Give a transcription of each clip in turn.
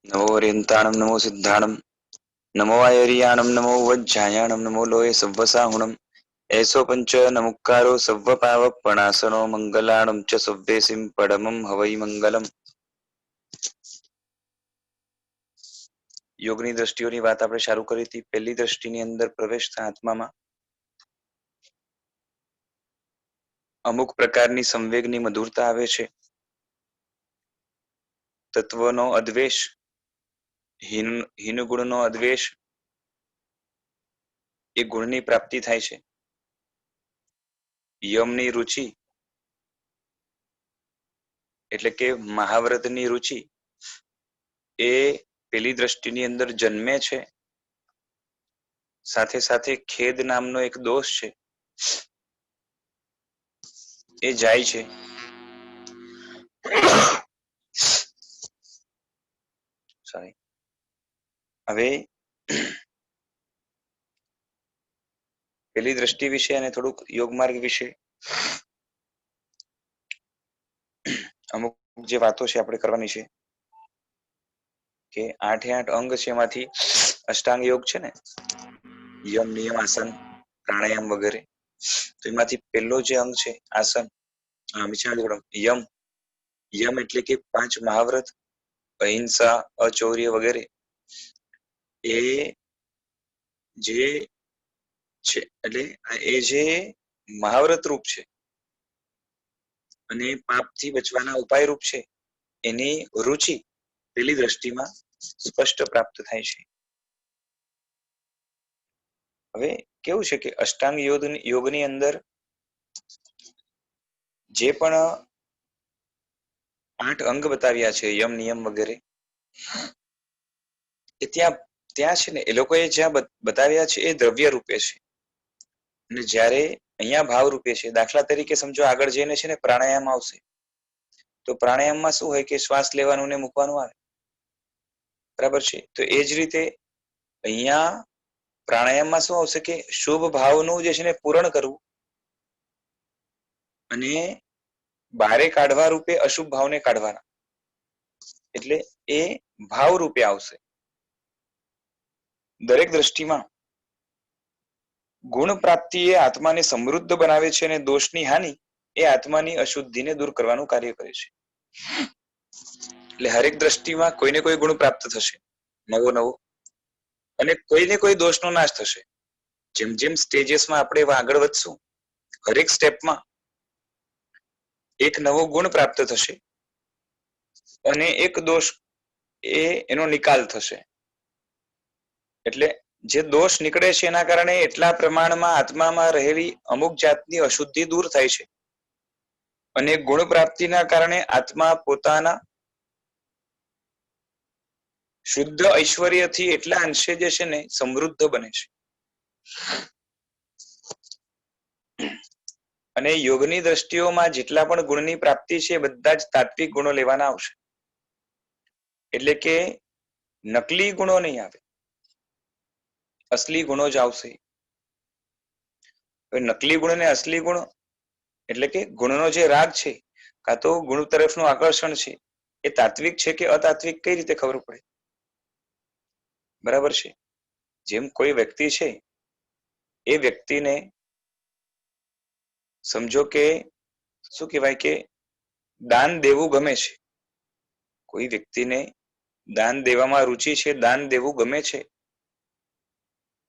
नमो ओरियंताणं नमो सिद्धाणं नमो आयर्याणं नमो वज्जायाणं नमो लोये सव्वसाहुणं ऐसो पंच नमुक्कारो सव्वपावपणासनो मंगलाणं च सव्वेसिं परमं हवै मंगलम। યોગની દ્રષ્ટિઓની વાત આપણે શરૂ કરી હતી। પહેલી દ્રષ્ટિની અંદર પ્રવેશતા આત્મામાં અમુક પ્રકારની સંવેગની મધુરતા આવે છે, તત્વનો અદ્વેષ, હીન ગુણનો અદ્વેષ, એ ગુણની પ્રાપ્તિ થાય છે। યમની રુચિ એટલે કે મહાવ્રતની રુચિ એ પેલી દ્રષ્ટિની અંદર જન્મે છે। સાથે સાથે ખેદ નામનો એક દોષ છે એ જાય છે। હવે પેલી દ્રષ્ટિ વિશે અને થોડુંક યોગ માર્ગ વિશે અમુક જે વાતો છે આપણે કરવાની છે કે 8 અંગ છે, એમાંથી અષ્ટાંગ યોગ છે ને, યમ નિયમ આસન પ્રાણાયામ વગેરે, તો એમાંથી પહેલો જે અંગ છે આસન, યમ, યમ એટલે કે 5 મહાવ્રત, અહિંસા, અચૌર્ય વગેરે, એ જે છે એટલે એ જે મહાવ્રત રૂપ છે અને પાપથી બચવાના ઉપાય રૂપ છે, એની રુચિ પેલી દ્રષ્ટિમાં સ્પષ્ટ પ્રાપ્ત થાય છે। હવે કેવું છે કે અષ્ટાંગ યોગની અંદર જે પણ 8 અંગ બતાવ્યા છે, યમ નિયમ વગેરે, એ ત્યાં છે ને એ લોકોએ જ્યાં બતાવ્યા છે એ દ્રવ્ય રૂપે છે, અને જ્યારે અહીંયા ભાવ રૂપે છે। દાખલા તરીકે સમજો આગળ જઈને છે ને પ્રાણાયામ આવશે, તો પ્રાણાયામમાં શું હોય કે શ્વાસ લેવાનું ને મૂકવાનું આવે, બરાબર છે। તો એ જ રીતે અહીંયા પ્રાણાયામમાં શું આવશે કે શુભ ભાવનું જે છે ને પૂરણ કરવું, અને બારે કાઢવા રૂપે અશુભ ભાવને કાઢવાના, એટલે એ ભાવ રૂપે આવશે। દરેક દ્રષ્ટિમાં ગુણ પ્રાપ્તિ એ આત્માને સમૃદ્ધ બનાવે છે અને દોષની હાનિ એ આત્માની અશુદ્ધિને દૂર કરવાનું કાર્ય કરે છે। એટલે હરેક દ્રષ્ટિમાં કોઈને કોઈ ગુણ પ્રાપ્ત થશે નવો નવો, અને કોઈને કોઈ દોષનો નાશ થશે। જેમ જેમ સ્ટેજીસમાં આપણે આગળ વધશું, હરેક સ્ટેપમાં એક નવો ગુણ પ્રાપ્ત થશે અને એક દોષ એનો નિકાલ થશે। એટલે જે દોષ નીકળે છે એના કારણે એટલા પ્રમાણમાં આત્મામાં રહેલી અમુક જાતની અશુદ્ધિ દૂર થાય છે, અને ગુણ પ્રાપ્તિના કારણે આત્મા પોતાના શુદ્ધ ઐશ્વર્યથી એટલા અંશે જે છે ને સમૃદ્ધ બને છે। અને યોગની દ્રષ્ટિઓમાં જેટલા પણ ગુણની પ્રાપ્તિ છે બધા જ તાત્વિક ગુણો લેવાના આવશે, એટલે કે નકલી ગુણો નહીં આવે, અસલી ગુણો જ આવશે। નકલી ગુણ અને અસલી ગુણ એટલે કે ગુણનો જે રાગ છે, કાં તો ગુણ તરફનું આકર્ષણ છે, એ તાત્વિક છે કે અતાત્વિક કઈ રીતે ખબર પડે, બરાબર છે। જેમ કોઈ વ્યક્તિ છે, એ વ્યક્તિને સમજો કે શું કહેવાય કે દાન દેવું ગમે છે, કોઈ વ્યક્તિને દાન દેવામાં રુચિ છે, દાન દેવું ગમે છે,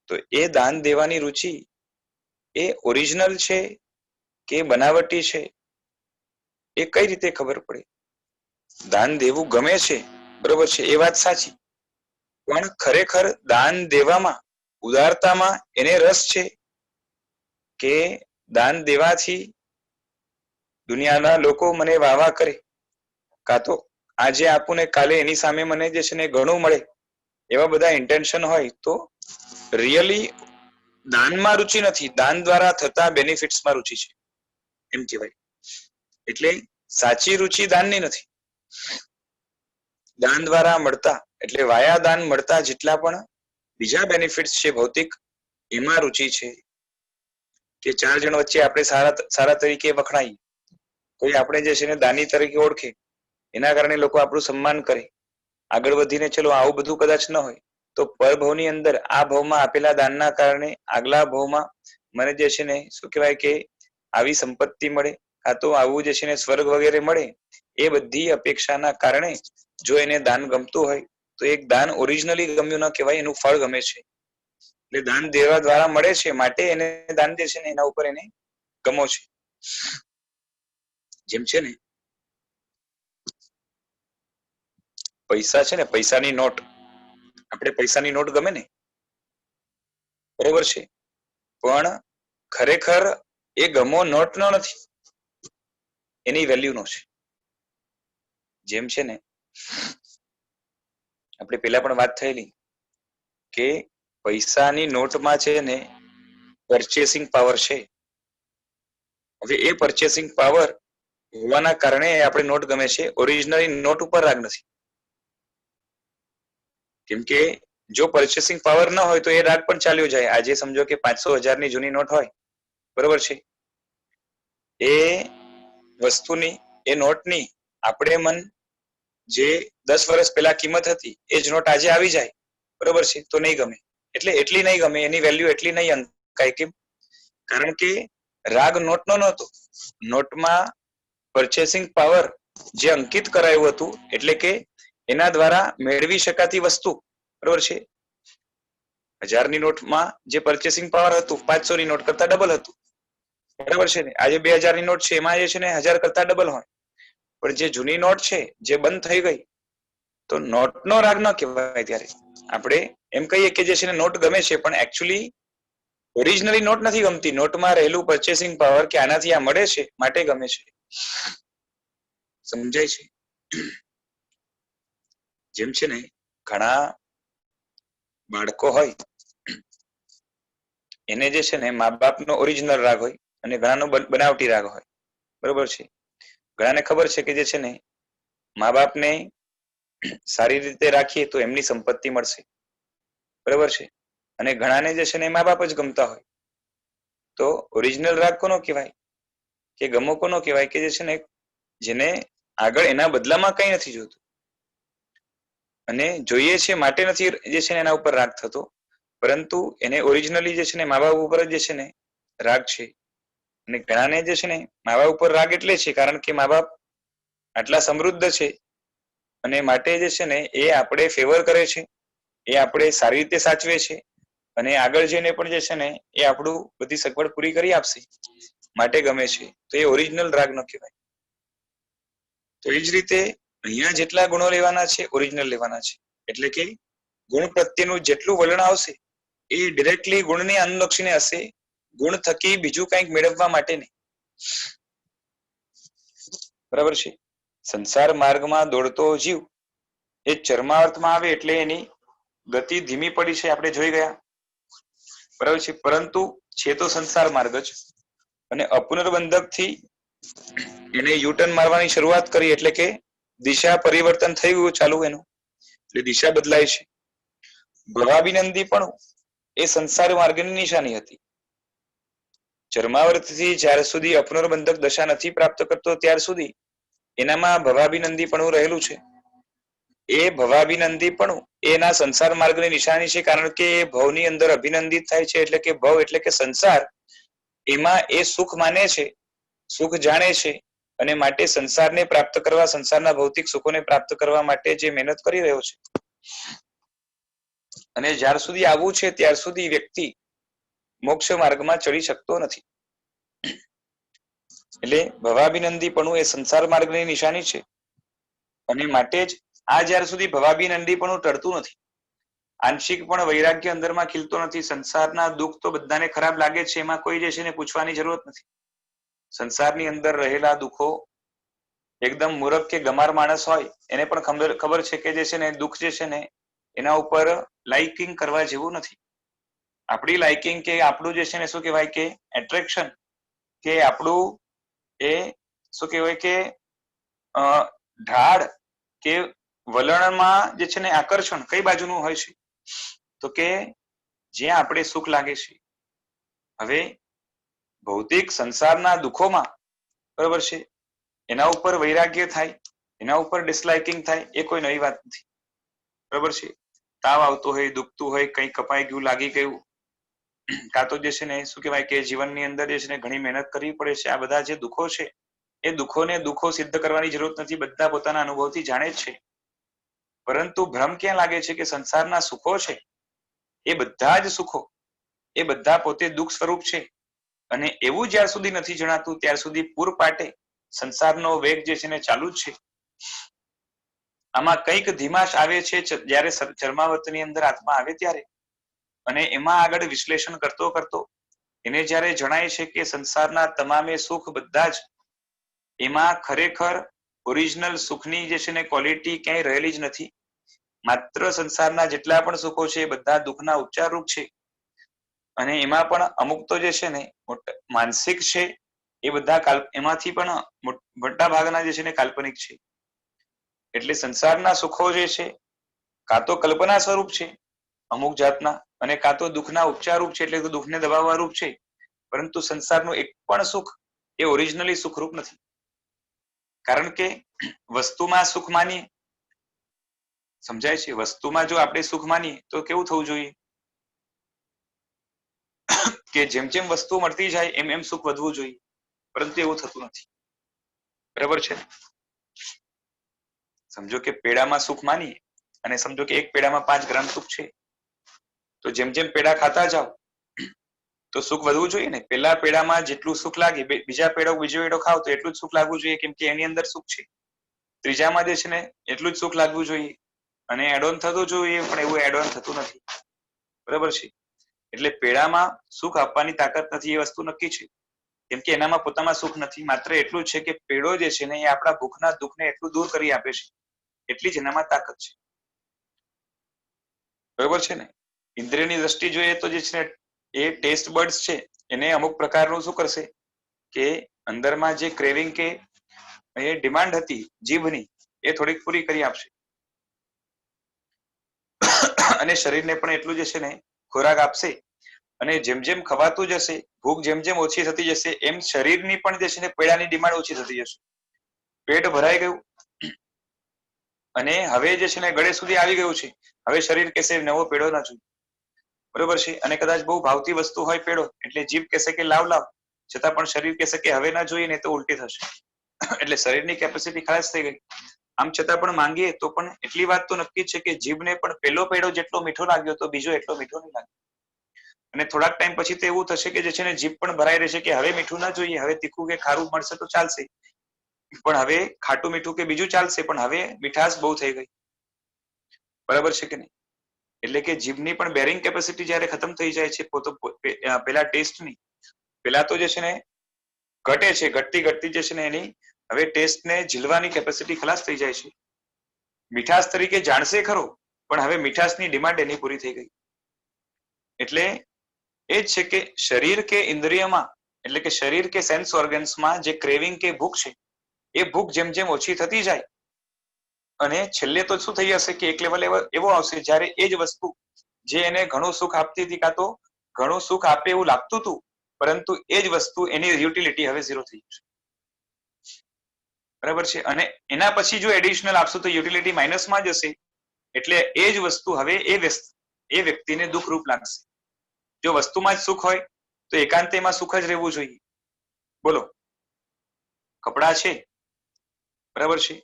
તો એ દાન દેવાની રુચિ એ ઓરિજિનલ છે કે બનાવટી છે એ કઈ રીતે ખબર પડે? દાન દેવું ગમે છે, બરોબર છે, એ વાત સાચી, પણ ખરેખર દાન દેવામાં, ઉદારતામાં એને રસ છે કે દાન દેવાથી દુનિયાના લોકો મને વાહ કરે, કાં તો આજે આપું ને કાલે એની સામે મને જે છે ને ઘણું મળે, એવા બધા ઇન્ટેન્શન હોય તો રિયલી દાનમાં રુચિ નથી, દાન દ્વારા થતા બેનિફિટ્સમાં રુચિ છે એમ કહેવાય। એટલે સાચી રુચિ દાનની નથી, દાન દ્વારા મળતા એટલે વાયા દાન મળતા જેટલા પણ બીજા બેનિફિટ્સ છે ભૌતિક, એમાં રુચિ છે। કે 4 જણ વચ્ચે આપણે સારા તરીકે વખણાઈ, કોઈ આપણે જે છે ને દાની તરીકે ઓળખે, એના કારણે લોકો આપણું સન્માન કરે, આગળ વધીને ચલો આવું બધું કદાચ ન હોય તો પરભવની અંદર આ ભાવમાં આપેલા દાનના કારણે આગલા ભાવમાં મને જે છે ને શું કહેવાય કે આવી સંપત્તિ મળે, કાં તો આવું જે છે ને સ્વર્ગ વગેરે મળે, એ બધી અપેક્ષાના કારણે જો એને દાન ગમતું હોય તો એક દાન ઓરિજિનલી ગમ્યું ન કહેવાય, એનું ફળ ગમે છે. એટલે દાન દેવા દ્વારા મળે છે માટે એને દાન દે છે ને એના ઉપર એને ગમો છે. જેમ છે ને પૈસા છે ને, પૈસાની નોટ, આપણે પૈસાની નોટ ગમે ને, બરોબર છે, પણ ખરેખર એ ગમો નોટ નો નથી, એની વેલ્યુ નો છે. જેમ છે ને આપણે પેલા પણ વાત થયેલી કે પૈસાની નોટમાં છે ને પરચેસિંગ પાવર છે. હવે એ પરચેસિંગ પાવર હોવાના કારણે આપણે નોટ ગમે છે, ઓરિજિનલી નોટ ઉપર રાગ નથી. કેમ કે જો પરચેસિંગ પાવર ન હોય તો એ રાગ પણ ચાલ્યો જાય. આજે સમજો કે 500,000 ની જૂની નોટ હોય, બરોબર છે, એ વસ્તુની, એ નોટની આપણે મન જે 10 વર્ષ પહેલા કિંમત હતી એ જ નોટ આજે આવી જાય, બરોબર છે, તો નહીં ગમે. એટલે એટલી નહીં ગમે, એની વેલ્યુ એટલી નહીં અંકાય. કેમ? કારણ કે રાગ નોટનો નહોતો, નોટમાં પરચેસિંગ પાવર જે અંકિત કરાયું હતું, એટલે કે એના દ્વારા મેળવી શકાતી વસ્તુ, બરોબર છે, 1000 ની નોટમાં જે પરચેસિંગ પાવર હતું 500 ની નોટ કરતા ડબલ હતું, બરાબર છે ને. આજે 2000 ની નોટ છે એમાં જે છે ને 1000 કરતા ડબલ હોય, પણ જે જૂની નોટ છે જે બંધ થઈ ગઈ તો નોટનો રાગ ન કહેવાય. ત્યારે આપણે એમ કહીએ કે જે છે ને નોટ ગમે છે, પણ એકચ્યુઅલી ઓરિજિનલી નોટ નથી ગમતી, નોટમાં રહેલું પરચેસિંગ પાવર કે આનાથી આ મળે છે માટે ગમે છે. સમજાય છે? જેમ છે ને ઘણા બાળકો હોય એને જે છે ને મા બાપનો ઓરિજિનલ રાગ હોય અને ઘણાનો બનાવટી રાગ હોય, બરોબર છે. ઘણાને ખબર છે કે જે છે ને મા બાપને સારી રીતે રાખીએ તો એમની સંપત્તિ મળશે, બરોબર છે, અને ઘણાને જે છે ને મા બાપ જ ગમતા હોય. તો ઓરિજિનલ રાગ કોનો કહેવાય કે ગમો કોનો કહેવાય કે જે છે ને જેને આગળ એના બદલામાં કઈ નથી જોતું અને જોઈએ છે માટે નથી જે છે ને એના ઉપર રાગ થતો, પરંતુ એને ઓરિજિનલી જે છે ને મા બાપ ઉપર જ જે છે ને રાગ છે. અને ઘણાને જે છે ને મા બાપ ઉપર રાગ એટલે છે કારણ કે મા બાપ આટલા સમૃદ્ધ છે અને માટે જે છે ને એ આપણે ફેવર કરે છે, એ આપણે સારી રીતે સાચવે છે અને આગળ જઈને પણ જે છે ને એ આપણું બધી સગવડ પૂરી કરી આપશે માટે ગમે છે. તો એ ઓરિજિનલ રાગ ન કહેવાય. તો એ જ રીતે અહીંયા જેટલા ગુણો લેવાના છે ઓરિજિનલ લેવાના છે, એટલે કે ગુણ પ્રત્યેનું જેટલું વલણ આવશે એ ડિરેક્ટલી ગુણને અનુલક્ષીને હશે, ગુણ થકી બીજું કંઈક મેળવવા માટે નહીં, બરાબર છે. સંસાર માર્ગમાં દોડતો જીવ એ ચરમાર્થમાં આવે એટલે એની ગતિ ધીમી પડી છે, આપણે જોઈ ગયા, બરાબર છે. પરંતુ છે તો સંસાર માર્ગ જ, અને અપુનર્બંધક થી એને યુટર્ન મારવાની શરૂઆત કરી એટલે કે દિશા પરિવર્તન થઈ ગયું ચાલુ એનું, એટલે દિશા બદલાય છે. ભવાભિનંદી પણ એ સંસાર માર્ગની નિશાની હતી. ચરમાવર્તથી જ્યાર સુધી અપુનર્બંધક દશા નથી પ્રાપ્ત કરતો ત્યાર સુધી એનામાં ભવાભિનંદી પણ રહેલું છે. એ ભવાભિનંદી પણ એના સંસાર માર્ગની નિશાની છે, કારણ કે એ ભવની અંદર અભિનંદિત થાય છે, એટલે કે ભવ એટલે કે સંસાર, એમાં એ સુખ માને છે, સુખ જાણે છે અને માટે સંસારને પ્રાપ્ત કરવા, સંસારના ભૌતિક સુખોને પ્રાપ્ત કરવા માટે જે મહેનત કરી રહ્યો છે. અને જ્યાર સુધી આવવું છે ત્યાર સુધી વ્યક્તિ મોક્ષ માર્ગમાં ચડી શકતો નથી. એટલે ભવાભિનંદી પણ એ સંસાર માર્ગની નિશાની છે અને માટે જ આ જ્યાર સુધી ભવાભિનંદી પણ ટળતું નથી. આંશિક પણ વૈરાગ્ય અંદરમાં ખીલતો નથી. સંસારના દુઃખ તો બધાને ખરાબ લાગે છે, એમાં કોઈ જે છે ને પૂછવાની જરૂરત નથી. સંસારની અંદર રહેલા દુઃખો એકદમ મૂર્ખ કે ગમાર માણસ હોય એને પણ ખબર છે કે જે છે ને દુઃખ જે છે ને એના ઉપર લાઇકિંગ કરવા જેવું નથી. આપણી લાઇકિંગ કે આપણું જે છે ને શું કહેવાય કે એટ્રેક્શન કે આપણું એ શું કહેવાય કે ઢાળ કે વલણમાં જે છે ને આકર્ષણ કઈ બાજુનું હોય છે, તો કે જ્યાં આપણે સુખ લાગે છે. હવે ભૌતિક સંસારના દુઃખોમાં, બરોબર છે, એના ઉપર વૈરાગ્ય થાય, એના ઉપર ડિસલાઇકિંગ થાય, એ કોઈ નવી વાત નથી. બરાબર છે. તાવ આવતો હોય, દુખતું હોય, કંઈ કપાઈ ગયું, લાગી ગયું, કાં તો જે છે ને શું કહેવાય કે જીવનની અંદર જે છે ને ઘણી મહેનત કરવી પડે છે. આ બધા જે દુઃખો છે એ દુઃખો સિદ્ધ કરવાની જરૂરત નથી, બધા પોતાના અનુભવથી જાણે જ છે. પરંતુ ભ્રમ ક્યાં લાગે છે કે સંસારના સુખો છે એ બધા જ સુખો એ બધા પોતે દુઃખ સ્વરૂપ છે. અને એવું જ્યાર સુધી નથી જણાતું ત્યાર સુધી પૂરપાટે સંસારનો વેગ જે છે ને ચાલુ જ છે. આમાં કંઈક ધીમાશ આવે છે જ્યારે ચર્માવર્તની અંદર આત્મા આવે ત્યારે, અને એમાં આગળ વિશ્લેષણ કરતો કરતો એને જ્યારે જણાય છે કે સંસારના તમામે સુખ બધા જ એમાં ખરેખર ઓરિજિનલ સુખની જે છે ને ક્વોલિટી ક્યાંય રહેલી જ નથી. માત્ર સંસારના જેટલા પણ સુખો છે એ બધા દુઃખના ઉપચાર રૂપ છે. અને એમાં પણ અમુક તો જે છે ને માનસિક છે, એ બધા એમાંથી પણ મોટા ભાગના જે છે ને કાલ્પનિક છે. એટલે સંસારના સુખો જે છે કાં તો કલ્પના સ્વરૂપ છે અમુક જાતના, અને કાં તો દુઃખના ઉપચાર રૂપ છે, એટલે તો દુઃખને દબાવવા રૂપ છે. પરંતુ સંસારનું એક પણ સુખ એ ઓરિજિનલી સુખરૂપ નથી. કારણ કે વસ્તુમાં સુખ માનીએ, સમજાય છે, વસ્તુમાં જો આપણે સુખ માનીએ તો કેવું થવું જોઈએ કે જેમ જેમ વસ્તુ મળતી જાય એમ એમ સુખ વધવું જોઈએ, પરંતુ એવું થતું નથી. બરાબર છે. સમજો કે પેડામાં સુખ માનીએ અને સમજો કે એક પેડામાં 5 ગ્રામ સુખ છે, તો જેમ જેમ પેડા ખાતા જાઓ તો સુખ વધવું જોઈએ ને. પેલા પેડામાં જેટલું સુખ લાગે બીજો પેડો ખાવ તો એટલું જ સુખ લાગવું જોઈએ, કેમ કે એની અંદર સુખ છે. ત્રીજામાં જે છે ને એટલું જ સુખ લાગવું જોઈએ, અને એડ ઓન થતું જોઈએ, પણ એવું એડ ઓન થતું નથી. બરાબર છે. એટલે પેડામાં સુખ આપવાની તાકાત નથી એ વસ્તુ નક્કી છે, કેમ કે એનામાં પોતામાં સુખ નથી. માત્ર એટલું જ છે કે પેડો જે છે ને એ આપણા ભૂખના દુઃખને એટલું દૂર કરી આપે છે, એટલી જ એનામાં તાકાત છે. બરોબર છે ને. ઇન્દ્રિયની દ્રષ્ટિ જોઈએ તો જે છે એ ટેસ્ટ બર્ડ્સ છે એને અમુક પ્રકારનું શું કરશે કે અંદરમાં જે ક્રેવિંગ કે એ ડિમાન્ડ હતી જીભની એ થોડીક પૂરી કરી આપશે, અને શરીરને પણ એટલું જે છે ને ખોરાક આપશે. અને જેમ જેમ ખવાતું જશે, ભૂખ જેમ જેમ ઓછી થતી જશે, એમ શરીરની પણ જે છે ને પેડાની ડિમાન્ડ ઓછી થતી જશે. પેટ ભરાઈ ગયું અને હવે જે છે ને ગળે સુધી આવી ગયું છે, હવે શરીર કહેશે નવો પેડો ના જોઈએ. બરોબર છે. અને કદાચ બહુ ભાવતી વસ્તુ હોય પેડો, એટલે જીભ કહેશે કે લાવ લાવ, છતાં પણ શરીર કહેશે કે હવે ના જોઈએ ને તો ઉલટી થશે. એટલે શરીરની કેપેસિટી ખાસ થઈ ગઈ. આમ છતાં પણ માંગીએ તો પણ એટલી વાત તો નક્કી છે કે જીભને પણ પેલો પેડો જેટલો મીઠો લાગ્યો તો બીજો એટલો મીઠો નહીં લાગે. અને થોડાક ટાઈમ પછી તો એવું થશે કે જે છે ને જીભ પણ ભરાઈ રહેશે કે હવે મીઠું ના જોઈએ, હવે તીખું કે ખારું મળશે તો ચાલશે, પણ હવે ખાટું મીઠું કે બીજું ચાલશે, પણ હવે મીઠાશ બહુ થઈ ગઈ. બરાબર છે કે નહીં. એટલે કે જીભની પણ બેરિંગ કેપેસિટી જ્યારે ખતમ થઈ જાય છે પેલા ટેસ્ટની, પેલા તો જે છે ને ઘટે છે, ઘટતી ઘટતી જે છે ને એની હવે ટેસ્ટને ઝીલવાની કેપેસિટી ખલાસ થઈ જાય છે. મીઠાશ તરીકે જાણશે ખરો, પણ હવે મીઠાશની ડિમાન્ડ એની પૂરી થઈ ગઈ. એટલે એ જ છે કે શરીર કે ઇન્દ્રિયમાં, એટલે કે શરીર કે સેન્સ ઓર્ગન્સમાં જે ક્રેવિંગ કે ભૂખ છે, એ ભૂખ જેમ જેમ ઓછી થતી જાય, અને છેલ્લે તો શું થઈ જશે કે એક લેવલ એવો આવશે જ્યારે એ જ વસ્તુ જે એને ઘણું સુખ આપતી હતી, કાં તો ઘણું સુખ આપે એવું લાગતું હતું, પરંતુ એ જ વસ્તુ એની યુટિલિટી હવે 0 થઈ જશે. બરાબર છે. અને એના પછી જો એડિશનલ આપશું તો યુટિલિટી માઇનસમાં જશે, એટલે એ જ વસ્તુ હવે એ વ્યક્તિને દુઃખરૂપ લાગશે. જો વસ્તુમાં જ સુખ હોય તો એકાંતેમાં સુખ જ રહેવું જોઈએ. બોલો, કપડા છે, બરાબર છે,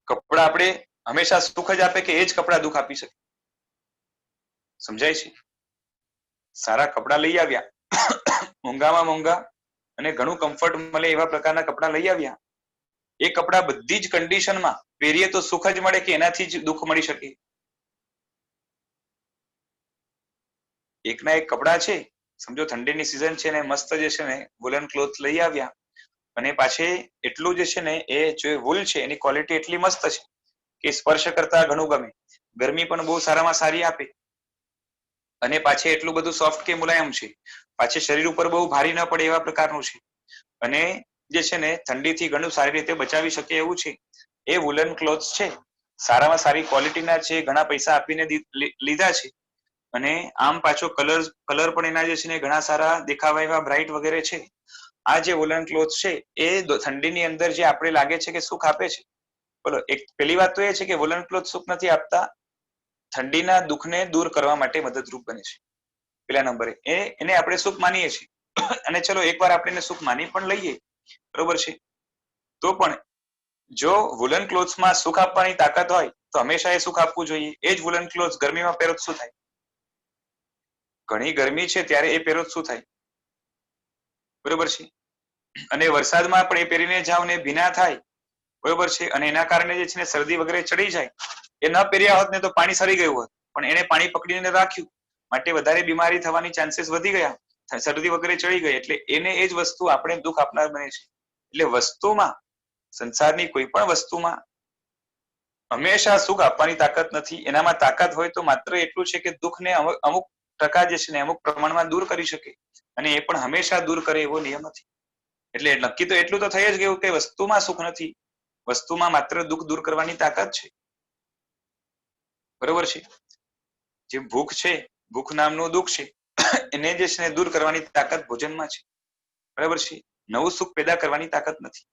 કપડા આપણે હંમેશા સુખ જ આપે કે એ જ કપડા દુઃખ આપી શકે? સમજાય છે. સારા કપડા લઈ આવ્યા, મોંઘામાં મોંઘા અને ઘણું કમ્ફર્ટ મળે એવા પ્રકારના કપડા લઈ આવ્યા, એ કપડા બધી જ કન્ડિશનમાં પહેરીએ તો સુખ જ મળે કે એનાથી જ દુઃખ મળી શકે? એકના એક કપડા છે, સમજો ઠંડીની સિઝન છે ને મસ્ત જે છે ને વુલન ક્લોથ લઈ આવ્યા, અને પાછી એટલું જે છે ને એ જે વૂલ છે એની ક્વોલિટી એટલી મસ્ત છે કે સ્પર્શ કરતા ઘણું ગમે, ગરમી પણ બહુ સારામાં સારી આપે, અને પાછી એટલું બધું સોફ્ટ કે મુલાયમ છે, પાછી શરીર ઉપર બહુ ભારી ન પડે એવા પ્રકારનું છે, અને જે છે ને ઠંડીથી ઘણું સારી રીતે બચાવી શકે એવું છે. એ વુલન ક્લોથ્સ છે, સારામાં સારી ક્વોલિટીના છે, ઘણા પૈસા આપીને લીધા છે, અને આમ પાછો કલર પણ એના જે છે ને ઘણા સારા દેખાવા એવા બ્રાઇટ વગેરે છે. આ જે વુલન ક્લોથ છે એ ઠંડીની અંદર જે આપણે લાગે છે કે સુખ આપે છે, બોલો, એક પેલી વાત તો એ છે કે વુલન ક્લોથ સુખ નથી આપતા, ઠંડીના દુઃખને દૂર કરવા માટે મદદરૂપ બને છે. પેલા નંબરે એને આપણે સુખ માનીએ છીએ અને ચલો એકવાર આપણે એને સુખ માની પણ લઈએ, બરોબર છે, તો પણ જો વુલન ક્લોથ્સમાં સુખ આપવાની તાકાત હોય તો હંમેશા એ સુખ આપવું જોઈએ. એ જ વુલન ક્લોથ્સ ગરમીમાં પહેરો શું થાય? ઘણી ગરમી છે ત્યારે એ પહેરો શું થાય? બરોબર છે. અને વરસાદમાં પણ એ પહેરીને જાવ ને ભીના થાય, બરોબર છે, અને એના કારણે જે છે ને શરદી વગેરે ચડી જાય. એ ન પહેર્યા હોત ને તો પાણી સરી ગયું હોત, પણ એને પાણી પકડીને રાખ્યું માટે વધારે બીમારી થવાની ચાન્સીસ વધી ગયા, શરદી વગેરે ચડી ગઈ. એટલે એને એ જ વસ્તુ આપણે દુઃખ આપનાર બને છે. એટલે વસ્તુમાં, સંસારની કોઈ પણ વસ્તુમાં હંમેશા સુખ આપવાની તાકાત નથી. એનામાં તાકાત હોય તો માત્ર એટલું છે કે દુઃખને અમુક ટકા જે છે ને અમુક પ્રમાણમાં દૂર કરી શકે, અને એ પણ હંમેશા દૂર કરે એવો નિયમ નથી. એટલે નક્કી તો એટલું તો થઈ જ ગયું કે વસ્તુમાં સુખ નથી, વસ્તુમાં માત્ર દુઃખ દૂર કરવાની તાકાત છે. બરોબર છે. જે ભૂખ છે, ભૂખ નામનું દુઃખ છે, એને જે છે દૂર કરવાની તાકાત ભોજનમાં છે. બરાબર છે. નવું સુખ પેદા કરવાની તાકાત નથી.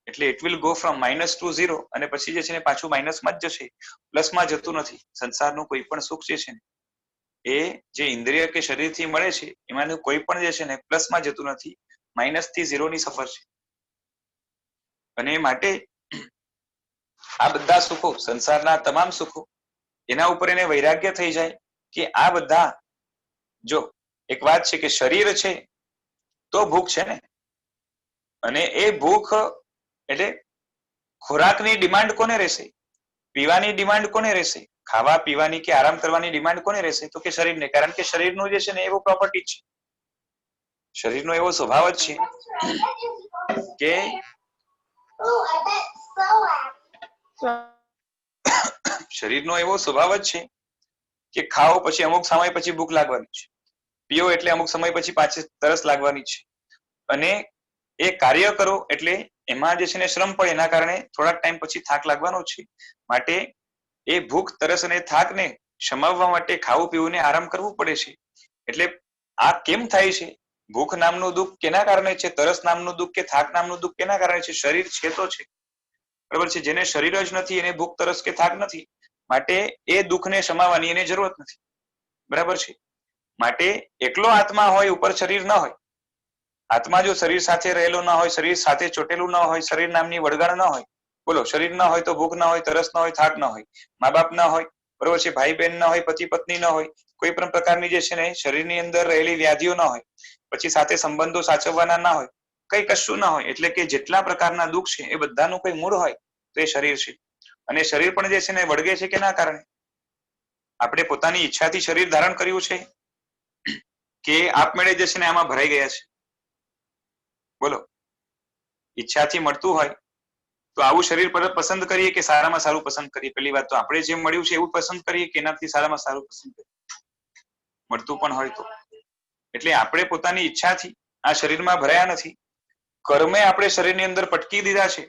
એટલે it will go from minus to 0 અને પછી જે છે ને પાછું માઇનસમાં જ જશે, પ્લસમાં જતું નથી. સંસારનું કોઈ પણ સુખ જે છે ને એ જે ઇન્દ્રિય કે શરીરથી મળે છે એમાંનું કોઈ પણ જે છે ને પ્લસમાં જતું નથી, માઇનસ થી 0 ની સફર છે. અને માટે આ બધા સુખો, સંસારના તમામ સુખો, એના ઉપર એને વૈરાગ્ય થઈ જાય કે આ બધા, જો એક વાત છે કે શરીર છે તો ભૂખ છે ને, અને એ ભૂખ એટલે ખોરાકની ડિમાન્ડ કોને રહેશે? પીવાની ડિમાન્ડ કોને રહેશે? ખાવા પીવાની કે આરામ કરવાની ડિમાન્ડ કોને રહેશે? તો કે શરીરને. કારણ કે શરીરનું જે છે ને એવો પ્રોપર્ટી છે, શરીરનો એવો સ્વભાવ જ છે કે શરીરનો એવો સ્વભાવ જ છે કે ખાઓ પછી અમુક સમય પછી ભૂખ લાગવાની છે, પીઓ એટલે અમુક સમય પછી પાછી તરસ લાગવાની છે, અને એ કાર્ય કરો એટલે એમાં જે છે ને શ્રમ પડે, એના કારણે થોડાક ટાઈમ પછી થાક લાગવાનો છે. માટે એ ભૂખ, તરસ અને થાકને શમાવવા માટે ખાવું પીવું ને આરામ કરવું પડે છે. એટલે આ કેમ થાય છે? ભૂખ નામનું દુઃખ કેના કારણે છે? તરસ નામનું દુઃખ કે થાક નામનું દુઃખ કેના કારણે છે? શરીર છે તો છે, બરાબર છે. જેને શરીર જ નથી એને ભૂખ, તરસ કે થાક નથી, માટે એ દુઃખને શમાવવાની એને જરૂરત નથી. બરાબર છે. માટે એકલો આત્મા હોય, ઉપર શરીર ન હોય. આત્મા જો શરીર સાથે રહેલો ન હોય, શરીર સાથે ચોટેલું ન હોય, શરીર નામની વળગાડ ન હોય, બોલો, શરીર ન હોય તો ભૂખ ન હોય, તરસ ન હોય, થાક ન હોય, મા બાપ ન હોય, બરોબર છે, ભાઈ બહેન ન હોય, પતિ પત્ની ન હોય, કોઈ પણ પ્રકારની જે છે ને શરીરની અંદર રહેલી વ્યાધિઓ ન હોય, પછી સાથે સંબંધો સાચવવાના ના હોય, કઈ કશું ના હોય. એટલે કે જેટલા પ્રકારના દુઃખ છે એ બધાનું કોઈ મૂળ હોય તો એ શરીર છે. અને શરીર પણ જે છે ને વળગે છે કેના કારણે? આપણે પોતાની ઈચ્છાથી શરીર ધારણ કર્યું છે કે આપમેળે જે છે ને આમાં ભરાઈ ગયા છે? બોલો, ઈચ્છાથી મળતું હોય તો આવું શરીર પસંદ કરીએ કે સારામાં સારું પસંદ કરીએ? પેલી વાત તો આપણે જેમ મળ્યું છે એવું પસંદ કરીએ કે એનાથી સારામાં સારું પસંદ કરીએ, મળતું પણ હોય તો? એટલે આપણે પોતાની ઈચ્છાથી આ શરીરમાં ભરાયા નથી, કર્મે આપણે શરીરની અંદર પટકી દીધા છે.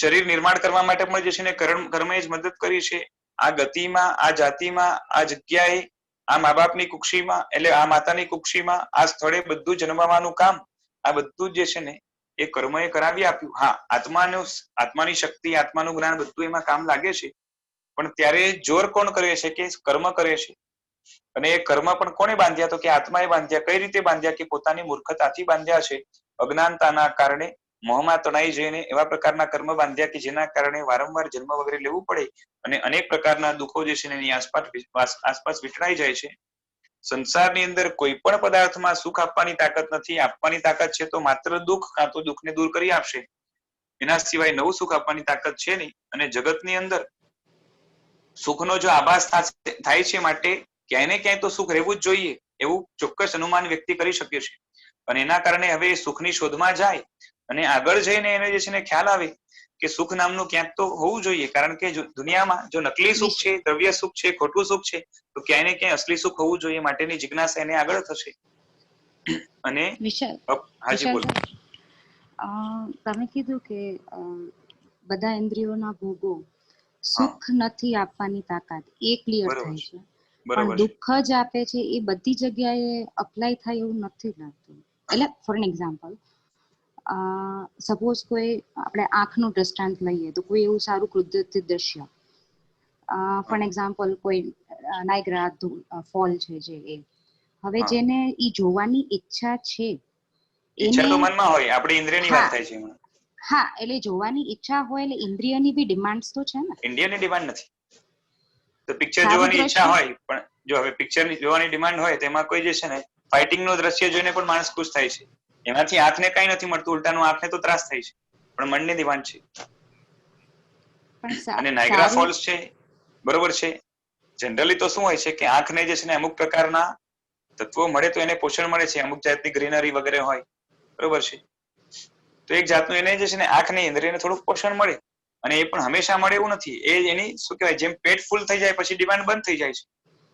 શરીર નિર્માણ કરવા માટે પણ જે છે ને કર્મે જ મદદ કરી છે. આ ગતિમાં, આ જાતિમાં, આ જગ્યાએ, આ મા બાપની કુક્ષીમાં, એટલે આ માતાની કુક્ષીમાં, આ સ્થળે બધું જન્મવાનું કામ, આ બધું જે છે ને એ કર્મએ કરાવી આપ્યું. હા, આત્માની શક્તિ, આત્માનું જ્ઞાન બધું એમાં કામ લાગે છે, પણ ત્યારે જોર કોણ કરે છે? કે કર્મ કરે છે. અને એ કર્મ પણ કોને બાંધ્યા? તો કે આત્માએ બાંધ્યા. કઈ રીતે બાંધ્યા? કે પોતાની મૂર્ખતાથી બાંધ્યા છે, અજ્ઞાનતાના કારણે, મોહમાં તણાઈ જઈને એવા પ્રકારના કર્મ બાંધ્યા કે જેના કારણે વારંવાર જન્મ વગેરે લેવું પડે, અને અનેક પ્રકારના દુઃખો જે છે એની આસપાસ વિખરાઈ જાય છે. સંસારની અંદર કોઈ પણ પદાર્થમાં સુખ આપવાની તાકાત નથી. આપવાની તાકાત છે તો માત્ર દુઃખ, કાં તો દુઃખને દૂર કરી આપશે, એના સિવાય નવું સુખ આપવાની તાકાત છે નહીં. અને જગતની અંદર સુખનો જો આભાસ થાય છે, માટે ક્યાંય ને ક્યાંય તો સુખ રહેવું જ જોઈએ એવું ચોક્કસ અનુમાન વ્યક્તિ કરી શકે છે. અને એના કારણે હવે સુખની શોધમાં જાય, અને આગળ જઈને એને જે છે ને ખ્યાલ આવે કે સુખ નામનું ક્યાંક તો હોવું જોઈએ. કારણ કે દુનિયામાં જો નકલી સુખ છે, દ્રવ્ય સુખ છે, ખોટું સુખ છે, તો ક્યાંય ને ક્યાંય અસલી સુખ હોવું જોઈએ. માટેની જિજ્ઞાસા એને આગળ થશે. અને હાજી બોલો. તમે કીધું કે બધા ઇન્દ્રિયોના ભોગો સુખ નથી આપવાની તાકાત, એ ક્લિયર થાય છે, પણ દુઃખ જ આપે છે એ બધી જગ્યાએ અપ્લાય થાય એવું નથી લાગતું. એટલે ફોર એન એક્ઝામ્પલ, સપોઝ કોઈ આપણે આંખનું દ્રષ્ટાંત લઈએ તો કોઈ એવું સારું કુદરતી દ્રશ્ય ફોર એક્ઝામ્પલ કોઈ નાયગ્રા ફોલ છે જે એ હવે જેને ઈ જોવાની ઈચ્છા છે ઈચ્છા તો મનમાં હોય, આપણી ઇન્દ્રિયની વાત થાય છે એમાં. હા, એટલે જોવાની ઈચ્છા હોય એટલે ઇન્દ્રિયની બી ડિમાન્ડ્સ તો છે ને. ઇન્દ્રિયની ડિમાન્ડ નથી તો પિક્ચર જોવાની ઈચ્છા હોય, પણ જો હવે પિક્ચર જોવાની ડિમાન્ડ હોય તેમાં કોઈ જે છે ને ફાઇટિંગ નો દ્રશ્ય જોઈને પણ માણસ ખુશ થાય છે, એનાથી આંખને કઈ નથી મળતું, ઉલટાનું આંખને તો ત્રાસ થાય છે, પણ મનની ડિમાન્ડ છે. અને નાયગ્રા ફોલ્સ છે, બરોબર છે, જનરલી તો શું હોય છે કે આંખને જે છે ને અમુક પ્રકારના તત્વો મળે તો એને પોષણ મળે છે, અમુક જાતની ગ્રીનરી વગેરે હોય, બરોબર છે, તો એક જાતનું એને જે છે ને આંખને ઇન્દ્રિયને થોડુંક પોષણ મળે, અને એ પણ હંમેશા મળે એવું નથી. એ એની શું કહેવાય, જેમ પેટ ફૂલ થઈ જાય પછી ડિમાન્ડ બંધ થઈ જાય છે,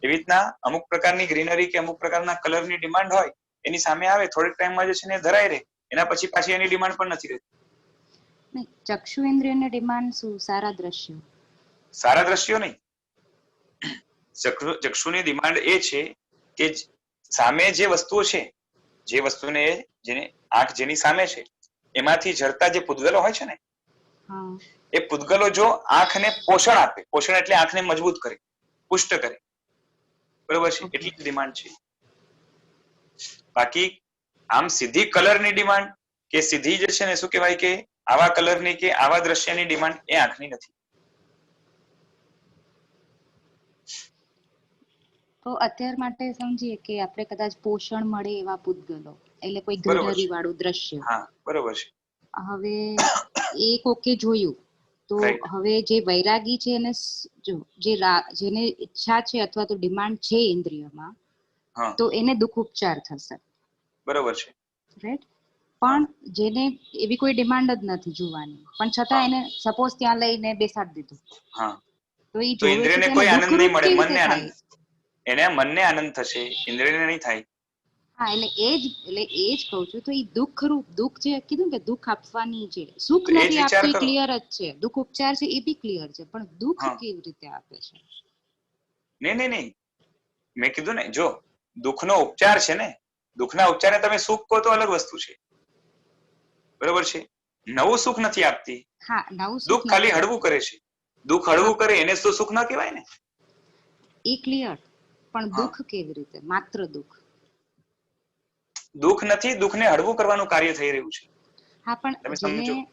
એવી રીતના અમુક પ્રકારની ગ્રીનરી કે અમુક પ્રકારના કલરની ડિમાન્ડ હોય, એની સામે આવે થોડીક ટાઈમમાં જે છે ને ધરાઈ રહે, એના પછી પાછી એની ડિમાન્ડ પણ નથી રહેતી. ચક્ષુ ઇન્દ્રિયની ડિમાન્ડ શું? સારા દ્રશ્યો. સારા દ્રશ્યો નહીં, ચક્ષુની ડિમાન્ડ એ છે કે સામે જે વસ્તુઓ છે, જે વસ્તુને જેને આંખ જેની સામે છે એમાંથી ઝરતા જે પૂતગલો હોય છે ને, એ પૂતગલો જો આંખને પોષણ આપે, પોષણ એટલે આંખને મજબૂત કરે, પુષ્ટ કરે, બરોબર છે, એટલી ડિમાન્ડ છે. બાકી આમ સીધી કલરની ડિમાન્ડ કે સીધી જે છે ને શું કહેવાય કે આવા કલરની કે આવા દ્રશ્યની ડિમાન્ડ એ આંખની નથી. તો અત્યાર માટે સમજીએ કે આપણે કદાચ પોષણ મળે એવા પૂતગલો, એટલે કોઈ ગ્રીનરી વાળું દ્રશ્ય. હા, બરોબર છે. હવે એ કોકે જોયું તો હવે જે વૈરાગી છે એને જો જેને ઈચ્છા છે અથવા તો ડિમાન્ડ છે ઇન્દ્રિયમાં, તો એને દુઃખ ઉપચાર થશે, બરોબર છે, રાઈટ. પણ જેને એવી કોઈ ડિમાન્ડ જ નથી જોવાની, પણ છતાં એને સપોઝ ત્યાં લઈને બેસાડી દીધું, તો એ જોવે છે કે એને દુઃખરૂપ કેવી રીતે થાય? એને મનને આનંદ થશે, ઇન્દ્રિયને નહીં થાય. હા, એટલે એ જ કહું છું. તો એ દુઃખરૂપ, દુઃખ જે કીધું કે દુઃખ આપવાની છે, સુખ નથી આપતું, ક્લિયર જ છે. દુઃખ ઉપચાર છે એ બી ક્લિયર છે, પણ દુઃખ કેવી રીતે આપે છે? નહીં, મેં કીધું ને, જો દુઃખનો ઉપચાર છે ને, દુઃખના ઉપચારને તમે સુખ કહો તો અલગ વસ્તુ છે, બરોબર છે. નવું સુખ નથી આપતી. હા, નવું દુઃખ ખાલી હળવું કરે છે. દુઃખ હળવું કરે એને તો સુખ ના કહેવાય ને. એ ક્લિયર, પણ દુઃખ કેવી રીતે? માત્ર દુઃખ. દુઃખ નથી, દુઃખને હળવું કરવાનું કાર્ય થઈ રહ્યું છે. હા, પણ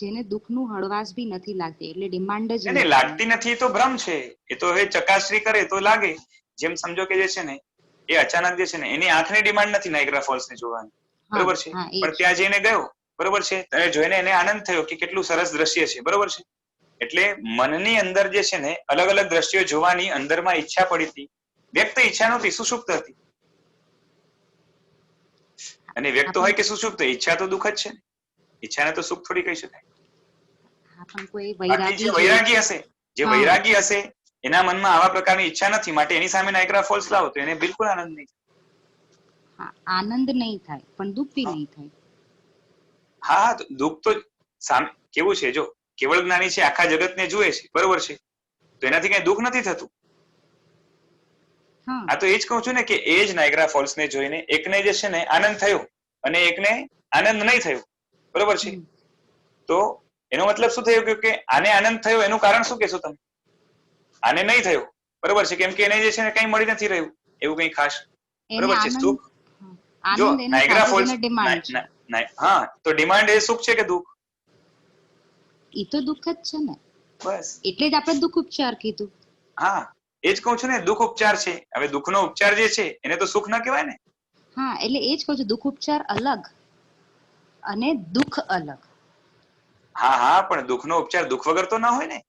જેને દુઃખનું હળવાશ બી નથી લાગતી, એટલે ડિમાન્ડ જ નહીં લાગતી નથી તો ભ્રમ છે. એ તો હવે ચકાસણી કરે તો લાગે. જેમ સમજો કે જે છે ને એ અચાનક જે છે ને એની આંખની ડિમાન્ડ નથી નાયગ્રા ફોલ્સ ને જોવાની, બરોબર છે, પણ ત્યાં જઈને ગયો, બરોબર છે, અને જોઈને એને આનંદ થયો કે કેટલું સરસ દ્રશ્ય છે, બરોબર છે. એટલે મનની અંદર જે છે ને અલગ અલગ દ્રશ્યો જોવાની અંદરમાં ઈચ્છા પડી હતી, વ્યક્ત ઈચ્છા નહોતી, સુષુપ્ત હતી. અને વ્યક્ત હોય કે સુષુપ્ત, ઈચ્છા તો દુઃખ જ છે ને, ઈચ્છાને તો સુખ થોડી કહી શકાય. બાકી જે વૈરાગી હશે, જે વૈરાગી હશે એના મનમાં આવા પ્રકારની ઈચ્છા નથી, માટે એની સામે નાયગ્રા ફોલ્સ લાવો તો એને બિલકુલ આનંદ નહીં થાય. આનંદ નહીં થાય, પણ દુઃખ બી નહીં થાય. હા, દુઃખ તો કેવું છે, જો કેવળ જ્ઞાની છે, આખા જગતને જુએ છે, બરોબર છે, તો એનાથી કઈ દુઃખ નથી થતું. આ તો એ જ કહું છું ને કે એ જ નાયગ્રા ફોલ્સ ને જોઈને એકને જે છે ને આનંદ થયો અને એકને આનંદ નહીં થયો, બરોબર છે. તો એનો મતલબ શું થયો કે આને આનંદ થયો એનું કારણ શું કહેશો તમે? આને નહીં થયો, બરોબર છે, કેમ કે એને જે છે ને કઈ મળી નથી રહ્યું એવું કઈ ખાસ, બરોબર છે. સુખ, જો નાયગ્રા ફોલ્સ, હા, તો ડિમાન્ડ એ સુખ છે કે દુઃખ? એ તો દુઃખ જ છે ને, બસ એટલે જ આપણે દુઃખ ઉપચાર કીધું. હા, એ જ કહું છું ને, દુઃખ ઉપચાર છે. હવે દુઃખનો ઉપચાર જે છે એને તો સુખ ના કહેવાય ને. હા, એટલે એ જ કહું છું, દુઃખ ઉપચાર અલગ અને દુઃખ અલગ. હા, પણ દુઃખનો ઉપચાર દુઃખ વગર તો ના હોય ને.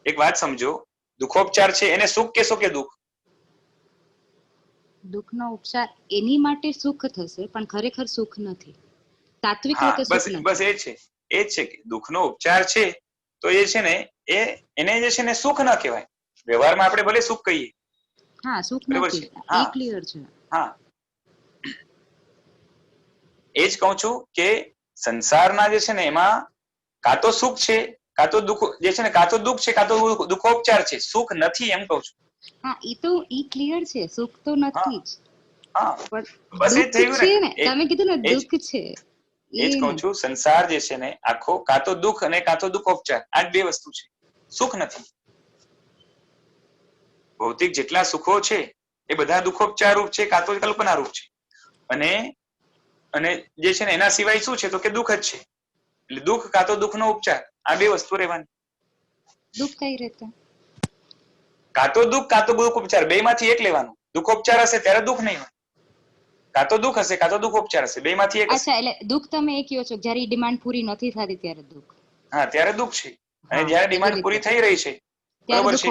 એક વાત સમજો, દુઃખોપચાર છે એને સુખ કેશો કે દુઃખ? દુઃખનો ઉપચાર એની માટે સુખ થશે, પણ ખરેખર સુખ નથી. તાત્વિક રીતે સુખ નથી. બસ એ જ છે કે દુઃખનો ઉપચાર છે તો એ છે ને એને જે છે ને સુખ ના કહેવાય. વ્યવહારમાં આપણે ભલે સુખ કહીએ. હા, સુખ નથી, એ ક્લિયર છે. હા, એ જ કહું છું કે સંસારના જે છે ને એમાં કાં તો સુખ છે, કાં તો દુઃખ જે છે ને, કાં તો દુઃખ છે, કાં તો દુઃખોપચાર છે. સુખ નથી એમ કહું છું. હા, ઈ ક્લિયર છે, સુખ તો નથી જ. હા, પણ બસ એ થયું ને, તમે કીધું ને દુઃખ છે, એ જ કહું છું, સંસાર જે છે ને આખો કાં તો દુઃખ અને કાં તો દુઃખોપચાર, આ જ બે વસ્તુ છે, સુખ નથી. ભૌતિક જેટલા સુખો છે એ બધા દુઃખોપચાર રૂપ છે, કાં તો કલ્પના રૂપ છે. અને જે છે ને એના સિવાય શું છે તો કે દુઃખ જ છે. એટલે દુઃખ કાં તો દુઃખનો ઉપચાર, આ બે વસ્તુ રહેવાની. દુઃખ કઈ રીતે? કાં તો દુઃખ કાં તો દુઃખ ઉપચાર, બે માંથી એક લેવાનું. દુઃખોપચાર હશે ત્યારે દુઃખ નહીં હોય, કાં તો દુઃખ હશે કાં તો દુઃખોપચાર હશે, બે માંથી એક હશે. અચ્છા, એટલે દુઃખ તમે એ કહો છો જ્યારે ડિમાન્ડ પૂરી નથી થતી ત્યારે દુઃખ. હા, ત્યારે દુઃખ છે. અને જ્યારે ડિમાન્ડ પૂરી થઈ રહી છે બરોબર છે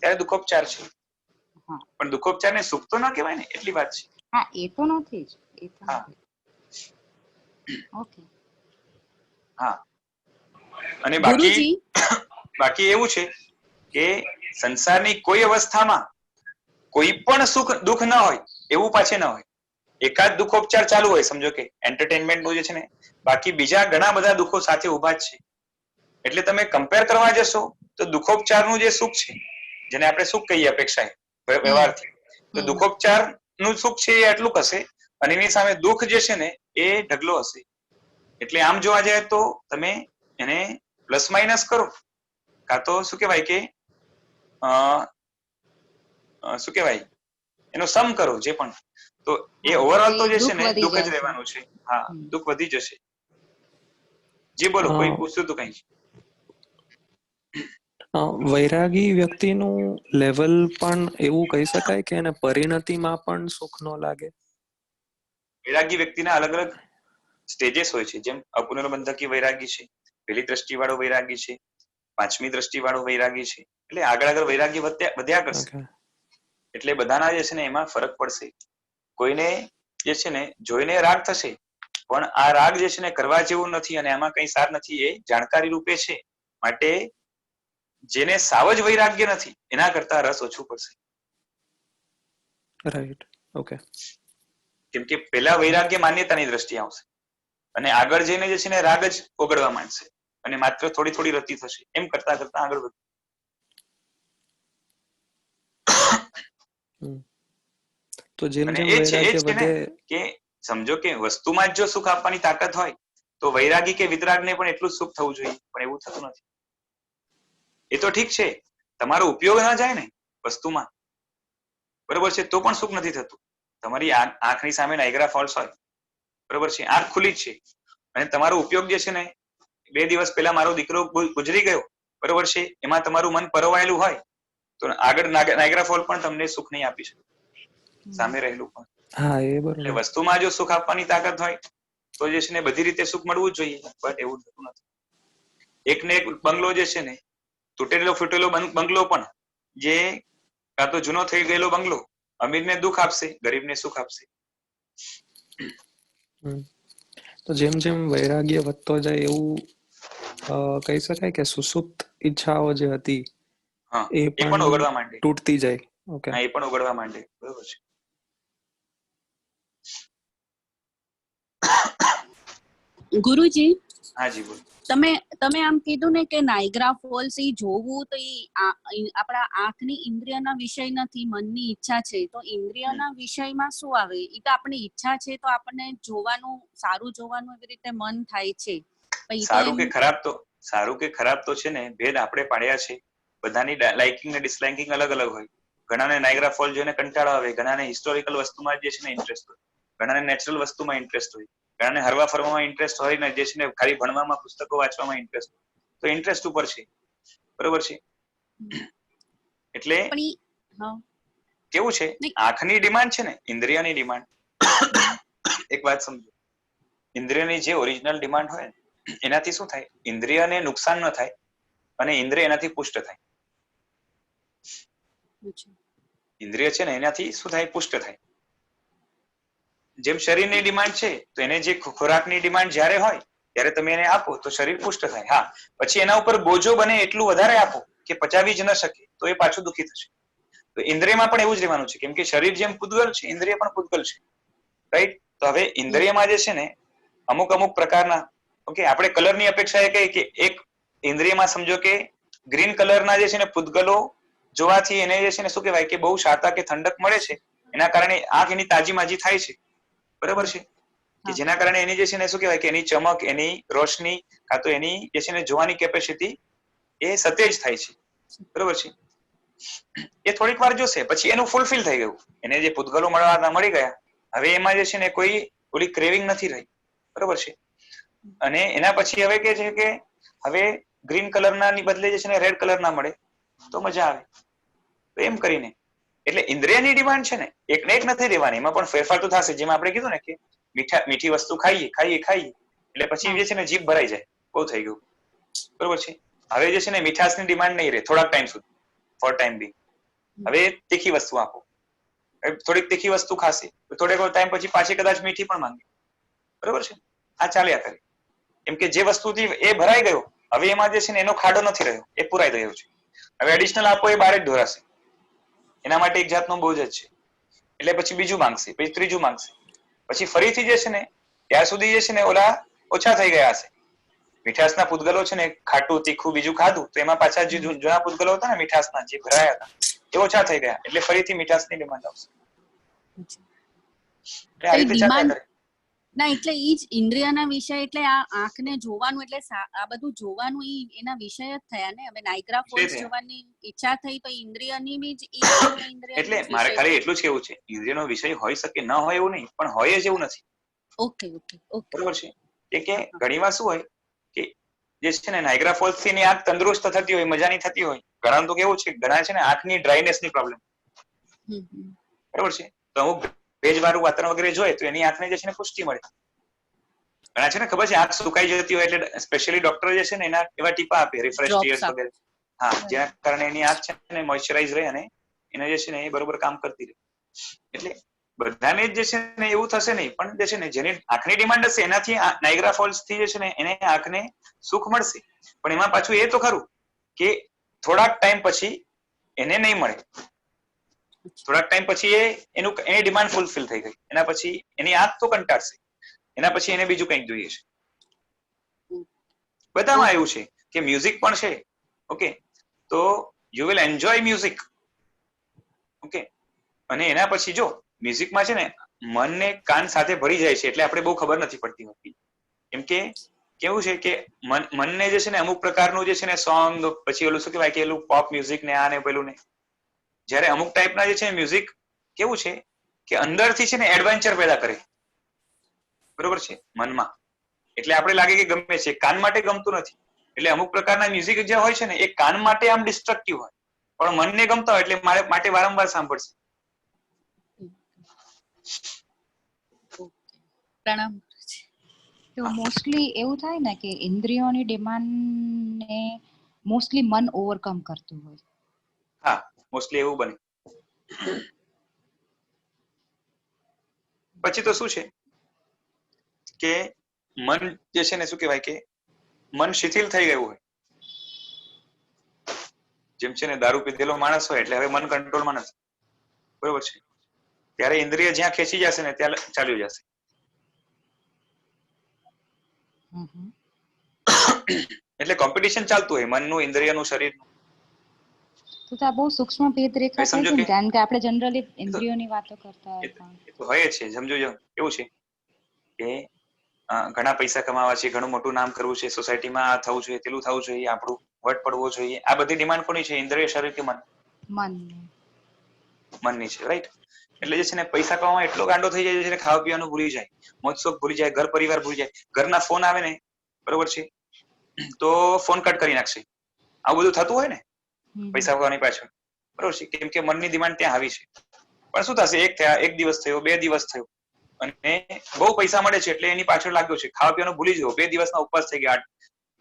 ત્યારે દુઃખોપચાર છે. પણ દુઃખોપચાર ને સુખ તો ના કહેવાય ને, એટલી વાત છે. હા, એ તો નથી જ, એ તો હા. ઓકે. હા, અને બાકી એવું છે કે સંસારની કોઈ અવસ્થામાં કોઈ પણ સુખ દુઃખ ના હોય એવું પાછે ના હોય. એકાદ દુઃખોપચાર ચાલુ હોય, સમજો કે એન્ટરટેનમેન્ટ નું જે છે ને, બાકી બીજા ઘણા બધા દુઃખો સાથે ઉભા જ છે. એટલે તમે કમ્પેર કરવા જશો તો દુઃખોપચારનું જે સુખ છે, જેને આપણે સુખ કહીએ અપેક્ષાએ વ્યવહારથી, તો દુઃખોપચાર નું સુખ છે એ આટલું હશે અને એની સામે દુઃખ જે છે ને એ ઢગલો હશે. એટલે આમ જોવા જાય તો તમે એને પ્લસ માઇનસ કરો, કાં તો શું કહેવાય કે શું કહેવાય એનો સમ કરો જે પણ, તો એ ઓવરઓલ તો જે છે ને દુઃખ જ રહેવાનું છે. હા, દુઃખ વધી જશે. જી બોલો, કોઈ પૂછતું હતું કઈ? વૈરાગી વ્યક્તિનું લેવલ પણ એવું કહી શકાય કે એને પરિણતિમાં પણ સુખ ન લાગે? વૈરાગી વ્યક્તિના અલગ અલગ સ્ટેજીસ હોય છે. જેમ અપુનર્બંધકી વૈરાગી છે, પહેલી દ્રષ્ટિ વાળો વૈરાગી છે, પાંચમી દ્રષ્ટિ વાળો વૈરાગી છે. એટલે આગળ આગળ વૈરાગી વધ્યા કરશે. એટલે બધાના જે છે ને એમાં ફરક પડશે. કોઈને જે છે ને જોઈને રાગ થશે, પણ આ રાગ જે છે ને કરવા જેવું નથી અને આમાં કઈ સાર નથી, એ જાણકારી રૂપે છે. માટે જેને સાવ જ વૈરાગ્ય નથી એના કરતા રસ ઓછું પડશે. Right, okay. કેમ કે પેલા વૈરાગ્ય માન્યતાની દ્રષ્ટિએ આવશે અને આગળ જઈને જે છે ને રાગ જ ઓગળવા માંડશે અને માત્ર થોડી થોડી રતિ થશે. એમ કરતા કરતા આગળ વધે. તો જેમ જેમ વૈરાગ્ય વધે કે સમજો કે વસ્તુમાં જ જો સુખ આપવાની તાકાત હોય તો વૈરાગી કે વિતરાગને પણ એટલું જ સુખ થવું જોઈએ, પણ એવું થતું નથી. એ તો ઠીક છે, તમારો ઉપયોગ ના જાય ને વસ્તુમાં, બરોબર છે, તો પણ સુખ નથી થતું. તમારી આંખની સામે નાયગ્રા ફોલ્સ હોય, બરોબર છે, આંખ ખુલ્લી જ છે અને તમારો ઉપયોગ જે છે ને 2 દિવસ પહેલા મારો દીકરો ગુજરી ગયો, બરોબર છે, એમાં તમારું મન પરોવાયેલું હોય તો આગળ નાયગ્રા ફોલ પણ તમને સુખ નહીં આપી શકે, સામે રહેલું પણ. હા, એ બરોબર. એટલે વસ્તુમાં જો સુખ આપવાની તાકાત હોય તો જે છે ને બધી રીતે સુખ મળવું જ જોઈએ, બટ એવું થતું નથી. એક ને એક બંગલો જે છે ને, તૂટેલો ફૂટેલો બંગલો પણ જે કાં તો જૂનો થઈ ગયેલો બંગલો અમીરને દુઃખ આપશે, ગરીબને સુખ આપશે. તો જેમ જેમ વૈરાગ્ય વધતો જાય એવું કહી શકાય કે સુસુપ્ત ઈચ્છાઓ જે હતી એ પણ ઓગળવા માંડે, તૂટતી જાય. ઓકે, હા, એ પણ ઓગળવા માંડે, બરોબર છે. ગુરુજી, હાજી બોલો. તમે આમ કીધું ને કે નાયગ્રા ફોલ્સ ઈ જોવું તો આપણા આંખની ઇન્દ્રિયના વિષય નથી, મનની ઈચ્છા છે. તો ઇન્દ્રિયના વિષયમાં શું આવે? ઈ તો આપણી ઈચ્છા છે, તો આપણને જોવાનું, સારું જોવાનું એવી રીતે મન થાય છે. સારું કે ખરાબ તો છે ને ભેદ આપણે પાડ્યા છે. બધાની લાઇકિંગ ને ડિસલાઇકિંગ અલગ અલગ હોય. ઘણાને નાયગ્રા ફોલ જોઈને કંટાળો આવે, ઘણાને હિસ્ટોરિકલ વસ્તુમાં જે છે ને ઇન્ટરેસ્ટ હોય, ઘણાને નેચરલ વસ્તુમાં ઇન્ટરેસ્ટ હોય, ઘણાને હરવા ફરવામાં ઇન્ટરેસ્ટ હોય ને જે છે ને ખાલી ભણવામાં, પુસ્તકો વાંચવામાં ઇન્ટરેસ્ટ હોય. તો ઇન્ટરેસ્ટ ઉપર છે, બરોબર છે. એટલે કેવું છે, આંખની ડિમાન્ડ છે ને ઇન્દ્રિયની ડિમાન્ડ, એક વાત સમજો, ઇન્દ્રિયની જે ઓરિજિનલ ડિમાન્ડ હોય એનાથી શું થાય, ઇન્દ્રિયને નુકસાન ન થાય અને ઇન્દ્રિય એનાથી પુષ્ટ થાય. ઇન્દ્રિય છે ને એનાથી શું થાય, પુષ્ટ થાય. જેમ શરીરની ડિમાન્ડ છે તો એને જે ખોરાકની ડિમાન્ડ જ્યારે હોય ત્યારે તમે એને આપો તો શરીર પુષ્ટ થાય. હા, પછી એના ઉપર બોજો બને એટલું વધારે આપો કે પચાવી જ ન શકે તો એ પાછું દુઃખી થશે. તો ઇન્દ્રિયમાં પણ એવું જ રહેવાનું છે, કેમ કે શરીર જેમ પૂતગલ છે, ઇન્દ્રિય પણ પૂતગલ છે, રાઈટ. તો હવે ઇન્દ્રિયમાં જે છે ને અમુક અમુક પ્રકારના, ઓકે, આપણે કલરની અપેક્ષા એ કહીએ કે એક ઇન્દ્રિયમાં સમજો કે ગ્રીન કલરના જે છે ને પૂતગલો જોવાથી એને જે છે ને શું કહેવાય કે બહુ શાતા કે ઠંડક મળે છે, એના કારણે આંખ એની તાજી માજી થાય છે, બરાબર છે. કે જેના કારણે એની જે છે ને શું કહેવાય કે એની ચમક, એની રોશની, કાં તો એની જે છે ને જોવાની કેપેસિટી એ સતેજ થાય છે, બરોબર છે. એ થોડીક વાર જોશે, પછી એનું ફૂલફિલ થઈ ગયું, એને જે પૂતગલો મળી ગયા, હવે એમાં જે છે ને કોઈ ઓલી ક્રેવિંગ નથી રહી, બરોબર છે. અને એના પછી હવે કે છે કે હવે ગ્રીન કલરના ની બદલે જે છે ને રેડ કલર ના મળે તો મજા આવે. તો એમ કરીને એટલે ઇન્દ્રિયની ડિમાન્ડ છે ને એક ને એક નથી રહેવાની, એમાં પણ ફેરફાર તો થશે. જેમ આપણે કીધું ને કે મીઠી વસ્તુ ખાઈએ એટલે પછી જે છે ને જીભ ભરાઈ જાય, બહુ થઈ ગયું, બરોબર છે. હવે જે છે ને મીઠાશની ડિમાન્ડ નહીં રહે થોડાક ટાઈમ સુધી, ફોર ટાઈમ બી. હવે તીખી વસ્તુ આપો, થોડીક તીખી વસ્તુ ખાશે, થોડેક ટાઈમ પછી પાછી કદાચ મીઠી પણ માંગે, બરોબર છે. આ ચાલ્યા કરે, કેમ કે જે વસ્તુથી એ ભરાઈ ગયો, હવે એમાં જે છે ને એનો ખાડો નથી રહ્યો, એ પુરાઈ ગયો છે. હવે એડિશનલ આપો એ બહાર જ ઢોરાશે, એના માટે એક જાતનો બોજ જ છે. એટલે પછી બીજું માંગશે, પછી ત્રીજું માંગશે, પછી ફરીથી જે છે ને ત્યાર સુધી જે છે ને ઓલા ઓછા થઈ ગયા હશે. મીઠાશના પૂતગલો છે ને ખાટું તીખું બીજું ખાધું તો એમાં પાછા જે જૂના પૂતગલો હતા ને મીઠાશના જે ભરાયા હતા એ ઓછા થઈ ગયા, એટલે ફરીથી મીઠાશની ડિમાન્ડ આવશે. એટલે આ રીતે ચાલ્યા કરે. ના એટલે ઈ જ ઇન્દ્રિયના વિષય એટલે આ આંખને જોવાનું, એટલે આ બધું જોવાનું ઈ એના વિષય જ થયા ને. હવે નાઇગ્રા ફોલ્સ જોવાની ઈચ્છા થઈ તો ઇન્દ્રિયની બી જ એટલે મારે ખાલી એટલું જ કેવું છે, ઇન્દ્રિયનો વિષય હોઈ શકે ન હોય એવું નહીં, પણ હોય જ એવું નથી. ઓકે બરોબર છે. કે ઘણીવાર શું હોય કે જે છે ને નાઇગ્રા ફોલ્સ થી આંખ તંદુરસ્ત થતી હોય, મજાની થતી હોય. ઘણા તો કેવું છે, ઘણા છે ને આંખની ડ્રાયનેસ ની પ્રોબ્લેમ, બરોબર છે. તો અમુક ભેજવાળું વાતાવરણ વગેરે જોઈએ તો એની આંખને જે છે ને પુષ્ટિ મળે. ઘણા છે ને ખબર છે આંખ સુકાઈ જતી હોય એટલે સ્પેશિયલી ડોક્ટર જે છે ને એના એવા ટીપા આપે, રિફ્રેશ ટીયર્સ વગેરે. હા, જેના કારણે એની આંખ છે ને મોઇશ્ચરાઇઝ રહે અને એને જે છે ને એ બરોબર કામ કરતી રહે. એટલે બધાને જે છે ને એવું થશે નહીં, પણ જે છે ને જેની આંખની ડિમાન્ડ હશે એનાથી નાઇગ્રા ફોલ્સ થી જે છે ને એને આંખને સુખ મળશે. પણ એમાં પાછું એ તો ખરું કે થોડાક ટાઈમ પછી એને નહીં મળે. થોડાક ટાઈમ પછી એની ડિમાન્ડ ફૂલફિલ થઈ ગઈ, એના પછી એની આંખ તો કંટાળશે, એના પછી એને બીજું કંઈક જોઈએ છે. બધામાં એવું છે કે મ્યુઝિક પણ છે, ઓકે, તો you will enjoy music, okay. અને એના પછી જો મ્યુઝિકમાં છે ને મન ને કાન સાથે ભળી જાય છે, એટલે આપણે બહુ ખબર નથી પડતી હોતી. કેમ કે કેવું છે કે મનને જે છે ને અમુક પ્રકારનું જે છે ને સોંગ, પછી ઓલું શું કહેવાય કે એલું પોપ મ્યુઝિક ને આ ને પેલું ને, જયારે અમુક ટાઈપના જે છે મ્યુઝિક કેવું છે કે અંદરથી છે ને એડવેન્ચર પેદા કરે, બરોબર છે, મનમાં. એટલે આપણે લાગે કે ગમે છે, કાન માટે ગમતું નથી. એટલે અમુક પ્રકારના મ્યુઝિક જે હોય છે ને એ કાન માટે આમ ડિસ્ટ્રક્ટિવ હોય, પણ મનને ગમતા હોય એટલે મારે માટે વારંવાર સાંભળશે. તો મોસ્ટલી એવું થાય ને કે ઇન્દ્રિયોની ડિમાન્ડ ને મોસ્ટલી મન ઓવરકમ કરતું હોય. હા, મોસ્ટલી એવું બને. પછી તો શું છે કે મન જે છે ને શું કહેવાય કે મન શિથિલ થઈ ગયું હોય. જેમ છે ને દારૂ પીધેલો માણસ હોય એટલે હવે મન કંટ્રોલમાં નથી, બરોબર છે. ત્યારે ઇન્દ્રિય જ્યાં ખેંચી જશે ને ત્યાં ચાલ્યું જશે. એટલે કોમ્પિટિશન ચાલતું હોય મનનું, ઇન્દ્રિયનું, શરીરનું. તો આ બહુ સૂક્ષ્મ ભેદરેખા થઈ છે ને, કારણ કે આપણે જનરલી ઇન્દ્રિયોની વાતો કરતા હતા. એ તો હોય છે. સમજો એવું છે કે ઘણા પૈસા કમાવા છે, ઘણું મોટું નામ કરવું છે, સોસાયટીમાં આ થવું જોઈએ, પેલું થવું જોઈએ, આપણું વટ પડવો જોઈએ. આ બધી ડિમાન્ડ કોની છે? ઇન્દ્રિય, શરીર કે મન? મનની છે, રાઈટ. એટલે જે છે ને પૈસા કમાવામાં એટલો ગાંડો થઈ જાય છે ને ખાવા પીવાનું ભૂલી જાય, મોજ શોખ ભૂલી જાય, ઘર પરિવાર ભૂલી જાય. ઘરના ફોન આવે ને, બરોબર છે, તો ફોન કટ કરી નાખશે. આવું બધું થતું હોય ને પૈસા કમાવાની પાછળ, બરોબર છે, કેમ કે મનની ડિમાન્ડ ત્યાં આવી છે. પણ શું થશે, એક દિવસ થયો, 2 દિવસ થયો અને બહુ પૈસા મળે છે એટલે એની પાછળ લાગ્યો છે. ખાવા પીવાનું ભૂલી ગયો, 2 દિવસના ઉપવાસ થઈ ગયા,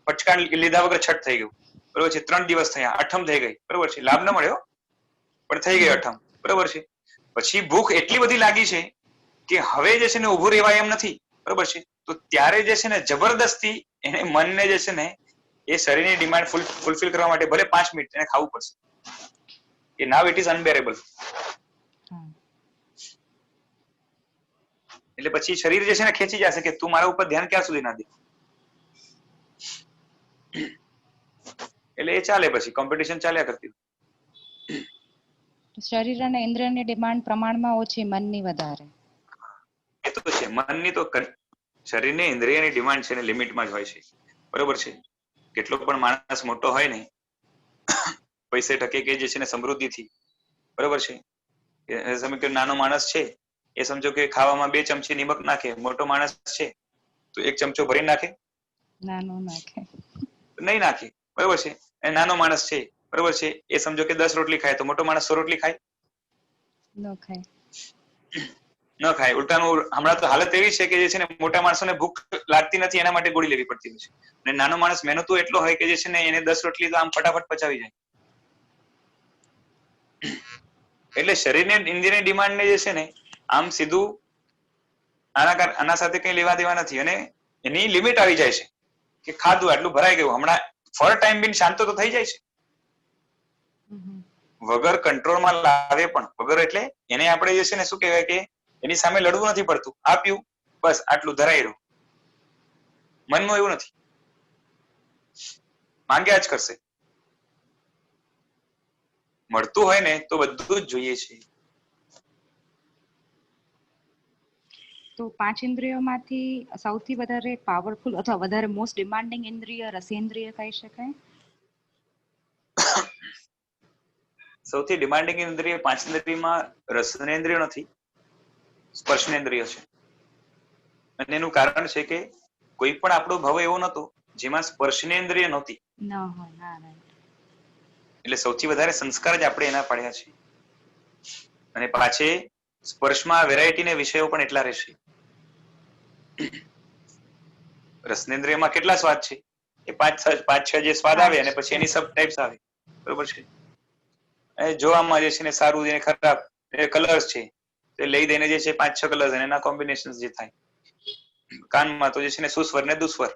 પચકા લીધા વગર છઠ થઈ ગયું, બરોબર છે, 3 દિવસ થયા, અઠમ થઈ ગઈ, બરોબર છે, લાભ ન મળ્યો પણ થઈ ગઈ અઠમ, બરોબર છે. પછી ભૂખ એટલી બધી લાગી છે કે હવે જે છે ને ઉભું રહેવાય એમ નથી, બરોબર છે. તો ત્યારે જે છે ને જબરદસ્તી એને મનને જે છે ને એ શરીરની ડિમાન્ડ ફૂલફિલ કરવા માટે ભલે 5 મિનિટ એને ખાવું પડશે, કે નાવ ઇટ ઇઝ અનબેરેબલ. એટલે પછી શરીર જે છે ને ખેંચી જશે કે તું મારા ઉપર ધ્યાન ક્યાં સુધી ના દે. એટલે એ ચાલે, પછી કોમ્પિટિશન ચાલ્યા કરતી. શરીર અને ઇન્દ્રિયની ડિમાન્ડ પ્રમાણમાં ઓછી, મનની વધારે. એ તો છે, મનની તો શરીરની ઇન્દ્રિયની ડિમાન્ડ છે ને લિમિટમાં જ હોય છે, બરોબર છે. કેટલો પણ માણસ મોટો હોય ને, પૈસે ટકે કે જે છે ને સમૃદ્ધિથી, બરોબર છે. સમજો કે નાનો માણસ છે એ સમજો કે ખાવામાં 2 ચમચી નિમક નાખે, મોટો માણસ છે તો 1 ચમચો ભરી નાખે? નહીં નાખે, બરોબર છે. એ નાનો માણસ છે, બરોબર છે, એ સમજો કે 10 રોટલી ખાય તો મોટો માણસ 100 રોટલી ખાય? ન ખાય. ઉલટાનું હમણાં તો હાલત એવી છે કે જે છે ને મોટા માણસોને ભૂખ લાગતી નથી, એના માટે ગોળી લેવી પડતી હોય છે. અને નાનો માણસ મહેનતુ એટલો હોય કે જે છે ને એને 10 રોટલી તો આમ ફટાફટ પચાવી જાય. એટલે શરીરની ઇન્દ્રિયની ડિમાન્ડ ને જે છે ને આમ સીધું આના સાથે કઈ લેવા દેવા નથી. અને એની લિમિટ આવી જાય છે કે ખાધું આટલું ભરાઈ ગયું, હમણાં ફોર ટાઈમ બીન શાંત તો થઈ જાય છે. વગર કંટ્રોલમાં લાવે પણ, વગર એટલે એને આપણે જે છે ને શું કહેવાય કે એની સામે લડવું નથી પડતું. આપ્યું બસ આટલું ધરાઈ રહ્યું. મનમાં એવું નથી, માંગ્યા જ કરશે. મળતું હોય ને તો બધું જ જોઈએ છે. તો 5 ઇન્દ્રિયોમાંથી સૌથી વધારે પાવરફુલ અથવા વધારે મોસ્ટ ડિમાન્ડિંગ ઇન્દ્રિય રસેન્દ્રિય કહી શકાય? સૌથી ડિમાન્ડિંગ ઇન્દ્રિય 5 ઇન્દ્રિયમાં રસનેન્દ્રિય નથી, સ્પર્શનેન્દ્રિય છે. અને એનું કારણ છે કે કોઈ પણ આપણો ભવ એવો નતો જેમાં સ્પર્શનેન્દ્રિય નહોતી. એટલે સૌથી વધારે સંસ્કાર જ આપણે એના પડ્યા છે. અને પાછે સ્પર્શમાં વેરાયટી ને વિષયો પણ એટલા રહેશે. રસનેન્દ્રિયમાં કેટલા સ્વાદ છે? એ 5-6 જે સ્વાદ આવે અને પછી એની સબ ટાઈપ્સ આવે, બરોબર છે. જોવામાં જે છે ને સારું ને ખરાબ કલર્સ છે, એ લઈ દઈને જે છે 5-6 કલર્સ અને એના કોમ્બિનેશન જે થાય. કાનમાં તો જે છે ને સુસ્વર ને દુસ્વર,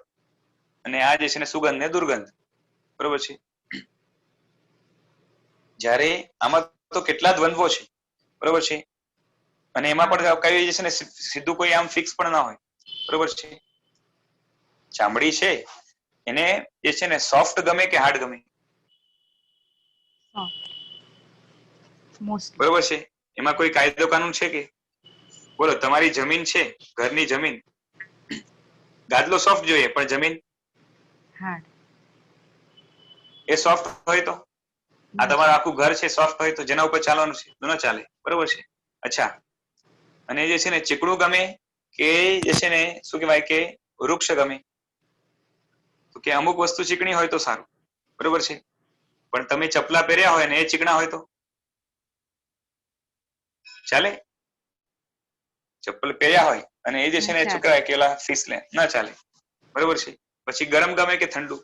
અને આ જે છે ને સુગંધ ને દુર્ગંધ, બરોબર છે. જ્યારે આમાં તો કેટલા દ્વંદ્વો છે, બરોબર છે. અને એમાં પણ કઈ જે છે ને સીધું કોઈ આમ ફિક્સ પણ ના હોય, બરોબર છે. ચામડી છે એને જે છે ને સોફ્ટ ગમે કે હાર્ડ ગમે? બરોબર છે. એમાં કોઈ કાયદો કાનૂન છે કે? બોલો, તમારી જમીન છે, ઘરની જમીન, ગાદલો સોફ્ટ જોઈએ પણ જમીન એ સોફ્ટ હોય તો? આ તમારું આખું ઘર છે સોફ્ટ હોય તો જેના ઉપર ચાલવાનું છે તો ન ચાલે, બરોબર છે. અચ્છા, અને જે છે ને ચીકણું ગમે કે જે છે ને શું કહેવાય કે વૃક્ષ ગમે? તો કે અમુક વસ્તુ ચીકણી હોય તો સારું, બરોબર છે. પણ તમે ચપલા પહેર્યા હોય ને એ ચીકણા હોય તો ચાલે? ચપ્પલ પહેર્યા હોય અને એ જે છે ને શું કહેવાય કે ઓલા ફિસલે ના ચાલે, બરોબર છે. પછી ગરમ ગમે કે ઠંડુ?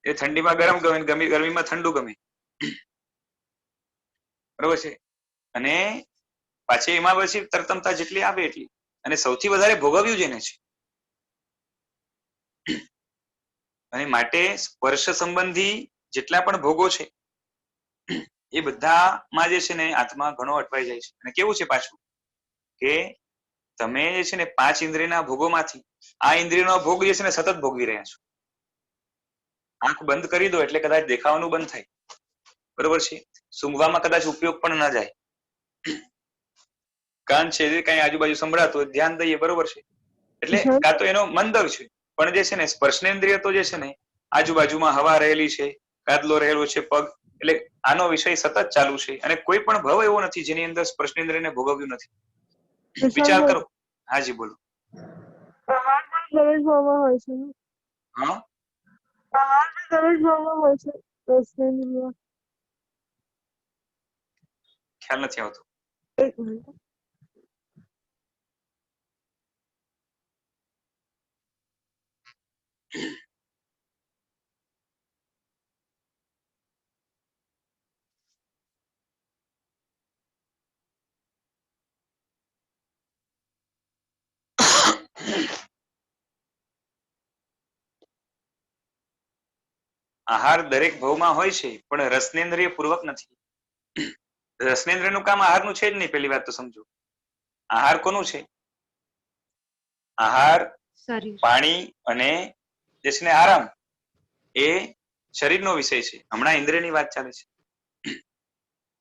એ ઠંડીમાં ગરમ ગમે, ગરમીમાં ઠંડુ ગમે, બરોબર છે. અને પાછી એમાં પછી તરતમતા જેટલી આવે એટલી. અને સૌથી વધારે ભોગવ્યું જેને છે. અને માટે સ્પર્શ સંબંધી જેટલા પણ ભોગો છે એ બધામાં જે છે ને આત્મા ઘણો અટવાઈ જાય છે. અને કેવું છે પાછું કે તમે જે છે ને 5 ઇન્દ્રિયના ભોગોમાંથી આ ઇન્દ્રિયનો ભોગ જે છે ને સતત ભોગવી રહ્યા છો. આંખ બંધ કરી દો એટલે કદાચ દેખાવાનું બંધ થાય, બરોબર છે. સૂંઘવામાં કદાચ ઉપયોગ પણ ના જાય. કાન છે કઈ આજુબાજુ સંભળાતું હોય ધ્યાન દઈએ, બરોબર છે. એટલે કાં તો એનો મંદવ છે, પણ જે છે ને સ્પર્શનેન્દ્રિય તો જે છે ને આજુબાજુમાં હવા રહેલી છે, ગાદલો રહેલો છે, પગ, એટલે આનો વિષય સતત ચાલુ છે. અને કોઈ પણ ભવ એવો નથી જેની અંદર સ્પર્શનેન્દ્રિયને ભોગવ્યું નથી. વિચાર કરો. હાજી બોલો. આહાર પણ દરેક ભાવમાં હોય છે. હા, આહાર પણ દરેક ભાવમાં હોય છે. રસનેન્દ્રિય ખ્યાલ નથી આવતો. એક મિનિટ. આહાર દરેક ભવમાં હોય છે પણ રસનેન્દ્રિય પૂર્વક નથી. રસનેન્દ્રિયનું કામ આહારનું છે જ નહીં. પહેલી વાત તો સમજો, આહાર કોનું છે? આહાર, પાણી અને જે છે ને આરામ એ શરીરનો વિષય છે. હમણાં ઇન્દ્રિયની વાત ચાલે છે,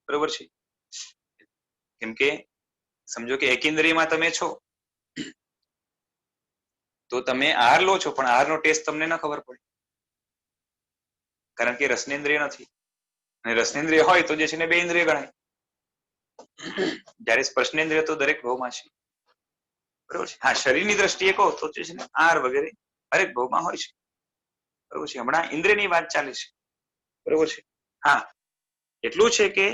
બરોબર છે. કેમ કે સમજો કે એક ઇન્દ્રિયમાં તમે છો તો તમે આહાર લો છો પણ આહારનો ટેસ્ટ તમને ન ખબર પડે, કારણ કે રસનેન્દ્રિય નથી. અને રસનેન્દ્રિય હોય તો જે છે ને બે ઇન્દ્રિય ગણાય. જ્યારે સ્પર્શનેન્દ્રિય તો દરેક ભાવમાં છે, બરોબર છે. હા, શરીરની દ્રષ્ટિએ કહો તો જે છે ને આહાર વગેરે હરેક ભાવમાં હોય છે, બરોબર છે. હમણાં ઇન્દ્રિયની વાત ચાલે છે, બરોબર છે. હા, એટલું છે કે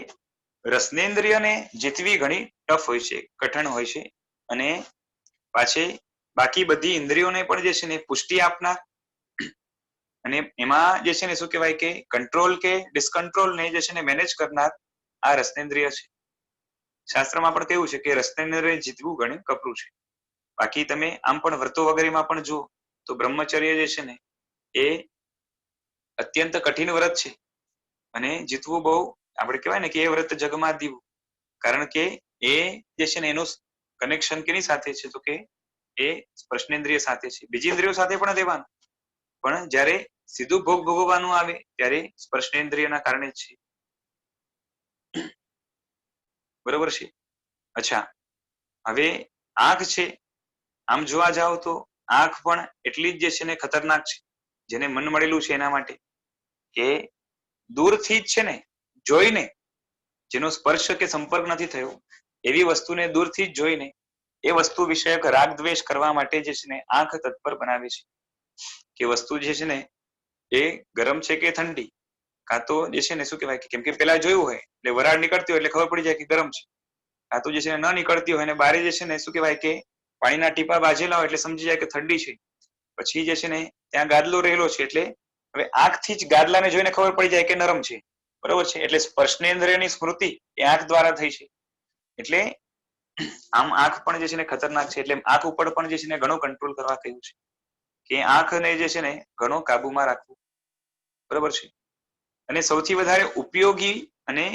રસનેન્દ્રિયને જીતવી ઘણી ટફ હોય છે, કઠણ હોય છે. અને પાછી બાકી બધી ઇન્દ્રિયોને પણ જે છે ને પુષ્ટિ આપનાર અને એમાં જે છે ને શું કહેવાય કે કંટ્રોલ કે ડિસકન્ટ્રોલ ને જે છે ને મેનેજ કરનાર આ રસનેન્દ્રિય છે. શાસ્ત્રમાં પણ કેવું છે કે રસનેન્દ્રિય જીતવું ઘણું કપરું છે. બાકી તમે આમ પણ વ્રતો વગેરેમાં પણ જુઓ તો બ્રહ્મચર્ય જે છે ને એ અત્યંત કઠિન વ્રત છે અને જીતવું બહુ આપણે કહેવાય ને કે એ વ્રત જગમાં દીવું, કારણ કે એ જે છે ને એનું કનેક્શન કેની સાથે છે તો કે એ સ્પર્શનેન્દ્રિય સાથે છે. બીજી ઇન્દ્રિયો સાથે પણ દેવાનું, પણ જ્યારે સીધું ભોગ ભોગવવાનું આવે ત્યારે સ્પર્શનેન્દ્રિયના કારણે જ છે, બરોબર છે. અચ્છા, હવે આંખ છે, આમ જોવા જાવ તો આંખ પણ એટલી જ જે છે ને ખતરનાક છે, જેને મન મળેલું છે એના માટે, કે દૂરથી જ છે ને જોઈને, જેનો સ્પર્શ કે સંપર્ક નથી થયો એવી વસ્તુને દૂરથી જ જોઈને એ વસ્તુ વિષયક રાગ દ્વેષ કરવા માટે જે છે ને આંખ તત્પર બનાવે છે, કે વસ્તુ જે છે ને એ ગરમ છે કે ઠંડી, કાં તો જે છે ને શું કહેવાય કેમ કે પેલા જોયું હોય એટલે વરાળ નીકળતી હોય એટલે ખબર પડી જાય કે ગરમ છે, કાં તો જે છે ને ન નીકળતી હોય અને બારે જે છે ને શું કહેવાય કે પાણીના ટીપા બાજેલા હોય એટલે સમજી જાય કે ઠંડી છે. પછી જે છે ને ત્યાં ગાદલો રહેલો છે એટલે હવે આંખથી જ ગાદલાને જોઈને ખબર પડી જાય કે નરમ છે, બરોબર છે. એટલે સ્પર્શનેન્દ્રિયની સ્મૃતિ એ આંખ દ્વારા થઈ છે. એટલે આમ આંખ પણ જે છે ને ખતરનાક છે, એટલે આંખ ઉપર પણ જે છે ને ઘણો કંટ્રોલ કરવા કહ્યું છે, કે આંખને જે છે ને ઘણો કાબુમાં રાખવું, બરોબર છે. અને સૌથી વધારે ઉપયોગી અને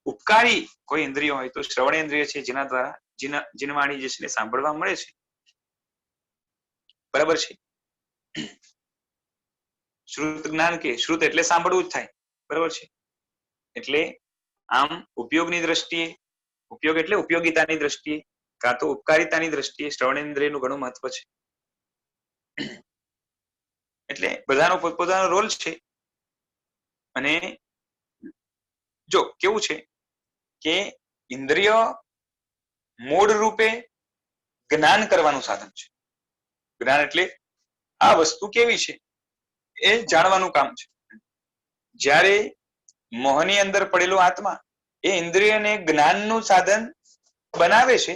ઉપકારી કોઈ ઇન્દ્રિય હોય તો શ્રવણેન્દ્રિય છે, જેના દ્વારા જીનવાણી જે છે ને સાંભળવા મળે છે, બરાબર છે. શ્રુત જ્ઞાન કે શ્રુત એટલે સાંભળવું જ થાય, બરોબર છે. એટલે આમ ઉપયોગની દ્રષ્ટિએ, ઉપયોગ એટલે ઉપયોગિતાની દ્રષ્ટિએ કાં તો ઉપકારિતાની દ્રષ્ટિએ શ્રવણેન્દ્રિયનું ઘણું મહત્વ છે. એટલે બધાનો પોતપોતાનો રોલ છે. અને જો કેવું છે કે ઇન્દ્રિય મૂળ રૂપે જ્ઞાન કરવાનું સાધન છે. જ્ઞાન એટલે આ વસ્તુ કેવી છે એ જાણવાનું કામ છે. જ્યારે મોહની અંદર પડેલો આત્મા એ ઇન્દ્રિયને જ્ઞાનનું સાધન બનાવે છે,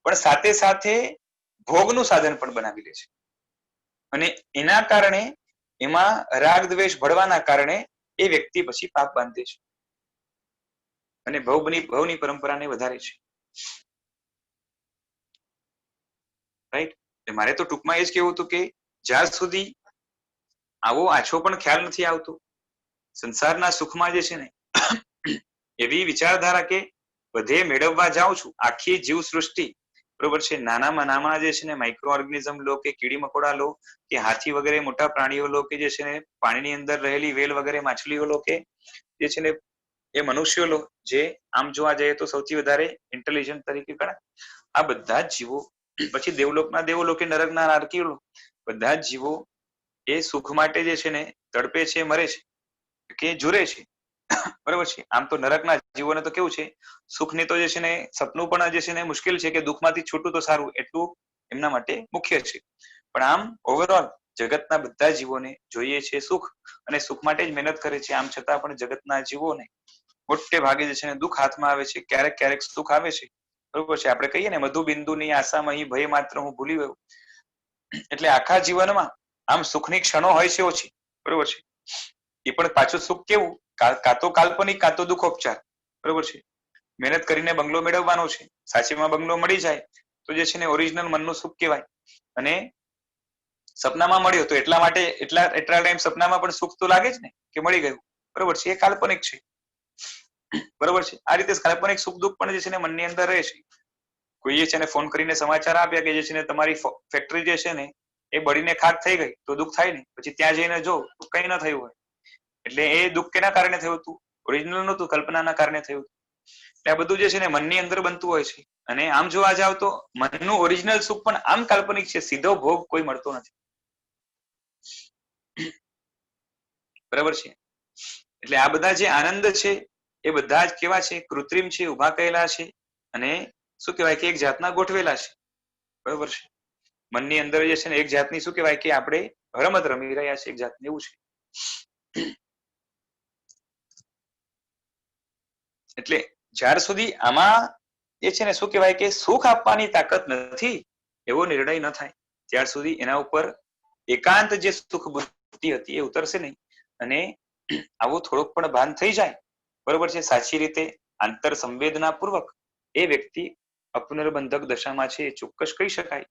પણ સાથે સાથે ભોગનું સાધન પણ બનાવી લે છે. અને એના કારણે એમાં રાગ દ્વેષ ભળવાના કારણે એ વ્યક્તિ પછી પાપ બાંધે છે અને ભવની પરંપરાને વધારે છે. રાઈટ. મારે તો ટૂંકમાં એ જ કેવું હતું કે જ્યાં સુધી આવો આછો પણ ખ્યાલ નથી આવતો સંસારના સુખમાં જે છે ને એવી વિચારધારા કે બધે મેળવવા જાઉં છું આખી જીવ સૃષ્ટિ, બરોબર છે. નાનામાં જે છે ને માઇક્રો ઓર્ગેનિઝમ લો કે કીડી મકોડા લો કે હાથી વગેરે મોટા પ્રાણીઓ લો કે જે છે ને પાણીની અંદર રહેલી વેલ વગેરે માછલીઓ લો કે જે છે ને એ મનુષ્યો લો, જે આમ જોવા જઈએ તો સૌથી વધારે ઇન્ટેલિજન્ટ તરીકે ગણાય, આ બધા જ જીવો, પછી દેવલોકના દેવો લો કે નરકના નારકીઓ લો, બધા જ જીવો એ સુખ માટે જે છે ને તડપે છે, મરે છે કે જુરે છે, બરોબર છે. આમ તો નરકના જીવોને તો કેવું છે, સુખની તો જે છે ને સપનું પણ જે છે ને મુશ્કેલ છે કે દુઃખમાંથી છૂટું તો સારું, એટલું એમના માટે મુખ્ય છે. પણ આમ ઓવરઓલ જગતના બધા જીવોને જોઈએ છે સુખ અને સુખ માટે જ મહેનત કરે છે. આમ છતાં પણ જગતના જીવોને મોટે ભાગે જે છે ને દુઃખ હાથમાં આવે છે, ક્યારેક ક્યારેક સુખ આવે છે, બરોબર છે. આપણે કહીએ ને મધુબિંદુની આશામાં અહીં ભય માત્ર હું ભૂલી ગયો, એટલે આખા જીવનમાં આમ સુખની ક્ષણો હોય છે ઓછી, બરોબર છે. એ પણ પાછું સુખ કેવું, કાં તો કાલ્પનિક કાં તો દુઃખોપચાર, બરોબર છે. મહેનત કરીને બંગલો મેળવવાનો છે, સાચીમાં બંગલો મળી જાય તો જે છે ને ઓરિજિનલ મનનું સુખ કહેવાય. અને સપનામાં મળ્યો તો એટલા માટે એટલા ટાઈમ સપનામાં પણ સુખ તો લાગે જ ને કે મળી ગયું, બરોબર છે. એ કાલ્પનિક છે, બરોબર છે. આ રીતે કાલ્પનિક સુખ દુઃખ પણ જે છે ને મનની અંદર રહે છે. કોઈએ છે ને ફોન કરીને સમાચાર આપ્યા કે જે છે ને તમારી ફેક્ટરી જે છે ને એ બળીને ખાક થઈ ગઈ, તો દુઃખ થાય ને. પછી ત્યાં જઈને જો કઈ ન થયું હોય, એટલે એ દુઃખ કેના કારણે થયું હતું, ઓરિજિનલ નહોતું, કલ્પનાના કારણે થયું. એટલે આ બધું જે છે ને મનની અંદર બનતું હોય છે અને આમ જોવા જાવ તો મનનું ઓરિજિનલ સુખ પણ આમ કાલ્પનિક છે, સીધો ભોગ કોઈ મળતો નથી. બરાબર છે. એટલે આ બધા જે આનંદ છે એ બધા જ કેવા છે? કૃત્રિમ છે, ઉભા કરેલા છે, અને શું કહેવાય કે એક જાતના ગોઠવેલા છે. બરાબર છે. મનની અંદર જે છે ને એક જાતની શું કહેવાય કે આપણે રમત રમી રહ્યા છે, એક જાતની એવું છે. એટલે જ્યાર સુધી આમાં એ છે ને શું કહેવાય કે સુખ આપવાની તાકાત નથી એવો નિર્ણય ન થાય ત્યાર સુધી એના ઉપર એકાંત જે સુખ બુદ્ધિ હતી એ ઉતરશે નહીં. અને આવું થોડુંક પણ ભાન થઈ જાય, બરોબર છે, સાચી રીતે આંતર સંવેદના પૂર્વક એ વ્યક્તિ અપુનર્બંધક દશામાં છે એ ચોક્કસ કહી શકાય.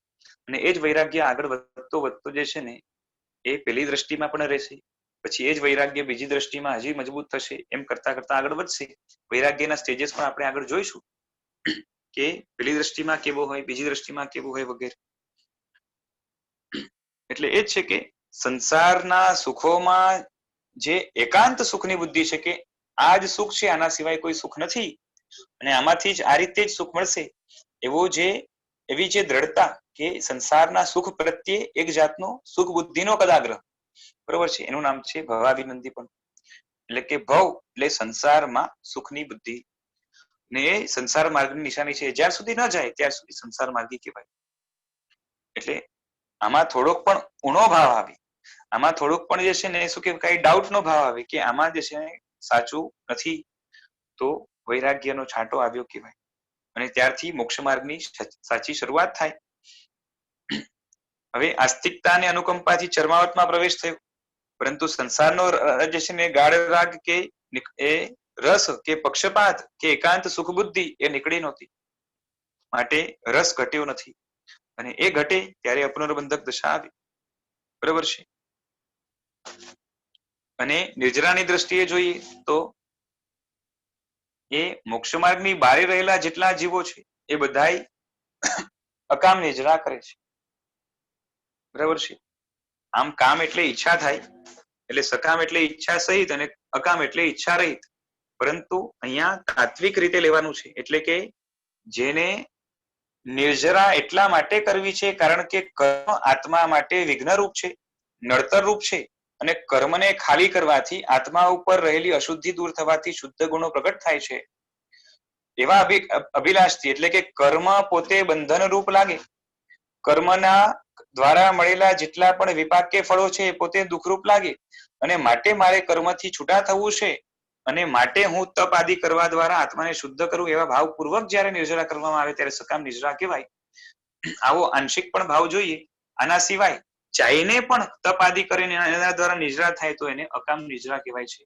અને એ જ વૈરાગ્ય આગળ વધતો વધતો જે છે ને એ પેલી દ્રષ્ટિમાં પણ રહેશે, પછી એ જ વૈરાગ્ય બીજી દ્રષ્ટિમાં હજી મજબૂત થશે, એમ કરતા કરતા આગળ વધશે. વૈરાગ્યના સ્ટેજીસ પણ આપણે આગળ જોઈશું કે પેલી દ્રષ્ટિમાં કેવો હોય, બીજી દ્રષ્ટિમાં કેવો હોય વગેરે. એટલે એ જ છે કે સંસારના સુખોમાં જે એકાંત સુખની બુદ્ધિ છે કે આ જ સુખ છે, આના સિવાય કોઈ સુખ નથી અને આમાંથી જ આ રીતે જ સુખ મળશે, એવી જે દ્રઢતા કે સંસારના સુખ પ્રત્યે એક જાતનો સુખ બુદ્ધિનો કદાગ્રહ, બરોબર છે, એનું નામ છે ભવાભિનંદી પણ. એટલે કે ભવ એટલે સંસારમાં સુખની બુદ્ધિ, ને એ સંસાર માર્ગની નિશાની છે. જ્યાર સુધી ન જાય ત્યાર સુધી સંસાર માર્ગી કહેવાય. એટલે આમાં થોડોક પણ ઊણો ભાવ આવે, આમાં થોડુંક પણ જે છે ને શું કે કઈ ડાઉટ નો ભાવ આવે કે આમાં જે છે સાચું નથી, તો વૈરાગ્યનો છાંટો આવ્યો કહેવાય. અને ત્યારથી મોક્ષ માર્ગની સાચી શરૂઆત થાય. હવે આસ્તિકતા અને અનુકંપાથી ચરમાવતમાં પ્રવેશ થયો, પરંતુ સંસારનો જે છે ને ગાઢ રાગ કે એ રસ કે પક્ષપાત કે એકાંત સુખ બુદ્ધિ એ નીકળી નહોતી, માટે રસ ઘટ્યો નથી. અને એ ઘટે ત્યારે અપુનર્બંધક દશા આવી, બરાબર છે. અને નિર્જરાની દ્રષ્ટિએ જોઈએ તો એ મોક્ષ માર્ગની બારે રહેલા જેટલા જીવો છે એ બધાય અકામ નિજરા કરે છે, બરાબર છે. આમ કામ એટલે ઈચ્છા થાય, એટલે સકામ એટલે ઈચ્છા સહિત અને અકામ એટલે ઈચ્છા રહિત. પરંતુ અહીંયા તાત્વિક રીતે લેવાનું છે, એટલે કે જેને નિર્જરા એટલા માટે કરવી છે કારણ કે કર્મ આત્મા માટે વિઘ્નરૂપ છે, નડતરરૂપ છે, અને કર્મને ખાલી કરવાથી આત્મા ઉપર રહેલી અશુદ્ધિ દૂર થવાથી શુદ્ધ ગુણો પ્રગટ થાય છે. એવા અભિલાષથી, એટલે કે કર્મ પોતે બંધન રૂપ લાગે, કર્મના દ્વારા મળેલા જેટલા પણ વિપાક્ય ફળો છે એ પોતે દુઃખરૂપ લાગે, અને માટે મારે કર્મથી છૂટા થવું છે અને માટે હું તપ આદિ કરવા દ્વારા આત્માને શુદ્ધ કરું, એવા ભાવપૂર્વક જયારે નિર્જરા કરવામાં આવે ત્યારે સકામ નિર્જરા કહેવાય. આવો આંશિક પણ ભાવ જોઈએ. આના સિવાય ચાઈને પણ તપ આદિ કરીને એના દ્વારા નિજરા થાય તો એને અકામ નિજરા કહેવાય છે,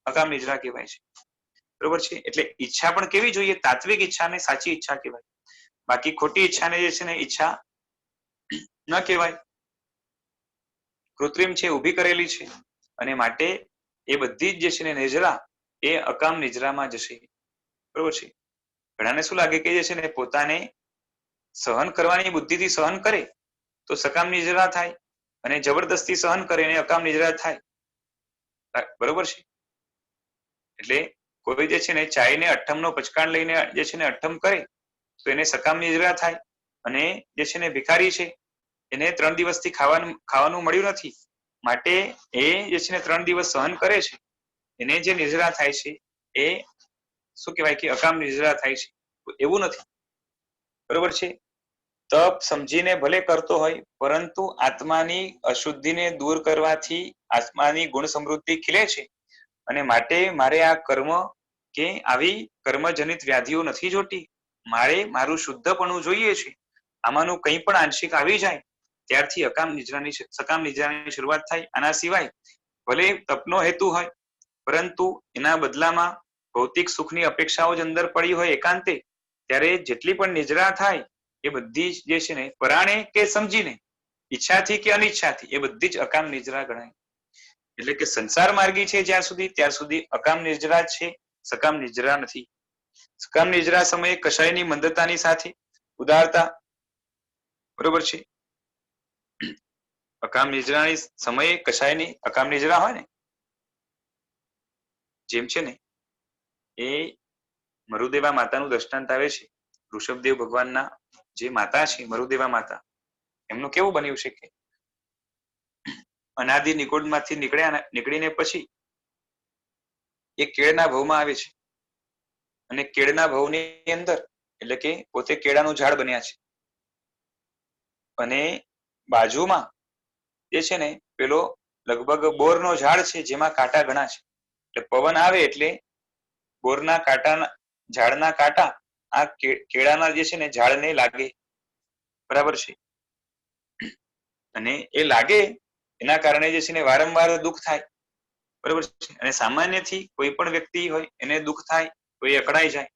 અકામ નિજરા કહેવાય છે, બરોબર છે. એટલે ઈચ્છા પણ કેવી જોઈએ? તાત્વિક ઈચ્છાને સાચી ઈચ્છા કહેવાય, બાકી ખોટી ઈચ્છાને જે છે ને ઈચ્છા ન કહેવાય, કૃત્રિમ છે, ઊભી કરેલી છે. અને માટે એ બધી જ જે છે ને નિજરા એ અકામ નિજરામાં જશે, બરોબર છે. ઘણાને શું લાગે કે જે છે ને પોતાને સહન કરવાની બુદ્ધિથી સહન કરે તો સકામ નિજરા થાય, અને જબરદસ્તી સહન કરે એને અકામ નિજરા થાય, બરોબર છે. એટલે કોઈ જે છે ને ચાઈને અઠ્ઠમનો પચકાણ લઈને જે છે ને અઠ્ઠમ કરે તો એને સકામ નિજરા થાય, અને જે છે ને ભિખારી છે એને 3 દિવસથી ખાવાનું મળ્યું નથી, માટે એ જે છે ને 3 દિવસ સહન કરે છે, એને જે નિજરા થાય છે એ શું કહેવાય કે અકામ નિજરા થાય છે. એવું નથી, બરોબર છે. તપ સમજીને ભલે કરતો હોય, પરંતુ આત્માની અશુદ્ધિને દૂર કરવાથી આત્માની ગુણ સમૃદ્ધિ ખીલે છે, અને માટે મારે આ કર્મ કે આવી કર્મજનિત વ્યાધિઓ નથી જોતી, મારે મારું શુદ્ધપણું જોઈએ છે. આમાંનું કંઈ પણ આંશિક આવી જાય ત્યારથી સકામ નિજરાની શરૂઆત થાય. આના સિવાય ભલે તપનો હેતુ હોય, પરંતુ એના બદલામાં ભૌતિક સુખની અપેક્ષાઓ જ અંદર પડી હોય એકાંતે, ત્યારે જેટલી પણ નિજરા થાય એ બધી જ જે છે ને પરાણે કે સમજીને, ઈચ્છાથી કે અનિચ્છાથી, એ બધી જ અકામ નિજરા ગણાય. એટલે કે સંસાર માર્ગી છે જ્યાં સુધી ત્યાર સુધી અકામ નિજરા છે, સકામ નિજરા નથી. સકામ નિજરા સમયે કશાયની મંદતાની સાથે ઉદારતા, બરોબર છે. અકામ નિજરાની સમયે કશાયની અકામ નિજરા હોય ને, જેમ છે ને એ મરુદેવા માતાનું દ્રષ્ટાંત આવે છે. ઋષભદેવ ભગવાનના જે માતા છે મરુદેવા માતા, એમનું કેવું બન્યું છે કે અનાદિ નિકુંજમાંથી નીકળીને પછી એ કેળના ભવમાં આવે છે, અને કેળના ભવની અંદર એટલે કે પોતે કેળાનું ઝાડ બન્યા છે, અને બાજુમાં જે છે ને પેલો લગભગ બોરનો ઝાડ છે જેમાં કાંટા ઘણા છે, એટલે પવન આવે એટલે બોરના કાંટાના ઝાડના કાંટા આ કેળાના જે છે ને ઝાડને લાગે, બરાબર છે, અને એ લાગે એના કારણે જે છે ને વારંવાર દુઃખ થાય, બરાબર છે, અને સામાન્યથી કોઈ પણ વ્યક્તિ હોય એને દુઃખ થાય તો એ અકળાઈ જાય,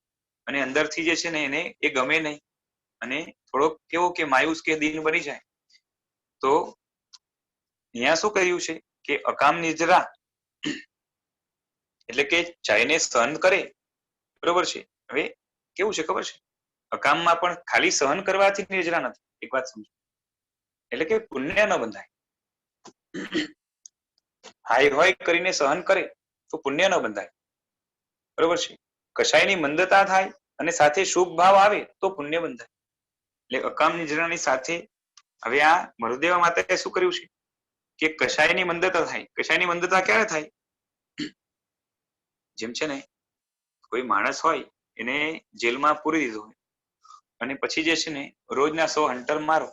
અને અંદરથી જે છે ને એને એ ગમે નહીં, અને થોડોક કેવો કે માયુસ કે દીન બની જાય. તો અહીંયા શું કહ્યું છે કે અકામ નિદ્રા એટલે કે ચાઈને સહન કરે, બરોબર છે. હવે કેવું છે ખબર છે, અકામમાં પણ ખાલી સહન કરવાથી નિદ્રા નથી, એક વાત સમજો, એટલે કે પુણ્ય ન બંધાય. હાય હોય કરીને સહન કરે તો પુણ્ય ન બંધાય, બરોબર છે. કશાયની મંદતા થાય અને સાથે શુભ ભાવ આવે તો પુણ્ય બંધાય. એટલે અકામ નિદ્રાની સાથે હવે આ મરુદેવા માતાએ શું કર્યું છે કે કશાયની મંદતા થાય. કશાયની મંદતા ક્યારે થાય? જેમ છે ને કોઈ માણસ હોય એને જેલમાં પૂરી દીધો હોય, અને પછી જે છે ને રોજના 100 હંટર મારો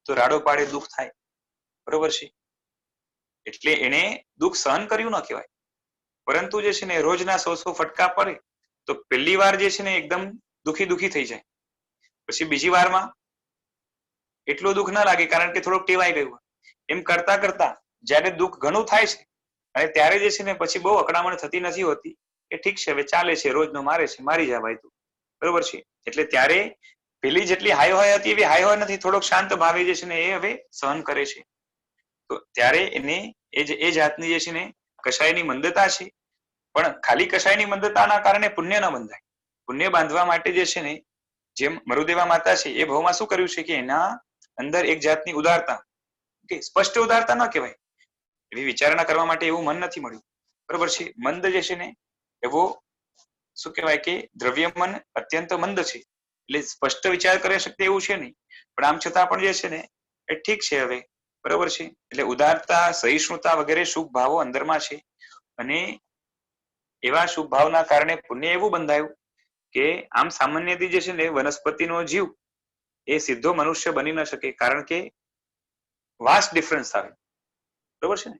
તો રાડો પાડે દુઃખ થાય, બરોબર છે. એટલે એને દુઃખ સહન કર્યું ન કહેવાય, પરંતુ જે છે ને રોજના 100 ફટકા પડે તો પહેલી વાર જે છે ને એકદમ દુઃખી થઈ જાય, પછી બીજી વારમાં એટલું દુઃખ ના લાગે કારણ કે થોડુંક ટેવાઈ ગયું. એમ કરતા કરતા જયારે દુઃખ ઘણું થાય છે અને ત્યારે જે છે ને પછી બહુ અકળામણ થતી નથી હોતી, કે ઠીક છે હવે ચાલે છે, રોજનો મારે છે, મારી જા ભાઈ તું, બરોબર છે. એટલે ત્યારે પેલી જેટલી હાઈ હોય હતી એવી હાઈ હોય નથી, થોડોક શાંત ભાવે જે છે ને એ હવે સહન કરે છે. તો ત્યારે એને એ જાતની જે છે ને કશાયની મંદતા છે, પણ ખાલી કશાયની મંદતાના કારણે પુણ્ય ન બંધાય. પુણ્ય બાંધવા માટે જે છે ને જેમ મરુદેવા માતા છે એ ભાવમાં શું કર્યું છે કે એના અંદર એક જાતની ઉદારતા, કે સ્પષ્ટ ઉદારતા ન કહેવાય, એવી વિચારણા કરવા માટે એવું મન નથી મળ્યું, બરોબર છે. મંદ જે છે ને એવો શું કહેવાય કે દ્રવ્ય મન અત્યંત મંદ છે, એટલે સ્પષ્ટ વિચાર કરી શકते એવું છે નહીં, પણ આમ છતાં પણ જે છે ને એ ઠીક છે હવે, બરોબર છે. એટલે ઉદારતા, સહિષ્ણુતા વગેરે શુભ ભાવો અંદરમાં છે, અને એવા શુભ ભાવના કારણે પુણ્ય એવું બંધાયું કે આમ સામાન્યથી જે છે ને વનસ્પતિનો જીવ એ સીધો મનુષ્ય બની ન શકે, કારણ કે વાસ્ટ ડિફરન્સ આવે, બરોબર છે ને.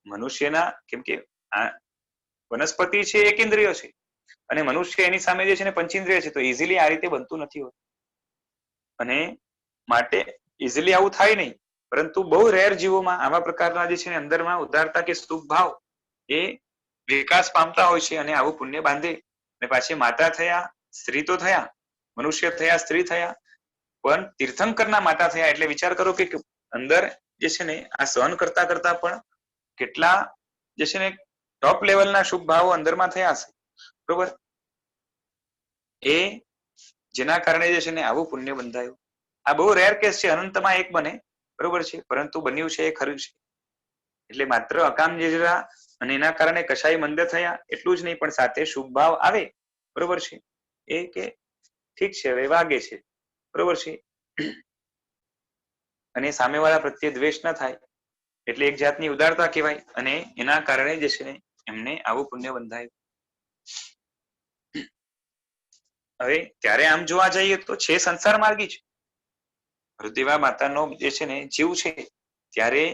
મનુષ્યના કેમ કે આ વનસ્પતિ છે એક ઇન્દ્રિય છે, અને મનુષ્ય એની સામે જે છે ને પંચેન્દ્રિય છે, તો ઇઝીલી આ રીતે બનતું નથી હોતું, અને માટે ઇઝીલી આવું થાય નહીં, પરંતુ બહુ રેર જીવોમાં આવા પ્રકારના જે છે ને અંદરમાં ઉદારતા કે શુભ ભાવ એ વિકાસ પામતા હોય છે, અને આવું પુણ્ય બાંધે. અને પાછી માતા થયા, સ્ત્રી તો થયા, મનુષ્ય થયા, સ્ત્રી થયા, પણ તીર્થંકરના માતા થયા, એટલે વિચાર કરો કે અંદર જે છે ને આ સહન કરતા કરતા પણ કેટલા જે છે ને ટોપ લેવલના શુભ ભાવો અંદરમાં થયા હશે, બરોબર. એ જેના કારણે જે છે ને આવું પુણ્ય બંધાયું. આ બહુ રેર કેસ છે, અનંતમાં એક બને, બરોબર છે, પરંતુ બન્યું છે એ ખરું છે. એટલે માત્ર અકામ નિદ્રા અને એના કારણે કશાય મંદ થયા એટલું જ નહીં, પણ સાથે શુભ ભાવ આવે, બરોબર છે, એ કે ઠીક છે હવે વાગે છે, બરોબર છે, અને સામેવાળા પ્રત્યે દ્વેષ ન થાય, એટલે એક જાતની ઉદારતા કહેવાય, અને એના કારણે જે છે ને એમને આવું પુણ્ય બંધાયું. હવે ત્યારે આમ જોવા જઈએ તો છે સંસાર માર્ગી છે. મરુદેવા માતાનો જે છે ને જીવ છે ત્યારે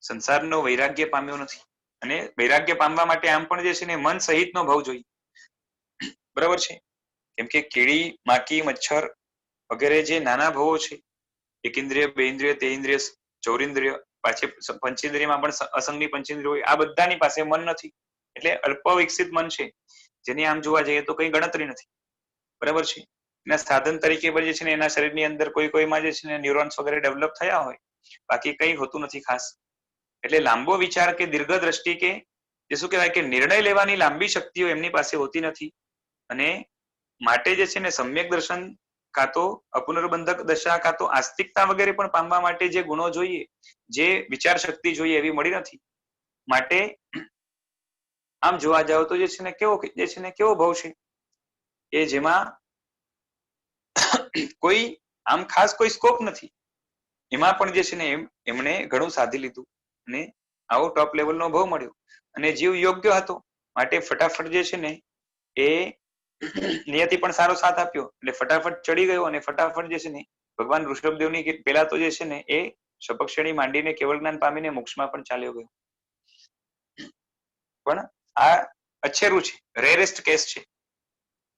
સંસારનો વૈરાગ્ય પામ્યો નથી, અને વૈરાગ્ય પામવા માટે આમ પણ જે છે ને મન સહિતનો ભાવ જોઈએ, બરાબર છે. કેમ કે કીડી, માખી, મચ્છર વગેરે જે નાના ભાવો છે, એક ઇન્દ્રિય, બે ઇન્દ્રિય, તે ઇન્દ્રિય, ચૌરિન્દ્રિય, પાછી પંચેન્દ્રિયમાં પણ અસંગની પંચેન્દ્રિય હોય, આ બધાની પાસે મન નથી, એટલે અલ્પ વિકસિત મન છે, જેની આમ જોવા જઈએ તો કઈ ગણતરી નથી, બરાબર છે. એના સાધન તરીકે જે છે ને એના શરીરની અંદર કોઈમાં જે છે ને ન્યુરોન્સ વગેરે ડેવલપ થયા હોય, બાકી કઈ હોતું નથી ખાસ. એટલે લાંબો વિચાર કે દીર્ઘ દ્રષ્ટિ કે જે શું કહેવાય કે નિર્ણય લેવાની લાંબી શક્તિઓ એમની પાસે હોતી નથી, અને માટે જે છે ને સમ્યક દર્શન કાં તો અપુનર્બંધક દશા કાં તો આસ્તિકતા વગેરે પણ પામવા માટે જે ગુણો જોઈએ, જે વિચાર શક્તિ જોઈએ એવી મળી નથી. માટે આમ જોવા જાવ તો જે છે ને કેવો ભાવ છે એ જેમાં કોઈ આમ ખાસ કોઈ સ્કોપ નથી. એમાં પણ જે છે ને એમણે ઘણું સાધી લીધું અને આવો ટોપ લેવલનો ભાવ મળ્યો અને જીવ યોગ્ય હતો માટે ફટાફટ જે છે ને એ નિયતિ પણ સારો સાથ આપ્યો એટલે ફટાફટ ચડી ગયો અને ફટાફટ જે છે ને ભગવાન ઋષભદેવની પેલા તો જે છે ને એ શપક શ્રેણી માંડીને કેવળ જ્ઞાન પામીને મોક્ષમાં પણ ચાલ્યો ગયો. પણ આ અછેરું છે, રેરેસ્ટ કેસ છે,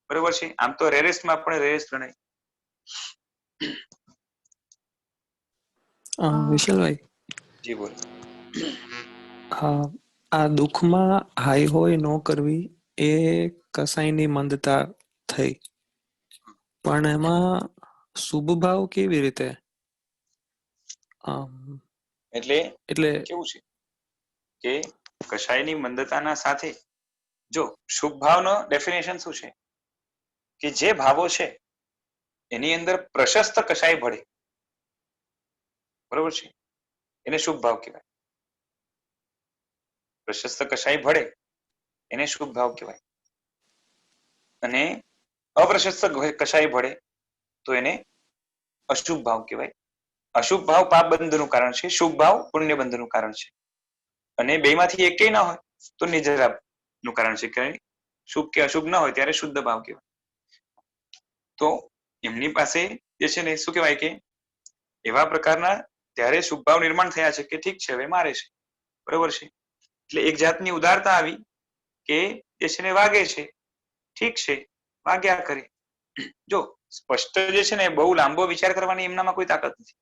બરોબર છે. આમ તો રેરેસ્ટમાં પણ રેરેસ્ટ ગણાય. વિશાલભાઈ, જી બોલો. હા, આ દુઃખમાં હાઈ હોય ન કરવી એ કસાયની મંદતા થઈ, પણ એમાં શુભ ભાવ કેવી રીતે? એટલે કેવું છે કે કશાયની મંદતાના સાથે જો શુભ ભાવનો ડેફિનેશન શું છે કે જે ભાવો છે એની અંદર પ્રશસ્ત કશાય ભળે, બરોબર છે, એને શુભ ભાવ કહેવાય. પ્રશસ્ત કશાય ભળે એને શુભ ભાવ કહેવાય અને અપ્રશસ્ત કશાય ભળે તો એને અશુભ ભાવ કહેવાય. અશુભ ભાવ પાપ બંધનું કારણ છે, શુભ ભાવ પુણ્ય બંધનું કારણ છે અને બેમાંથી એકેય ના હોય તો નિજરા નું કારણ છે કે શુભ કે અશુભ ના હોય ત્યારે શુદ્ધ ભાવ કહેવાય. તો એમની પાસે જે છે ને શું કહેવાય કે એવા પ્રકારના ત્યારે શુભ ભાવ નિર્માણ થયા છે કે ઠીક છે હવે મારે છે, બરોબર છે. એટલે એક જાતની ઉદારતા આવી કે જે છે ને વાગે છે, ઠીક છે, વાગ્યા કરે. જો સ્પષ્ટ જે છે ને બહુ લાંબો વિચાર કરવાની એમનામાં કોઈ તાકાત નથી,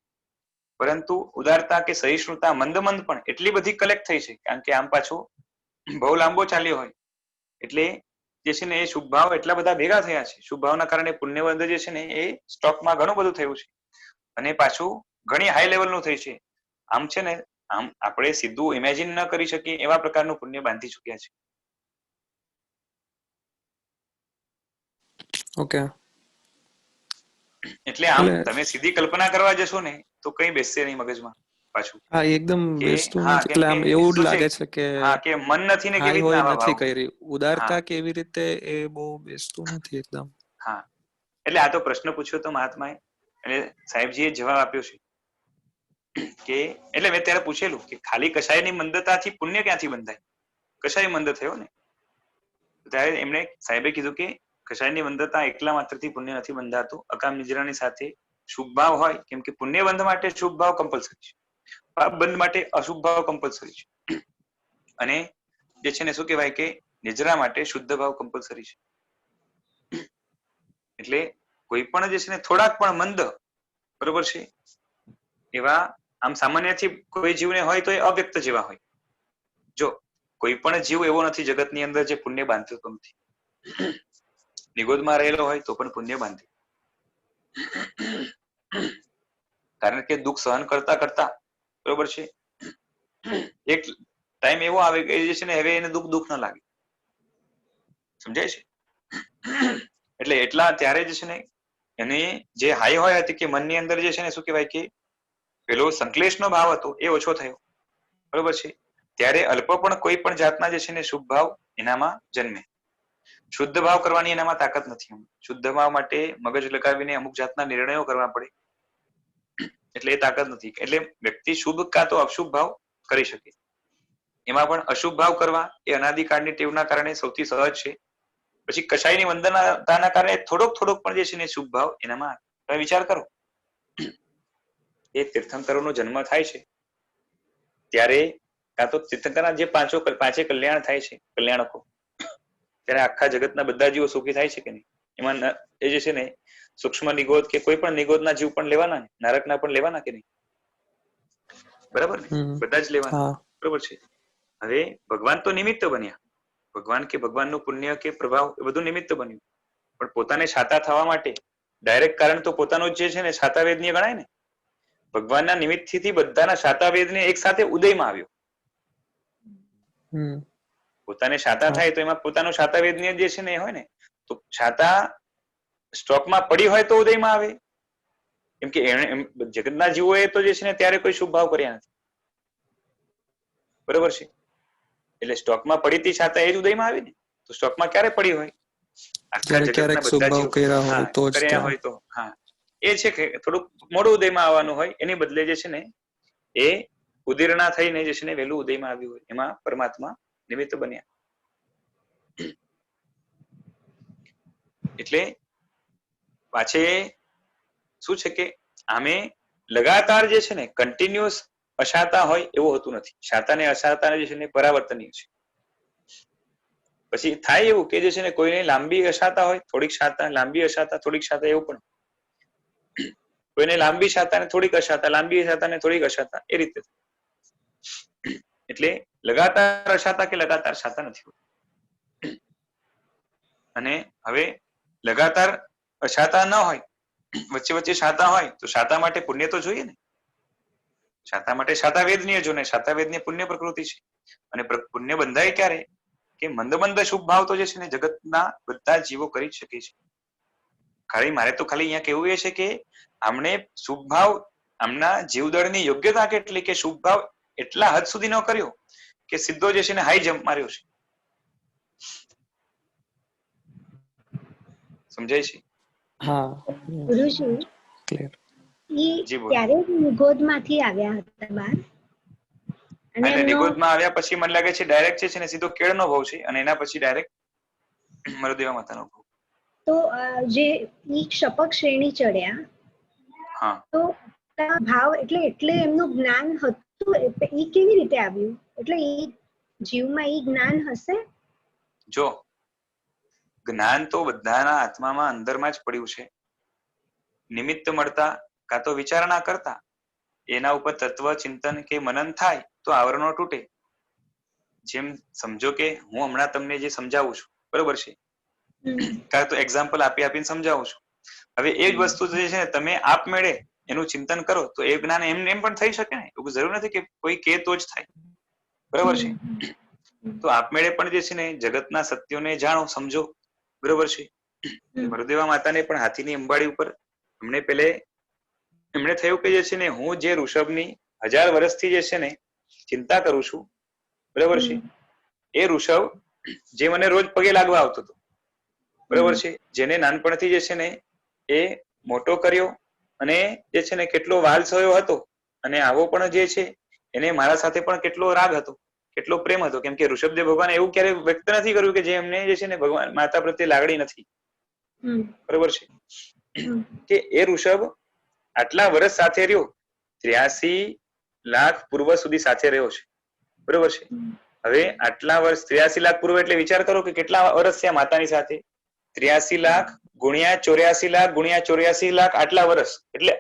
પરંતુ ઉદારતા કે સહિષ્ણુતા મંદ પણ એટલી બધી કલેક્ટ થઈ છે કારણ કે આમ પાછો બહુ લાંબો ચાલ્યો હોય એટલે જે છે ને એ શુભ ભાવ એટલા બધા ભેગા થયા છે. શુભ ભાવના કારણે પુણ્યવંત જે છે ને એ સ્ટોકમાં ઘણું બધું થયું છે અને પાછું ઘણી હાઈ લેવલનું થઈ છે. આમ છે ને આમ આપણે સીધું ઇમેજિન ન કરી શકીએ એવા પ્રકારનું પુણ્ય બાંધી ચુક્યા છે. ઓકે, એટલે આમ તમે સીધી કલ્પના કરવા જશો ને તો કઈ બેસશે નહીં મગજમાં પાછું. હા, એકદમ બેસતું હા, નથી. એટલે આમ એવું જ લાગે છે કે હા કે મન નથી ને કેવી રીતના નથી કરી ઉદારતા કેવી રીતે એ બહુ બેસતું નથી એકદમ. હા, એટલે આ તો પ્રશ્ન પૂછ્યો તો મહાત્માએ એટલે સાહેબજીએ જવાબ આપ્યો છે કે એટલે મેં ત્યારે પૂછેલું કે ખાલી કશાયની મંદતાથી પુણ્ય ક્યાંથી બંધાય? કશાય મંદ થયો ને ત્યારે એમણે સાહેબે કીધું કે કશાયની મંદતા એકલા માત્રથી પુણ્ય નથી બંધાતું. અકામ નિજરાની સાથે શુભ ભાવ હોય, કેમ કે પુણ્ય બંધ માટે શુભ ભાવ કમ્પલસરી છે, પાપ બંધ માટે અશુભ ભાવ કમ્પલસરી છે અને જે છે ને શું કહેવાય કે નિજરા માટે શુદ્ધ ભાવ કમ્પલસરી છે. એટલે કોઈ પણ જે છે ને થોડાક પણ મંદ, બરોબર છે, એવા આમ સામાન્યથી કોઈ જીવને હોય તો એ અવ્યક્ત જેવા હોય. જો કોઈ પણ જીવ એવો નથી જગતની અંદર જે પુણ્ય બાંધતો નથી. નિગોદમાં રહેલો હોય તો પણ પુણ્ય બાંધે, કારણ કે દુઃખ સહન કરતા કરતા, બરોબર છે, એક ટાઈમ એવો આવે કે જે છે ને હવે એને દુઃખ ન લાગે. સમજાય છે? એટલે એટલા ત્યારે જે છે ને એની જે હાઈ હોય હતી કે મનની અંદર જે છે ને શું કહેવાય કે પેલો સંકલેશનો ભાવ હતો એ ઓછો થયો, બરોબર છે. ત્યારે અલ્પ પણ કોઈ પણ જાતના જે છે ને શુભ ભાવ એનામાં જન્મે. શુદ્ધ ભાવ કરવાની એનામાં તાકાત નથી. શુદ્ધ ભાવ માટે મગજ લગાવીને અમુક જાતના નિર્ણયો કરવા પડે એટલે એ તાકાત નથી. એટલે વ્યક્તિ શુભ કાં તો અશુભ ભાવ કરી શકે. એમાં પણ અશુભ ભાવ કરવા એ અનાદિકાળની ટેવના કારણે સૌથી સહજ છે. પછી કશાયની વંદનાતાના કારણે થોડોક પણ જે છે ને શુભ ભાવ એનામાં. તમે વિચાર કરો, એ તીર્થંકરોનો જન્મ થાય છે ત્યારે કાં તો તીર્થંકરના જે પાંચે કલ્યાણ થાય છે, કલ્યાણકો, ત્યારે આખા જગતના બધા જીવો સુખી થાય છે કે નહીં? એમાં એ જે છે ને સૂક્ષ્મ નિગોદ કે કોઈ પણ નિગોદના જીવ પણ લેવાના, નારકના પણ લેવાના કે નહીં? બરાબર ને? બધા જ લેવાના, બરોબર છે. હવે ભગવાન તો નિમિત્ત બન્યા, ભગવાન કે ભગવાનનું પુણ્ય કે પ્રભાવ એ બધું નિમિત્ત બન્યું, પણ પોતાને છાતા થવા માટે ડાયરેક્ટ કારણ તો પોતાનું જે છે ને છાતાવેદનીય ગણાય ને. ભગવાનના નિમિત્તથી બધાના છાતાવેદને એક સાથે ઉદયમાં આવ્યો. પોતાને છાતા થાય તો એમાં પોતાનું છાતાવેદનીય જે છે ને એ હોય ને, તો છાતા સ્ટોકમાં પડી હોય તો ઉદયમાં આવે. કેમ કે જગતના જીવોએ તો જે છે ને ત્યારે કોઈ શુભ ભાવ કર્યા નથી, બરોબર છે. એટલે સ્ટોકમાં પડી હતી છાતા એ જ ઉદયમાં આવી ને. તો સ્ટોકમાં ક્યારે પડી હોય? આખા જગતના બધા જીવો કર્યા હોય તો. હા, એ છે કે થોડુંક મોડું ઉદયમાં આવવાનું હોય, એની બદલે જે છે ને એ ઉદીર્ણા થઈને જે છે ને વહેલું ઉદયમાં આવ્યું હોય, એમાં પરમાત્મા નિમિત્ત બન્યા. એટલે પાછે શું છે કે આમે લગાતાર જે છે ને કન્ટિન્યુઅસ અશાતા હોય એવું હોતું નથી. શાતા ને અશાતા જે છે ને પરાવર્તનીય છે. પછી થાય એવું કે જે છે ને કોઈને લાંબી અશાતા હોય, થોડીક શાતા, લાંબી અશાતા, થોડીક શાતા, એવું પણ કોઈને લાંબી શાતા ને થોડીક અશાતા, લાંબી શાતા ને થોડીક અશાતા, એ રીતે. એટલે લગાતાર અશાતા કે લગાતાર શાતા નથી હોતી. અને હવે લગાતાર અશાતા ન હોય, વચ્ચે વચ્ચે શાતા હોય, તો શાતા માટે પુણ્ય તો જોઈએ ને. શાતા માટે શાતા વેદનીય જો ને, શાતા વેદનીય પુણ્ય પ્રકૃતિ છે. અને પુણ્ય બંધાય ક્યારે કે મંદ મંદ શુભ ભાવ તો જે છે ને જગતના બધા જીવો કરી શકે છે. ખાલી મારે તો ખાલી અહીંયા કેવું એ છે કે આમણે શુભ ભાવ, આમના જીવદળની યોગ્યતા કેટલી કે શુભ ભાવ એટલા હદ સુધી ન કર્યો કે સીધો જે છે ને હાઈ જમ્પ માર્યો છે. સમજાય છે? હા ગુરુજી ક્લિયર. ત્યારે નિગોદમાંથી આવ્યા હતા બહાર, અને નિગોદમાં આવ્યા પછી મને લાગે છે ડાયરેક્ટ છે ને સીધો કેળનો ભાવ છે, અને એના પછી ડાયરેક્ટ મરુદેવા માતાનો ભાવ. તો જે શપક શ્રેણી ચડ્યા, હા, તો ભાવ એટલે એમનું જ્ઞાન હતું, એ કેવી રીતે આવ્યું? એટલે એ જીવમાં એ જ્ઞાન હશે? જો જ્ઞાન તો બધાના આત્મામાં અંદરમાં જ પડ્યું છે. નિમિત્ત મળતા કાં તો વિચારણા કરતા એના ઉપર તત્વ ચિંતન કે મનન થાય તો આવરણો તૂટે. જેમ સમજો કે હું હમણાં તમને જે સમજાવું છું, બરોબર છે, કાં તો એક્ઝામ્પલ આપીને સમજાવું છું. હવે એ જ વસ્તુ જે છે ને તમે આપમેળે એનું ચિંતન કરો તો એ જ્ઞાન એમ પણ થઈ શકે ને. એવું જરૂર નથી કે કોઈ કે તો જ થાય, બરોબર છે. તો આપમેળે પણ જે છે ને જગતના સત્યોને જાણો, સમજો, બરોબર છે. મરુદેવા માતાને પણ હાથીની અંબાડી ઉપર એમણે થયું કે જે છે ને હું જે ઋષભની 1000 વર્ષથી જે છે ને ચિંતા કરું છું, બરોબર છે, એ ઋષભ જે મને રોજ પગે લાગવા આવતો હતો, બરોબર છે, જેને નાનપણથી જે છે ને એ મોટો કર્યો, અને જે છે ને કેટલો વાલસયો હતો, અને આવો પણ જે છે એને મારા સાથે પણ કેટલો રાગ હતો, કેટલો પ્રેમ હતો. કેમ કે ઋષભદેવ ભગવાન એવું ક્યારેય વ્યક્ત નથી કર્યું કે જે એમને જે છે ને ભગવાન માતા પ્રત્યે લાગણી નથી, બરોબર છે. કે એ ઋષભ આટલા વર્ષ સાથે રહ્યો, 83 લાખ પૂર્વ સુધી સાથે રહ્યો છે, બરોબર છે. હવે આટલા વર્ષ 83 લાખ પૂર્વ એટલે વિચાર કરો કે કેટલા વર્ષ છે માતાની સાથે. 83 લાખ ગુણ્યા 84 લાખ ગુણ્યા 84 લાખ, આટલા વર્ષ એટલે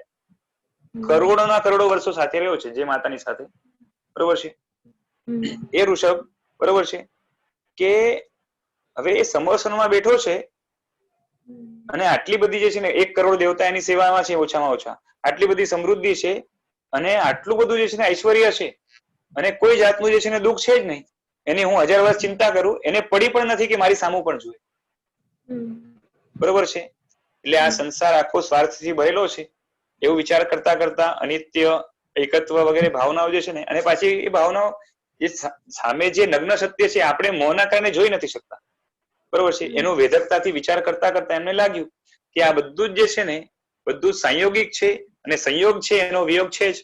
કરોડોના કરોડો વર્ષો સાથે રહ્યો છે જે માતાની સાથે, બરોબર છે. એ ઋષભ, બરોબર છે, કે હવે એ સમોસનમાં બેઠો છે, અને આટલી બધી જે છે ને 1 કરોડ દેવતા એની સેવામાં છે ઓછામાં ઓછા, આટલી બધી સમૃદ્ધિ છે, અને આટલું બધું જે છે ને ઐશ્વર્ય છે, અને કોઈ જાતનું જે છે ને દુઃખ છે જ નહીં. એની હું 1000 વર્ષ ચિંતા કરું, એને પડી પણ નથી કે મારી સામું પણ જોઈએ, બરોબર છે. એટલે આ સંસાર આખો સ્વાર્થથી ભરેલો છે એવું વિચાર કરતા કરતા અનિત્ય, એકત્વ વગેરે ભાવનાઓ જે છે ને, અને પાછી એ ભાવનાઓ જે સામે જે નગ્ન સત્ય છે આપણે મોંના કારણે જોઈ નથી શકતા, બરોબર છે. એનો વેધકતાથી વિચાર કરતા કરતા એમને લાગ્યું કે આ બધું જ જે છે ને બધું સંયોગિક છે, અને સંયોગ છે એનો વિયોગ છે જ,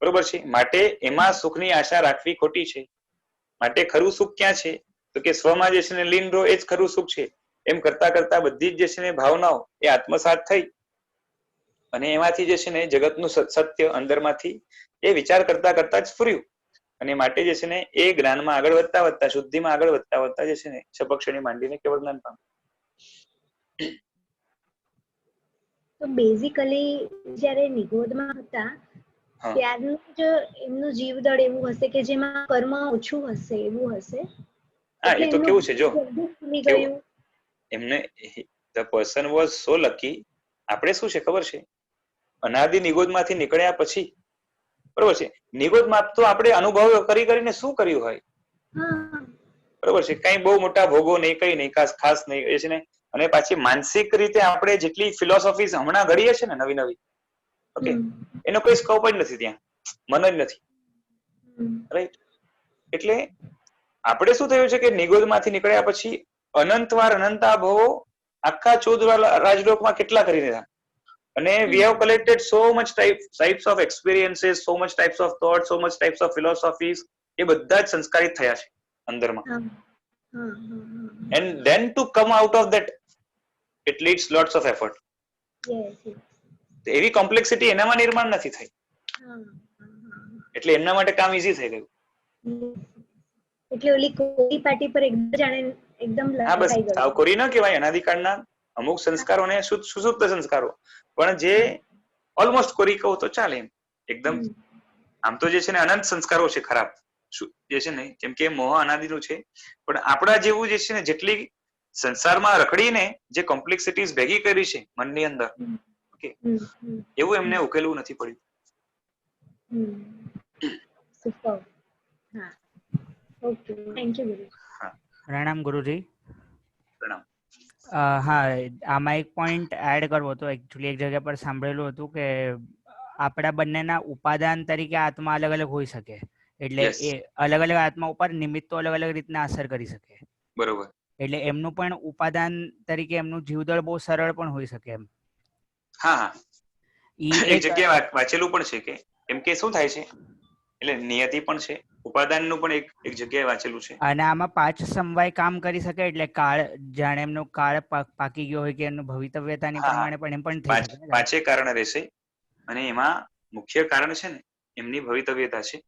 બરોબર છે. માટે એમાં સુખની આશા રાખવી ખોટી છે. માટે ખરું સુખ ક્યાં છે તો કે સ્વમાં જે છે ને લીન રહો, એ જ ખરું સુખ છે. એમ કરતા કરતા બધી જ જે છે ને ભાવનાઓ એ આત્મસાત થઈ, અને એમાંથી જે છે ને જગતનું સત્ય અંદરમાંથી એ વિચાર કરતા કરતા જ ફર્યું, અને માટે જે છે ને એ જ્ઞાનમાં આગળ વધતા વધતા, શુદ્ધિમાં આગળ વધતા વધતા જે છે ને સપક્ષણી માંડીને કેવળ જ્ઞાન પામે. તો બેઝિકલી જ્યારે નિગોદમાં હતા ત્યારનું જ એમનું જીવદળ એવું હશે કે જેમાં કર્મ ઓછું હશે, એવું હશે. હા, એ તો કેવું છે જો એમને the person was so lucky. આપણે શું છે ખબર છે, અનાદિ નિગોદમાંથી નીકળ્યા પછી, બરોબર છે, નિગોદમાં તો આપણે અનુભવ કરી કરીને શું કર્યું હોય, બરોબર છે, કઈ બહુ મોટા ભોગો નહીં, કઈ નહીં ખાસ નહીં, એ છે ને. અને પાછી માનસિક રીતે આપણે જેટલી ફિલોસોફી હમણાં ઘડીએ છે ને નવી નવી, ઓકે, એનો કોઈ સ્કોપ જ નથી ત્યાં, મન જ નથી, રાઈટ. એટલે આપણે શું થયું છે કે નિગોદમાંથી નીકળ્યા પછી અનંતવાર અનંતા ભવો આખા 14 રાજલોકમાં કેટલા કરી દીધા, અને we have collected so much types of experiences, so much types of thought, so much types of philosophies. એ બધા જ સંસ્કારિત થયા છે અંદરમાં. And then to come out of that it needs lots of effort. એવી કોમ્પ્લેક્સિટી એનામાં નિર્માણ નથી થઈ, એટલે એમના માટે કામ ઈઝી થઈ ગયું. એટલે ઓલી કોરી પાટી પર એકદમ હા, બસ સાવ કોરી ન કહેવાય. અનાદિકાળના અમુક સંસ્કારોને સુસુપ્ત સંસ્કારો, પણ જે ઓલમોસ્ટ કોરી કહું તો ચાલે એમ. એકદમ આમ તો જે છે ને અનંત સંસ્કારો છે ખરાબ જે છે ને, કેમ કે મોહ અનાદિનું છે. પણ આપણા જેવું જે છે ને, જેટલી સંસારમાં રખડીને જે કોમ્પ્લેક્સિટીઝ ભેગી કરી છે મનની અંદર, ઓકે, એવું એમને ઉકેલવું નથી પડ્યું. પ્રણામ ગુરુજી. પ્રણામ. હા, આમાં એક પોઈન્ટ એડ કરવો હતો. એકચ્યુઅલી એક જગ્યા પર સાંભળેલું હતું કે આપણા બંનેના ઉપાદાન તરીકે આત્મા અલગ અલગ હોઈ શકે, એટલે એ અલગ અલગ આત્મા ઉપર નિમિત્તો અલગ અલગ રીતના અસર કરી શકે. બરોબર. એટલે એમનું પણ ઉપાદાન તરીકે એમનું જીવદળ બહુ સરળ પણ હોઈ શકે એમ. હા હા, એક જગ્યાએ વાંચેલું પણ છે કે એમ કે શું થાય છે, એટલે નિયતિ પણ છે, ઉપાદાનનું પણ એક જગ્યાએ વાંચેલું છે. અને આમાં 5 સમવાય કામ કરી શકે, એટલે કાળ જાણે એમનો કાળ પાકી ગયો હોય કે એમનું ભવિતવ્યતાની પ્રમાણે પણ એમ પણ થઈ શકે. 5 કારણ રહેશે, અને એમાં મુખ્ય કારણ છે ને એમની ભવિતવ્યતા છે.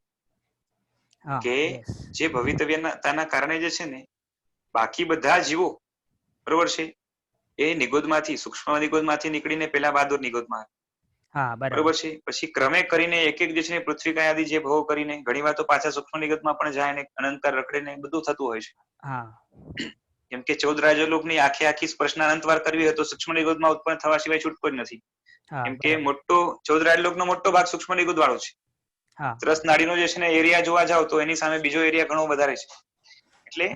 કે જે ભવિતવ્યતાના કારણે જે છે ને બાકી બધા જીવો, બરોબર છે, એ નિગોદમાંથી, સૂક્ષ્મ નિગોદમાંથી નીકળીને પેલા બહાદુર નિગોદમાં, બરોબર છે, પછી ક્રમે કરીને એક એક જે છે પૃથ્વી કાય આદિ જે ભવો કરીને ઘણી વાર તો પાછા સૂક્ષ્મ નિગતમાં પણ જાય ને અનંતકાળ રખડે ને બધું થતું હોય છે. કેમ કે 14 રાજ્યલોકની આખી સ્પર્શના અનંતવાર કરવી હોય તો સૂક્ષ્મ નિગતમાં ઉત્પન્ન થવા સિવાય છૂટકો જ નથી. કેમ કે મોટો 14 રાજ્યલોકનો મોટો ભાગ સૂક્ષ્મ નિગત વાળો છે. ત્રસ નાડીનો જે છે ને એરિયા જોવા જાવ તો એની સામે બીજો એરિયા ઘણો વધારે છે. એટલે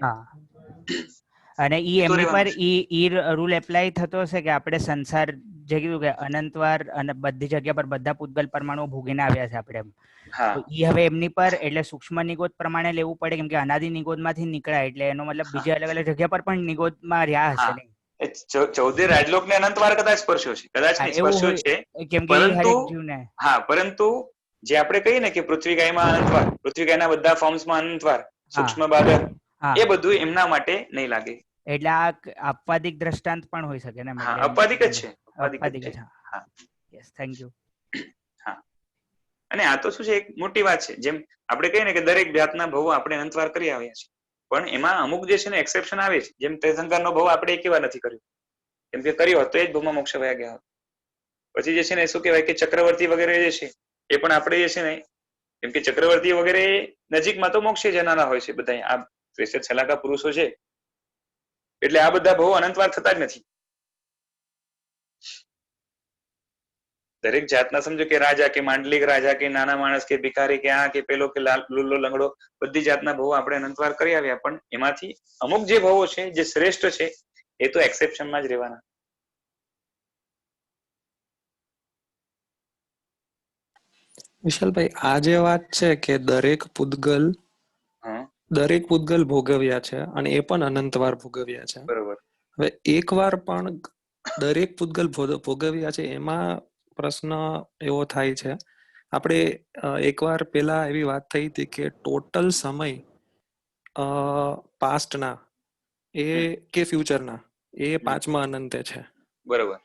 અને ઈ એમની પર ઈ રૂલ એપ્લાય થતો હશે કે આપણે સંસાર જે કીધું કે અનંતવાર અને બધી જગ્યા પર બધા પૂતગલ પરમાણુ ભોગીને આવ્યા છે આપણે, તો ઈ હવે એમની પર એટલે સૂક્ષ્મ નિગોદ પ્રમાણે લેવું પડે, કેમ કે અનાદિ નિગોદમાંથી નીકળાય, એટલે એનો મતલબ બીજી અલગ અલગ જગ્યા પર પણ નિગોદમાં રહ્યા હશે નહીં. 14 રાજલોકને અનંતવાર કદાચ સ્પર્શ્યો છે, કદાચ નહીં સ્પર્શ્યો છે, પરંતુ પરંતુ જે આપણે કહીએ ને કે પૃથ્વી કાયમાં અનંતવાર, પૃથ્વી કાયના બધા ફોર્મ્સમાં અનંતવાર, સૂક્ષ્મ બાદર, એ બધું એમના માટે નહીં લાગે. એટલે આ અપાદિક દ્રષ્ટાંત પણ હોઈ શકે ને? હા, અપાદિક જ છે. અપાદિક જ છે. હા, યસ, થેન્ક યુ. હા, અને આ તો શું છે, એક મોટી વાત છે. જેમ આપણે કહીએ ને કે દરેક જાતના ભવો આપણે અનંતવાર કરી આવ્યા છીએ, પણ એમાં અમુક જે છે ને એક્સેપ્શન આવે છે. જેમ તીર્થંકરનો ભવ આપણે એક વાર નથી કર્યો, કેમ કે કર્યો હોત તો એ જ ભવમાં મોક્ષ વયા ગયા હોત. પછી જે છે ને શું કહેવાય કે ચક્રવર્તી વગેરે જે છે એ પણ આપણે જે છે ને, કેમ કે ચક્રવર્તી વગેરે નજીકમાં તો મોક્ષે જનારા હોય છે બધા. આ શ્રેષ્ઠ છલાકા પુરુષો છે, એટલે આ બધા ભવો અનંતવાર થતા જ નથી. દરેક જાતના સમજો કે રાજા કે માંડલિક રાજા કે નાના માણસ કે ભિખારી કે આ કે પેલો કે લુલ્લો લંગડો, બધી જાતના ભવો આપણે અનંતવાર કરી આવ્યા, પણ એમાંથી અમુક જે ભવો છે જે શ્રેષ્ઠ છે એ તો એક્સેપ્શનમાં જ રહેવાના. વિશાલભાઈ, આ જે વાત છે કે દરેક પૂતગલ ભોગવ્યા છે અને એ પણ અનંતવાર ભોગવ્યા છે. બરોબર. હવે એકવાર પણ દરેક પૂતગલ ભોગવ્યા છે, એમાં પ્રશ્ન એવો થાય છે, આપણે એકવાર પેલા એવી વાત થઈ હતી કે ટોટલ સમય પાસ્ટના એ કે ફ્યુચરના એ 5મા અનંતે છે. બરોબર.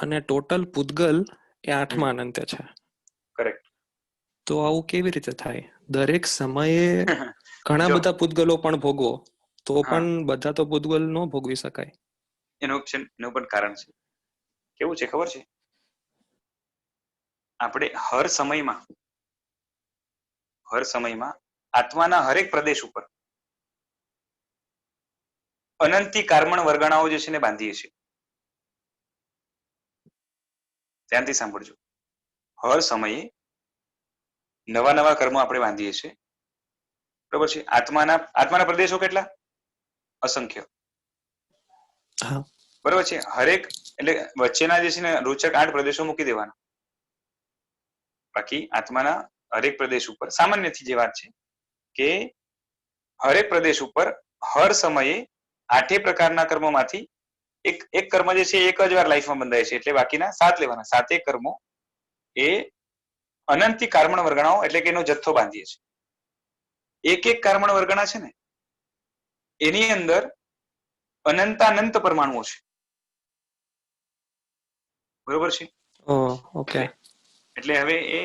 અને ટોટલ પૂતગલ એ 8મા અનંતે છે. કરેક્ટ. તો આવું કેવી રીતે થાય? દરેક સમયે ઘણા બધા પૂતગલો પણ ભોગવો તો પણ બધા તો પૂતગલ ન ભોગવી શકાય. એનું પણ કારણ છે. કેવું છે ખબર છે? આપણે હર સમયમાં આત્માના હરેક પ્રદેશ ઉપર અનંતી કાર્મણ વર્ગણાઓ જે છે ને બાંધીએ છીએ. ધ્યાનથી સાંભળજો. હર સમયે નવા કર્મો આપણે બાંધીએ છીએ, બરોબર છે. આત્માના પ્રદેશો કેટલા? અસંખ્ય. બરોબર છે. હરેક એટલે વચ્ચેના જે છે ને રોચક 8 પ્રદેશો મૂકી દેવાના. બાકી આત્માના હરેક પ્રદેશ ઉપર સામાન્યથી જે વાત છે કે હરેક પ્રદેશ ઉપર હર સમયે 8 પ્રકારના કર્મોમાંથી એક કર્મ જે છે એક જ વાર લાઈફમાં બંધાય છે, એટલે બાકીના 7 લેવાના. 7 કર્મો એ અનંતી કાર્મણ વર્ગણાઓ એટલે કે એનો જથ્થો બાંધીએ છીએ. એક કાર્મણ વર્ગણા છે ને એની અંદર અનંતાનંત પરમાણુઓ છે, બરોબર છે? ઓકે. એટલે હવે એ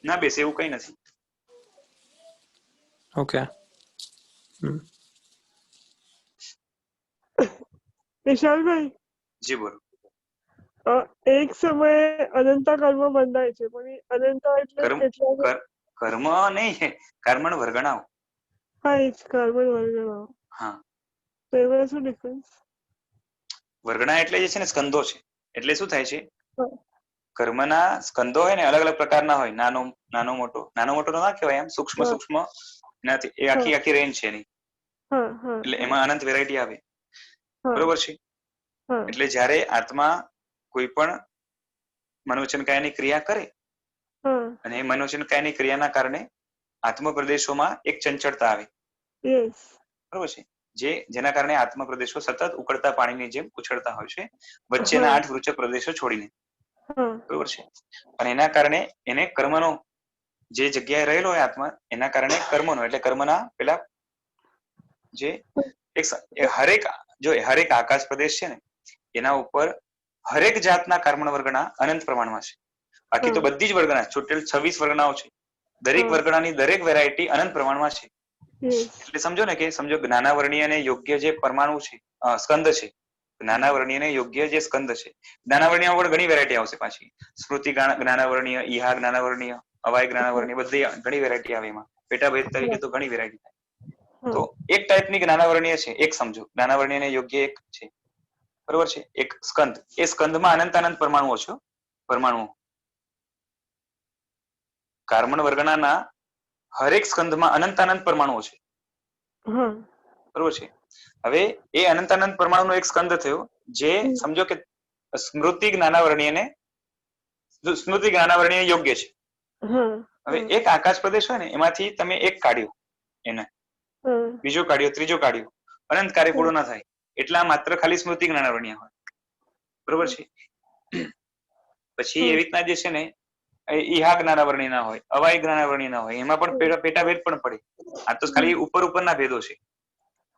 ના બેસે એવું કઈ નથી. ઓકે. વિશાલભાઈ, જી બોલો. એક સમયે અનંત કર્મ બંધાય છે, પણ એ અનંત એટલે કેટલા? કર્મ નહીં, કર્મણ વર્ગણાઓ. હા, એ જ કર્મણ વર્ગણાઓ. હા, તો એમાં શું ડિફરન્સ? વર્ગણા એટલે જે છે ને સ્કંદો છે. એટલે શું થાય છે, કર્મના સ્કંદો હોય ને અલગ અલગ પ્રકારના હોય. નાનો મોટો તો ના કહેવાય, એમ સૂક્ષ્મ એનાથી એ આખી રેન્જ છે એની. એટલે એમાં અનંત વેરાયટી આવે, બરોબર છે? એટલે જ્યારે આત્મા કોઈ પણ મનોવચન કાયાની ક્રિયા કરે અને એ મનોવચન કાયાની ક્રિયાના કારણે આત્મ પ્રદેશોમાં એક ચંચળતા આવે, બરોબર છે? જેના કારણે આત્મ પ્રદેશો સતત ઉકળતા પાણીની જેમ ઉછળતા હોય છે વચ્ચેના 8 વૃચક પ્રદેશો છોડીને, બરોબર છે? અને એના કારણે એને કર્મનો જે જગ્યાએ રહેલો હોય આત્મા, એના કારણે કર્મનો એટલે કર્મના પેલા જે હરેક આકાશ પ્રદેશ છે ને એના ઉપર હરેક જાતના કર્મણ વર્ગના અનંત પ્રમાણમાં છે. બાકી તો બધી જ વર્ગના ટોટલ 26 વર્ગનાઓ છે. દરેક વર્ગનાની દરેક વેરાયટી અનંત પ્રમાણમાં છે. એટલે સમજો ને કે જ્ઞાનાવર્ણીય અને યોગ્ય જે પરમાણુ છે, સ્કંદ છે, જ્ઞાનાવર્ણીય અને યોગ્ય જે સ્કંદ છે, જ્ઞાનાવર્ણીય પણ ઘણી વેરાયટી આવશે પાછી. સ્મૃતિ જ્ઞાનાવર્ણીય, ઈહા જ્ઞાનાવર્ણીય, અવાય જ્ઞાનાવર્ણીય, બધી ઘણી વેરાયટી આવે એમાં. પેટાભેદ તરીકે તો ઘણી વેરાયટી થાય. તો એક ટાઈપની જ્ઞાનાવર્ણીય છે, એક સમજો જ્ઞાનાવર્ણીય અને યોગ્ય એક છે, બરોબર છે? એક સ્કંદ, એ સ્કંદમાં અનંત પરમાણુઓ છે. કાર્મણ વર્ગના હરેક સ્કંદમાં અનંત પરમાણુઓ છે, બરોબર છે? હવે એ અનંત પરમાણુનો એક સ્કંદ થયો જે સમજો કે સ્મૃતિ જ્ઞાનાવર્ણીય યોગ્ય છે. હવે એક આકાશ પ્રદેશ હોય ને એમાંથી તમે એક કાઢ્યો, એને બીજો કાઢ્યો, ત્રીજો કાઢ્યો, અનંત કાર્ય પૂરો ના થાય એટલા માત્ર ખાલી સ્મૃતિ જ્ઞાનાવર્ણીય હોય, બરોબર છે? પછી એવી રીતના જે છે ને ઈહા જ્ઞાનાવર્ણીય ના હોય, અવાય જ્ઞાનાવર્ણીય ના હોય, એમાં પણ પેટાભેદ પણ પડે. આ તો ખાલી ઉપરના ભેદો છે.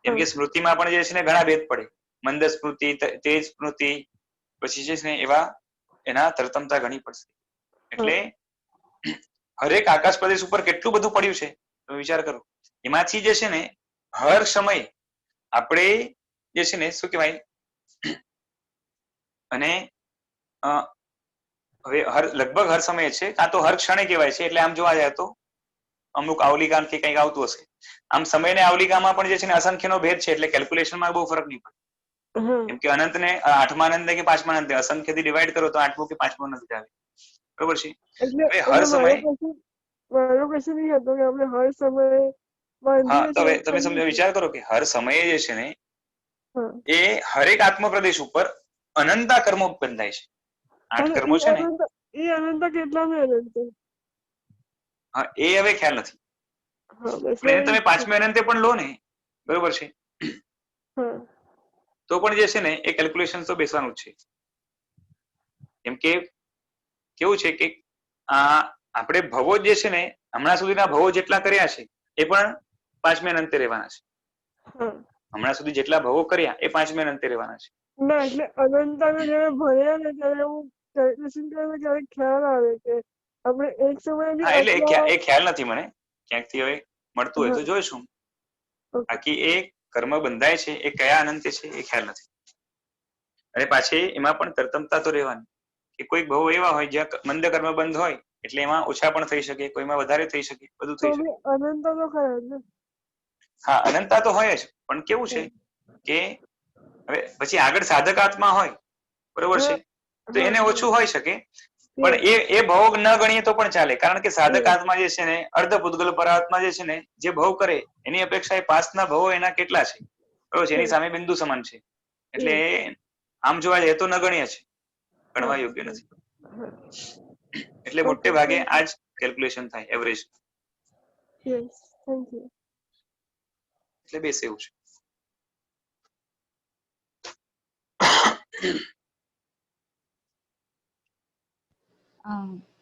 જેમ કે સ્મૃતિમાં પણ જે છે ને ઘણા ભેદ પડે, મંદ સ્મૃતિ, તેજ સ્મૃતિ, પછી જે છે ને એવા એના તરતમતા ઘણી પડશે. એટલે હરેક આકાશ પ્રદેશ ઉપર કેટલું બધું પડ્યું છે તમે વિચાર કરો. એમાંથી જે છે ને હર સમય આપણે જે છે ને શું કહેવાય, અને હવે લગભગ હર સમયે છે, કાં તો હર ક્ષણે કહેવાય છે. એટલે આમ જોવા જાય તો અમુક આવલિકાથી કંઈક આવતું હશે. આમ સમય ને આવલિકામાં પણ જે છે ને અસંખ્યનો ભેદ છે, એટલે કેલ્ક્યુલેશનમાં બહુ ફરક નહીં પડે. કેમ કે અનંતને 8મા અનંત કે 5મા અનંત અસંખ્યથી ડિવાઈડ કરો તો 8મું કે 5મું અનંત આવે, બરોબર છે? હર સમય મારો ક્વેશ્ચન એ હતો કે આપણે હર સમયે હા, તો હવે તમે વિચાર કરો કે હર સમયે જે છે ને એ હરેક આત્મ પ્રદેશ ઉપર અનંતા કર્મો બંધાય છે. 8 કર્મો છે ને એ અનંત કેટલામાં અનંત? હા, એ હવે ખ્યાલ નથી. પણ તમે 5મે અનંતે પણ લો ને, બરોબર છે? તો પણ જે છે ને એ કેલ્ક્યુલેશન તો બેસવાનું જ છે. કેમ કે કેવું છે કે આપણે ભવો જે છે ને હમણાં સુધીના ભવો જેટલા કર્યા છે એ પણ 5મે અનંતે રહેવાના છે. હમણાં સુધી જેટલા ભવો કર્યા એ 5મે અનંતે રહેવાના છે. ના, એટલે અનંતને જયારે ભણ્યા ને ત્યારે હું કેલ્ક્યુલેશન કરીને ક્યારેક ખ્યાલ આવે કે આપણે એક સમયે બી એટલે એ ખ્યાલ નથી મને, ક્યાંકથી હવે મળતું હોય તો જોઈશું. બાકી એ કર્મ બંધાય છે એ કયા અનંતે છે એ ખ્યાલ નથી. અને પાછી એમાં પણ તરતમતા તો રહેવાની કે કોઈક ભવો એવા હોય જ્યાં મંદ કર્મ બંધ હોય એટલે એમાં ઓછા પણ થઈ શકે, કોઈમાં વધારે થઈ શકે, બધું થઈ શકે. અનંત તો ખરા ને? હા, અનંતતા તો હોય જ, પણ કેવું છે કે હવે પછી આગળ સાધકાત્મા હોય, બરોબર છે, તો એને ઓછું હોઈ શકે. પણ એ ભવ ન ગણીએ તો પણ ચાલે, કારણ કે સાધકાત્મા જે છે ને અર્ધ પૂતગલ પરાત્મા જે છે ને જે ભવ કરે એની અપેક્ષા એ પાસના ભવો એના કેટલા છે, બરોબર છે? એની સામે બિંદુ સમાન છે. એટલે આમ જોવા જાય તો નગણ્ય છે, ગણવા યોગ્ય નથી. એટલે મોટે ભાગે આ જ કેલ્ક્યુલેશન થાય એવરેજ. એટલે બેસ એવું છે.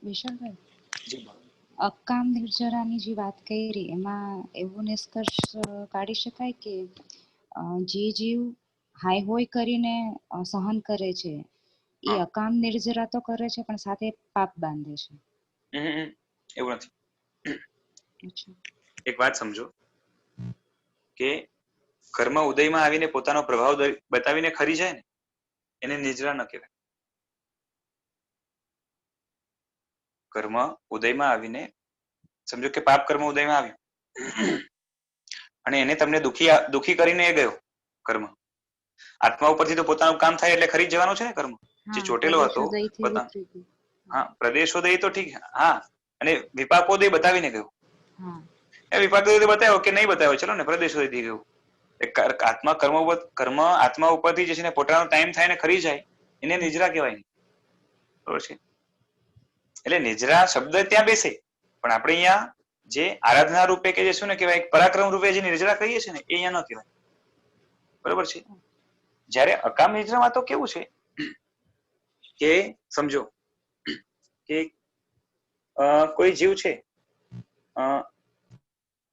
વિશાલભાઈ, અકામ નિર્જરાની જે વાત કરી એમાં એવો નિષ્કર્ષ કાઢી શકાય કે જે જીવ હાય હોય કરીને સહન કરે છે એ અકામ નિર્જરા તો કરે છે પણ સાથે પાપ બાંધે છે. એવું નથી. એક વાત સમજો કે કર્મ ઉદયમાં આવીને પોતાનો પ્રભાવ બતાવીને ખરી જાય ને એને નિજરા ન કહેવાય. કર્મ ઉદયમાં આવીને સમજો કે પાપ કર્મ ઉદયમાં આવ્યું અને એને તમને દુખી કરીને એ ગયો કર્મ. આત્મા ઉપરથી તો પોતાનું કામ થાય એટલે ખરી જવાનું છે ને કર્મ. જે ચોટેલો હતો પ્રદેશોદય તો ઠીક, હા, અને વિપાકોદય બતાવીને ગયો. વિપાકોદય બતાવ્યો કે નહીં બતાવ્યો, ચલો ને પ્રદેશોદય થઈ ગયું. આત્મા કર્મ આત્મા ઉપરથી જે છે ને પોતાનો ટાઈમ થાય ને ખરી જાય એને નિજરા કહેવાય. બરોબર છે. એટલે નિજરા શબ્દ ત્યાં બેસે, પણ આપણે અહીંયા જે આરાધના રૂપે કે જે શું ને કહેવાય પરાક્રમ રૂપે જે નિર્જરા કહીએ છીએ ને એ અહીંયા ન કહેવાય. બરોબર છે. જયારે અકામ નિજરામાં તો કેવું છે કે સમજો કે કોઈ જીવ છે,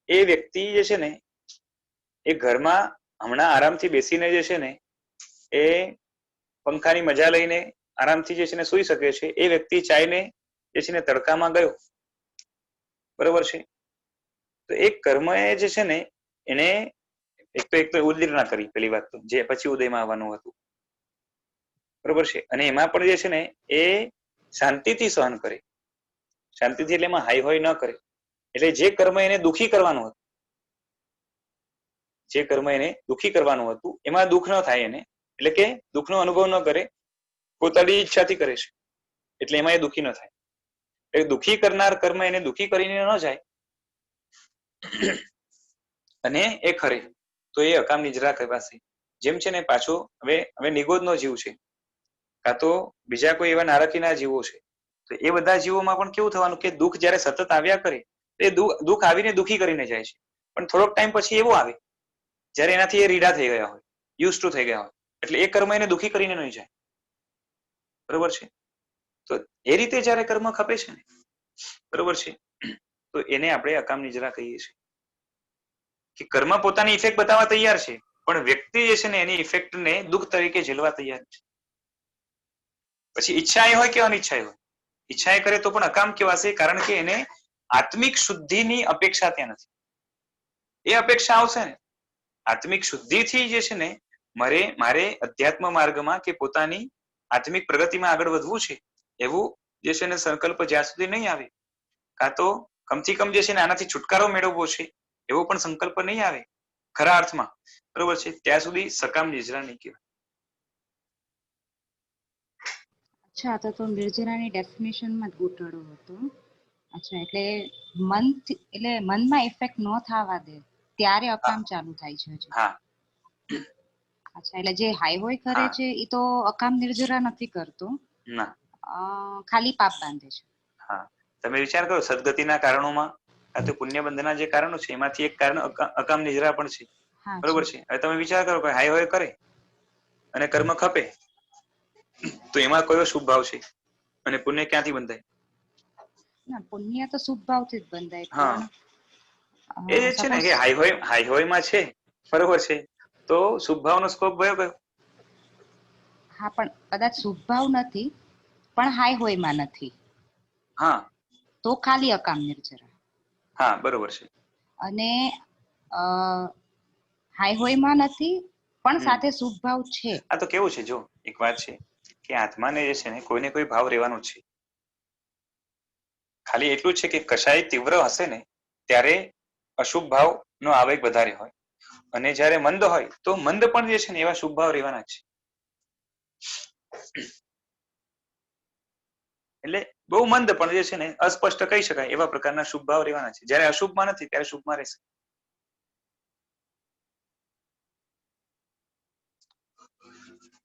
એ વ્યક્તિ જે છે ને એ ઘરમાં હમણાં આરામથી બેસીને જે છે ને એ પંખાની મજા લઈને આરામથી જે છે ને સુઈ શકે છે. એ વ્યક્તિ ચાઈને જે છે ને તડકામાં ગયો, બરોબર છે, તો એ કર્મ એ જે છે ને એને એક તો ઉદ્દીર્ણા કરી, પેલી વાત તો જે પછી ઉદયમાં આવવાનું હતું, બરોબર છે, અને એમાં પણ જે છે ને એ શાંતિથી સહન કરે, શાંતિથી એટલે એમાં હાઈ હોય ન કરે. એટલે જે કર્મ એને દુઃખી કરવાનું હતું, જે કર્મ એને દુઃખી કરવાનું હતું એમાં દુઃખ ન થાય એને, એટલે કે દુઃખનો અનુભવ ન કરે, પોતાની ઈચ્છાથી કરે છે એટલે એમાં એ દુઃખી ન થાય. એટલે દુઃખી કરનાર કર્મ એને દુઃખી કરીને ન જાય અને એ ખરે તો એ અકામ નિજરા કહેવાશે. જેમ છે ને પાછો હવે નિગોદનો જીવ છે કાં તો બીજા કોઈ એવા નારકીના જીવો છે, તો એ બધા જીવોમાં પણ કેવું થવાનું કે દુઃખ જયારે સતત આવ્યા કરે એ દુઃખ આવીને દુઃખી કરીને જાય છે, પણ થોડોક ટાઈમ પછી એવો આવે જયારે એનાથી એ રીડા થઈ ગયા હોય, યુઝ ટુ થઈ ગયા હોય, એટલે એ કર્મ એને દુઃખી કરીને નહીં જાય. બરોબર છે. તો એ રીતે જયારે કર્મ ખપે છે ને, બરોબર છે, તો એને આપણે અકામ નિજરા કહીએ છીએ કે કર્મ પોતાની ઇફેક્ટ બતાવવા તૈયાર છે, પણ વ્યક્તિ જે છે ને એની ઇફેક્ટને દુઃખ તરીકે ઝેલવા તૈયાર છે. પછી ઈચ્છા એ હોય કે અનિચ્છા હોય, ઈચ્છા એ કરે તો પણ અકામ કહેવાશે, કારણ કે એને આત્મિક શુદ્ધિની અપેક્ષા ત્યાં નથી. એ અપેક્ષા આવશે ને આત્મિક શુદ્ધિથી જે છે ને મારે અધ્યાત્મ માર્ગમાં કે પોતાની આત્મિક પ્રગતિમાં આગળ વધવું છે એવું જે છે ને સંકલ્પ જ્યાં સુધી નહીં આવે, કાં તો કમથી કમ જે છે ને આનાથી છુટકારો મેળવવો છે એવો પણ સંકલ્પ નહીં આવે ખરા અર્થમાં, બરોબર છે, ત્યાં સુધી સકામ નિજરા નહીં કહેવાય. અચ્છા, તો નિર્જરાની ડેફિનેશનમાં જ ગોટાળો હતો. અચ્છા, એટલે મનમાં ઇફેક્ટ ન થવા દે ત્યારે અકામ ચાલુ થાય છે. હા. અચ્છા, એટલે જે હાઈ હોય કરે છે એ તો અકામ નિર્જરા નથી કરતો, ના, ખાલી પાપ બાંધે છે. હા, તમે વિચાર કરો સદગતિના કારણોમાં આ તો પુણ્ય બંધના જે કારણો છે એમાંથી એક કારણ અકામ નિજરા પણ છે, બરોબર છે. હવે તમે વિચાર કરો કે હાઈ હોય કરે અને કર્મ ખપે તો એમાં કયો શુભ ભાવ છે અને પુણ્ય ક્યાંથી બંધાય? ના, પુણ્ય તો શુભ ભાવથી જ બંધાય. હા, એ જે છે ને કે હાઈ હોય માં છે, બરોબર છે, તો શુભ ભાવનો સ્કોપ કયો? હા, પણ કદાચ શુભ ભાવ નથી પણ હાઈ હોય માં નથી, હા, તો ખાલી અકામ નિર્જરા. હા, બરોબર છે. અને હાઈ હોય માં નથી પણ સાથે શુભ ભાવ છે. આ તો કેવું છે, જો એક વાત છે કે આત્માને જે છે ને કોઈને કોઈ ભાવ રહેવાનો છે, ખાલી એટલું છે કે કશાય તીવ્ર હશે ને ત્યારે અશુભ ભાવ નો આવેગ વધારે હોય, અને જયારે મંદ હોય તો મંદ પણ જે છે ને એવા શુભ ભાવ રહેવાના છે. એટલે બહુ મંદ પણ જે છે ને અસ્પષ્ટ કહી શકાય એવા પ્રકારના શુભ ભાવ રહેવાના છે. જયારે અશુભમાં નથી ત્યારે શુભમાં રહેશે.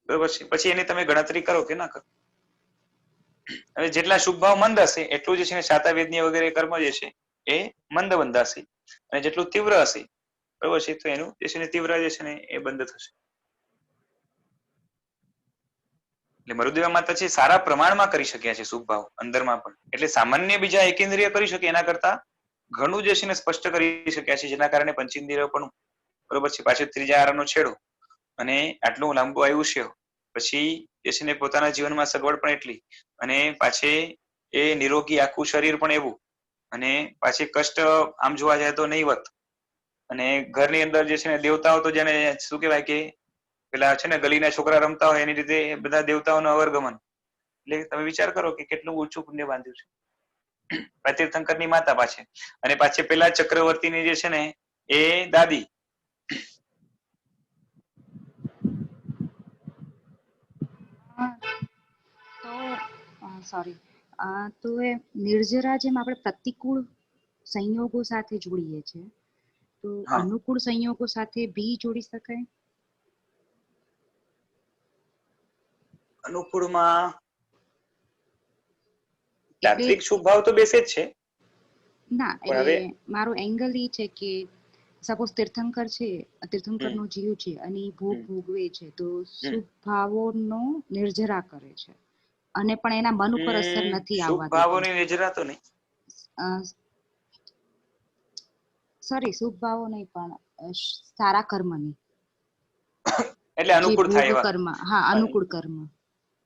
બરોબર છે. પછી એની તમે ગણતરી કરો કે ના કરો. હવે જેટલા શુભ ભાવ મંદ હશે એટલું જે છે ને શાતા વેદની વગેરે કર્મ જે છે એ મંદ બંધાશે, અને જેટલું તીવ્ર હશે, બરોબર છે, તો એનું જે છે ને તીવ્ર જે છે ને એ બંધ થશે. એટલે મરુદેવા માતા છે સારા પ્રમાણમાં કરી શક્યા છે શુભ ભાવ અંદરમાં પણ. એટલે સામાન્ય બીજા એકેન્દ્રિય કરી શકે એના કરતા ઘણું જે છે ને સ્પષ્ટ કરી શક્યા છે, જેના કારણે પંચેન્દ્રિય પણ બરોબર છે. પાછળ ત્રીજા આરાનો છેડો અને આટલું લાંબુ આયુષ્ય, પછી જે છે ને પોતાના જીવનમાં સગવડ પણ એટલી, અને પાછે એ નિરોગી આખું શરીર પણ એવું, અને પાછી કષ્ટ આમ જોવા જાય તો નહીવત, અને ઘરની અંદર જે છે ને દેવતાઓ તો જેને શું કહેવાય કે પેલા છે ને ગલીના છોકરા રમતા હોય એની રીતે બધા દેવતાઓનું અવરગમન. એટલે તમે વિચાર કરો કે કેટલું ઊંચું પુણ્ય બાંધ્યું છે. તીર્થંકરની માતા પાછે, અને પાછી પેલા ચક્રવર્તીની જે છે ને એ દાદી. સોરી, તો એ નિર્જરા જેમ આપણે પ્રતિકૂળ સંયોગો સાથે જોડીએ છીએ, તો અનુકૂળ સંયોગો સાથે બી જોડી શકાય? અનુકૂળમાં તાત્વિક શુભ ભાવ તો બેસે જ છે. ના, એટલે મારો એંગલ એ છે કે સપોઝ તીર્થંકર છે, તીર્થંકર નો જીવ છે અને ભોગ ભોગવે છે, તો શુભ ભાવોનો નિર્જરા કરે છે અને પણ એના મન ઉપર અસર નથી આવવા દેતી. શુભ ભાવોની નિર્જરા તો નહીં, સોરી, શુભ ભાવો નહીં પણ સારા કર્મની, એટલે અનુકૂળ થાય એવા કર્મ. હા, અનુકૂળ કર્મ.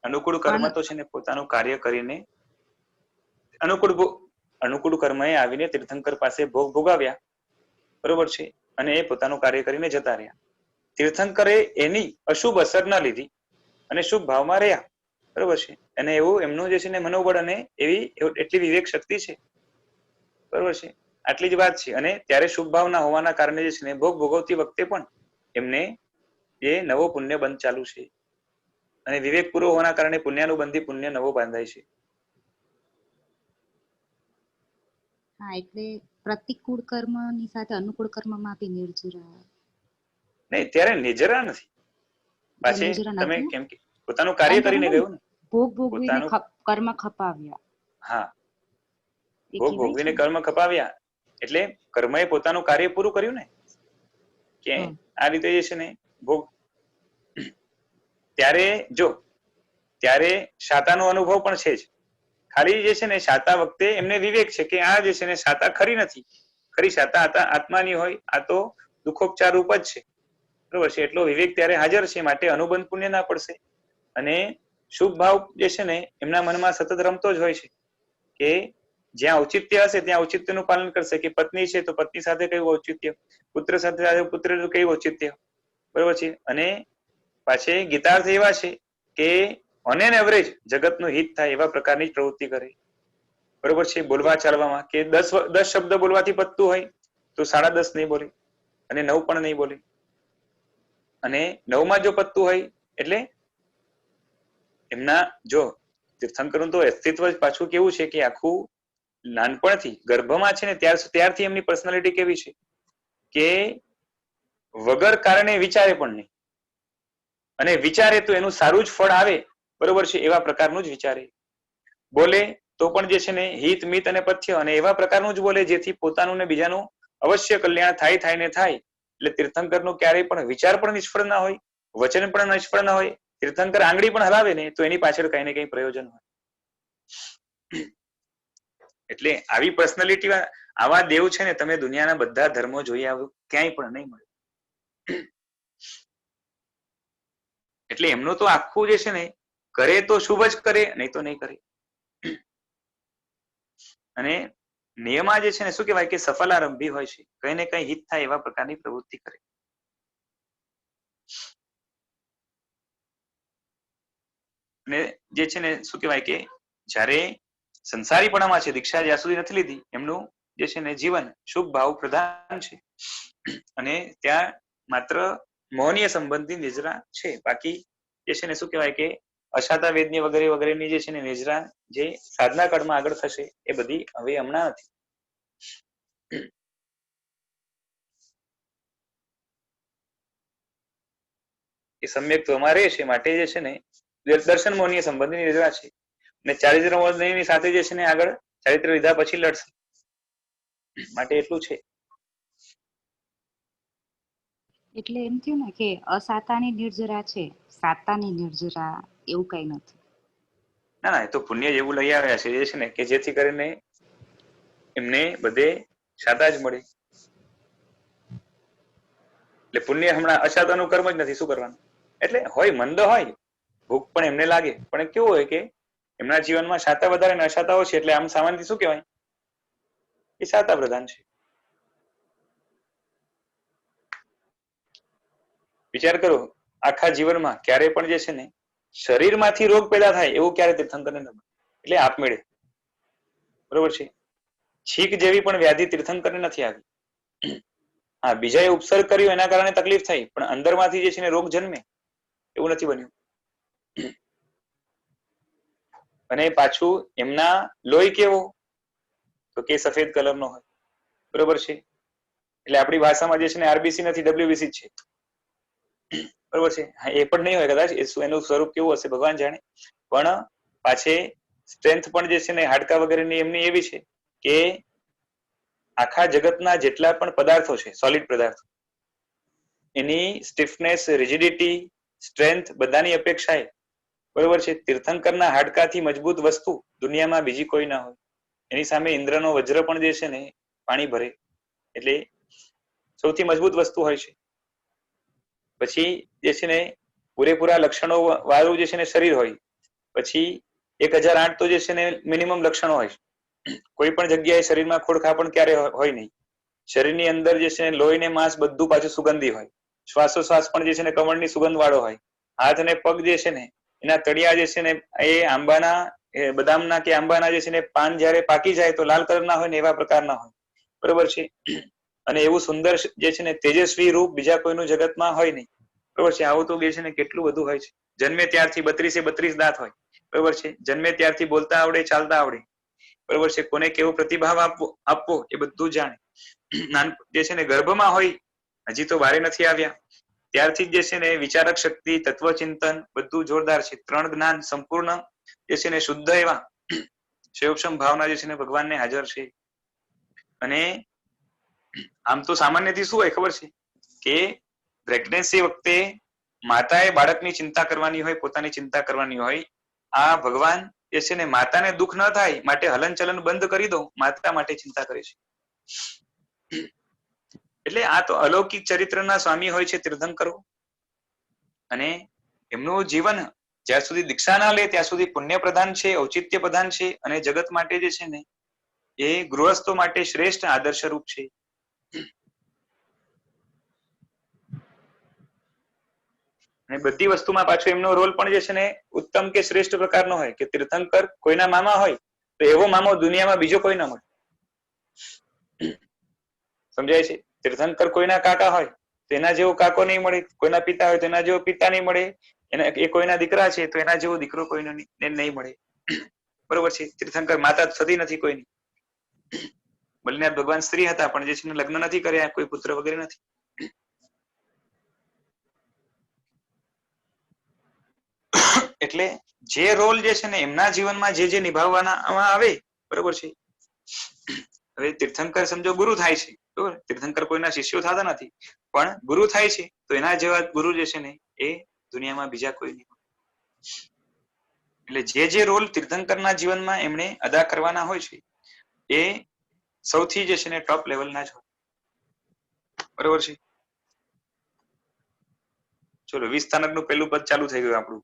અનુકૂળ કર્મ તો છે ને પોતાનું કાર્ય કરીને અનુકૂળ કર્મએ આવીને તીર્થંકર પાસે ભોગ ભોગાવ્યા, બરોબર છે, અને એ પોતાનું કાર્ય કરીને જતા રહ્યા. તીર્થંકરે એની અશુભ અસર ન લીધી અને શુભ ભાવમાં રહ્યા, બરોબર છે. અને એવું એમનું જે છે ને મનોબળ અને એટલી વિવેક શક્તિ છે, બરોબર છે. આટલી જ વાત છે. અને ત્યારે શુભ ભાવના હોવાના કારણે જે છે ને ભોગ ભોગવતી વખતે પણ એમને એ નવો પુણ્ય બંધ ચાલુ છે, અને વિવેક પૂરો હોવાના કારણે પુણ્યાનુબંધી પુણ્ય નવો બાંધાય છે. હા, એટલે પ્રતિકૂળ કર્મ ની સાથે અનુકૂળ કર્મમાં બી નિર્જરા નહીં, ત્યારે નિર્જરા નથી. પાછી તમે કેમ કે પોતાનું કાર્ય કરીને ગયું ને, ભોગ ભોગવીને કર્મ ખપાવ્યા. હા, ભોગ ભોગવીને કર્મ ખપાવ્યા એટલે કર્મએ પોતાનું કાર્ય પૂરું કર્યું ને, કે આ રીતે જે છે ને ભોગ. ત્યારે શાતાનો અનુભવ પણ છે જ. ખાલી જે છે ને શાતા વખતે એમને વિવેક છે કે આ જે છે ને શાતા ખરી નથી, ખરી શાતા આત્માની હોય, આ તો દુઃખોપચાર રૂપ જ છે, બરોબર છે. એટલો વિવેક ત્યારે હાજર છે, માટે અનુબંધ પુણ્ય ના પડશે. અને શુભ ભાવ જે છે ને એમના મનમાં સતત રમતો જ હોય છે કે જ્યાં ઔચિત્ય હશે ત્યાં ઔચિત્યનું પાલન કરશે. કે પત્ની છે તો પત્ની સાથે કયું ઔચિત્ય, પુત્ર સાથે પુત્ર કયું ઔચિત્ય, બરોબર છે. અને પાછી ગીતાર્થ એવા છે કે ઓન એન એવરેજ જગતનું હિત થાય એવા પ્રકારની પ્રવૃત્તિ કરે, બરોબર છે. બોલવા ચાલવામાં કે 10 શબ્દ બોલવાથી પતતું હોય તો 10.5 નહીં બોલે, અને 9 પણ નહીં બોલે, અને 9માં જો પતતું હોય એટલે એમના જો તીર્થંકરનું તો અસ્તિત્વ પાછું કેવું છે કે આખું નાનપણથી ગર્ભમાં છે ને ત્યારથી એમની પર્સનાલિટી કેવી છે કે વગર કારણે વિચારે પણ નહીં, અને વિચારે તો એનું સારું જ ફળ આવે, બરોબર છે, એવા પ્રકારનું જ વિચારે. બોલે તો પણ જે છે ને હિત મિત અને પથ્ય અને એવા પ્રકારનું જ બોલે જેથી પોતાનું ને બીજાનું અવશ્ય કલ્યાણ થાય ને થાય. એટલે તીર્થંકરનું ક્યારેય પણ વિચાર પણ નિષ્ફળ ના હોય, વચન પણ નિષ્ફળ ના હોય. તીર્થંકર આંગળી પણ હલાવે ને તો એની પાછળ કઈ ને કઈ પ્રયોજન હોય. એટલે આવી પર્સનાલિટી આવા દેવ છે ને તમે દુનિયાના બધા ધર્મો જોઈ આવ્યું ક્યાંય પણ નહીં મળે. એટલે એમનું તો આખું જે છે ને કરે તો શુભ જ કરે, નહીં તો નહીં કરે. અને નિયમા જે છે ને શું કહેવાય કે સફલારંભી હોય છે, કઈ ને કઈ હિત થાય એવા પ્રકારની પ્રવૃત્તિ કરે. અને જે છે ને શું કહેવાય કે જ્યારે સંસારીપણામાં છે, દીક્ષા જ્યાં સુધી નથી લીધી, એમનું જે છે ને જીવન શુભ ભાવ પ્રધાન છે, અને ત્યાં માત્ર મોહનીય સંબંધની નિજરા છે. બાકી જે છે ને શું કહેવાય કે અશાતા વેદની વગેરે વગેરેની જે છે ને નિજરા જે સાધના કાળમાં આગળ થશે એ બધી હવે હમણાં નથી. એ સમ્યક્ત્વમાં રહે છે, માટે જે છે ને દર્શન મોહનીય સંબંધની નિજરા છે, અને ચારિત્ર મોહનીયની સાથે જે છે ને આગળ ચારિત્ર લીધા પછી લડશે, માટે એટલું છે. એટલે એમ થયું ને કે અસાતાની નિર્જરા છે, સાતાની નિર્જરા એવું કઈ નથી. ના ના, એ તો પુણ્ય એવું લઈ આવ્યા છે જે છે ને કે જેથી કરીને એમને બધે શાતા જ મળે. એટલે પુણ્ય હમણાં અશાતાનું કર્મ જ નથી, શું કરવાનું. એટલે હોય મંદ હોય, ભૂખ પણ એમને લાગે, પણ કેવું હોય કે એમના જીવનમાં શાતા વધારે ને અશાતા ઓછી, એટલે આમ સામાન્યથી શું કહેવાય એ શાતા પ્રધાન છે. વિચાર કરો, આખા જીવનમાં ક્યારે પણ જે છે ને શરીરમાંથી રોગ પેદા થાય એવું ક્યારે તીર્થંકરને ન બને, એટલે આપમેળે. બરોબર છે. છીક જેવી પણ વ્યાધિ તીર્થંકરને નથી આવી. હા, બીજાએ ઉપસર્ગ કર્યો એના કારણે તકલીફ થઈ, પણ અંદરમાંથી જે છે ને રોગ જન્મે એવું નથી બન્યું. અને પાછું એમના લોહી કેવો, તો કે સફેદ કલરનો હોય. બરોબર છે. એટલે આપણી ભાષામાં જે છે ને આરબીસી નથી, ડબ્લ્યુબીસી છે. બરોબર છે. હા, એ પણ નહીં હોય કદાચ, એનું સ્વરૂપ કેવું હશે ભગવાન જાણે. પણ પાછે સ્ટ્રેન્થ પણ જે છે ને હાડકા વગેરેની એમની એવી છે કે આખા જગતના જેટલા પણ પદાર્થો છે, સોલિડ પદાર્થો, એની સ્ટીફનેસ, રિજિડિટી, સ્ટ્રેન્થ બધાની અપેક્ષાએ બરોબર છે તીર્થંકરના હાડકાથી મજબૂત વસ્તુ દુનિયામાં બીજી કોઈ ના હોય. એની સામે ઇન્દ્રનો વજ્ર પણ જે છે ને પાણી ભરે, એટલે સૌથી મજબૂત વસ્તુ હોય છે. પછી જે છે ને પૂરેપૂરા લક્ષણો વાળું જે છે ને શરીર હોય. પછી 1008 તો જે છે ને મિનિમમ લક્ષણો હોય. કોઈ પણ જગ્યાએ શરીરમાં ખોડખા પણ ક્યારે હોય નહીં. શરીરની અંદર જે છે લોહી ને માંસ બધું પાછું સુગંધી હોય. શ્વાસોશ્વાસ પણ જે છે ને કમળની સુગંધ વાળો હોય. હાથ અને પગ જે છે ને એના તળિયા જે છે ને એ આંબાના બદામના કે આંબાના જે છે ને પાન જયારે પાકી જાય તો લાલ કલરના હોય ને એવા પ્રકારના હોય. બરોબર છે. અને એવું સુંદર જે છે ને તેજસ્વી રૂપ બીજા કોઈનું જગતમાં હોય નહીં. બરોબર છે. આવું તો જે છે ને કેટલું બધું હોય છે. જન્મે ત્યારથી 32 દાંત હોય. બરોબર છે. જન્મે ત્યારથી બોલતા આવડે, ચાલતા આવડે. બરોબર છે. કોને કેવો પ્રતિભાવ આપવો એ બધું જાણે. જે છે ને ગર્ભમાં હોય, હજી તો વારે નથી આવ્યા, ત્યારથી જે છે ને વિચારક શક્તિ, તત્વચિંતન બધું જોરદાર છે. 3 જ્ઞાન સંપૂર્ણ જે છે ને શુદ્ધ એવા શિવક્ષમ ભાવના જે છે ને ભગવાનને હાજર છે. અને આમ તો સામાન્યથી શું હોય ખબર છે કે પ્રેગ્નન્સી વખતે માતાએ બાળકની ચિંતા કરવાની હોય, પોતાની ચિંતા કરવાની હોય. આ ભગવાન જે છે ને માતાને દુઃખ ન થાય માટે હલનચલન બંધ કરી દો, માતા માટે ચિંતા કરે છે. એટલે આ તો અલૌકિક ચરિત્રના સ્વામી હોય છે તીર્થંકરો. અને એમનું જીવન જ્યાં સુધી દીક્ષા ના લે ત્યાં સુધી પુણ્ય પ્રધાન છે, ઔચિત્ય પ્રધાન છે. અને જગત માટે જે છે ને એ ગૃહસ્થો માટે શ્રેષ્ઠ આદર્શ રૂપ છે. અને બધી વસ્તુમાં પાછો એમનો રોલ પણ જે છે ને ઉત્તમ કે શ્રેષ્ઠ પ્રકારનો હોય. કે તીર્થંકર કોઈના મામા હોય તો એવો મામો દુનિયામાં બીજો કોઈ ના મળે. સમજાય છે? તીર્થંકર કોઈના કાકા હોય તો એના જેવો કાકો નહીં મળે, કોઈના પિતા હોય તો એના જેવો પિતા નહીં મળે, એ કોઈના દીકરા છે તો એના જેવો દીકરો કોઈને નહીં મળે. બરોબર છે. તીર્થંકર માતા થતી નથી કોઈની. બલિનાથ ભગવાન સ્ત્રી હતા પણ જે છે ને લગ્ન નથી કર્યા, કોઈ પુત્ર વગેરે નથી. એટલે જે રોલ જે છે ને એમના જીવનમાં જે નિભાવવાના આવે, બરોબર છે. હવે તીર્થંકર સમજો ગુરુ થાય છે, બરોબર, તીર્થંકર કોઈના શિષ્યો થતા નથી, પણ ગુરુ થાય છે તો એના જેવા ગુરુ જે છે ને એ દુનિયામાં બીજા કોઈ નહીં. એટલે જે રોલ તીર્થંકરના જીવનમાં એમણે અદા કરવાના હોય છે એ સૌથી જે છે ને ટોપ લેવલના જ હોય. બરોબર છે. ચલો 20 સ્થાનકનું પહેલું પદ ચાલુ થઈ ગયું આપણું.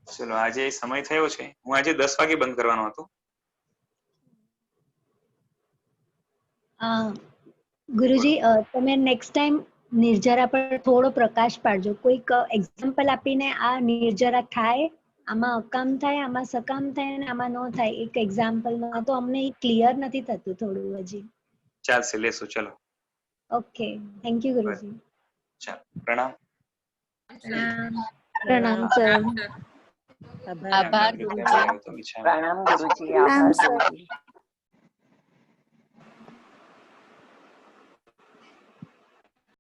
ચલો આજે સમય થયો છે. હું આજે 10 વાગે બંધ કરવાનો હતો. ગુરુજી તમે નેક્સ્ટ ટાઈમ નિર્જરા પર થોડો પ્રકાશ પાડજો. કોઈક એક્ઝામ્પલ આપીને આ નિર્જરા થાય, આમાં અકામ થાય, આમાં સકામ થાય અને આમાં ન થાય, એક એક્ઝામ્પલમાં તો અમને ક્લિયર નથી થતું થોડું હજી. ચાલશે, લેશું. ચલો. ઓકે, થેન્ક યુ ગુરુજી. ચાલો, પ્રણામ. પ્રણામ સર. આભાર ગુરુજી. પ્રણામ ગુરુજી. આભાર ગુરુજી.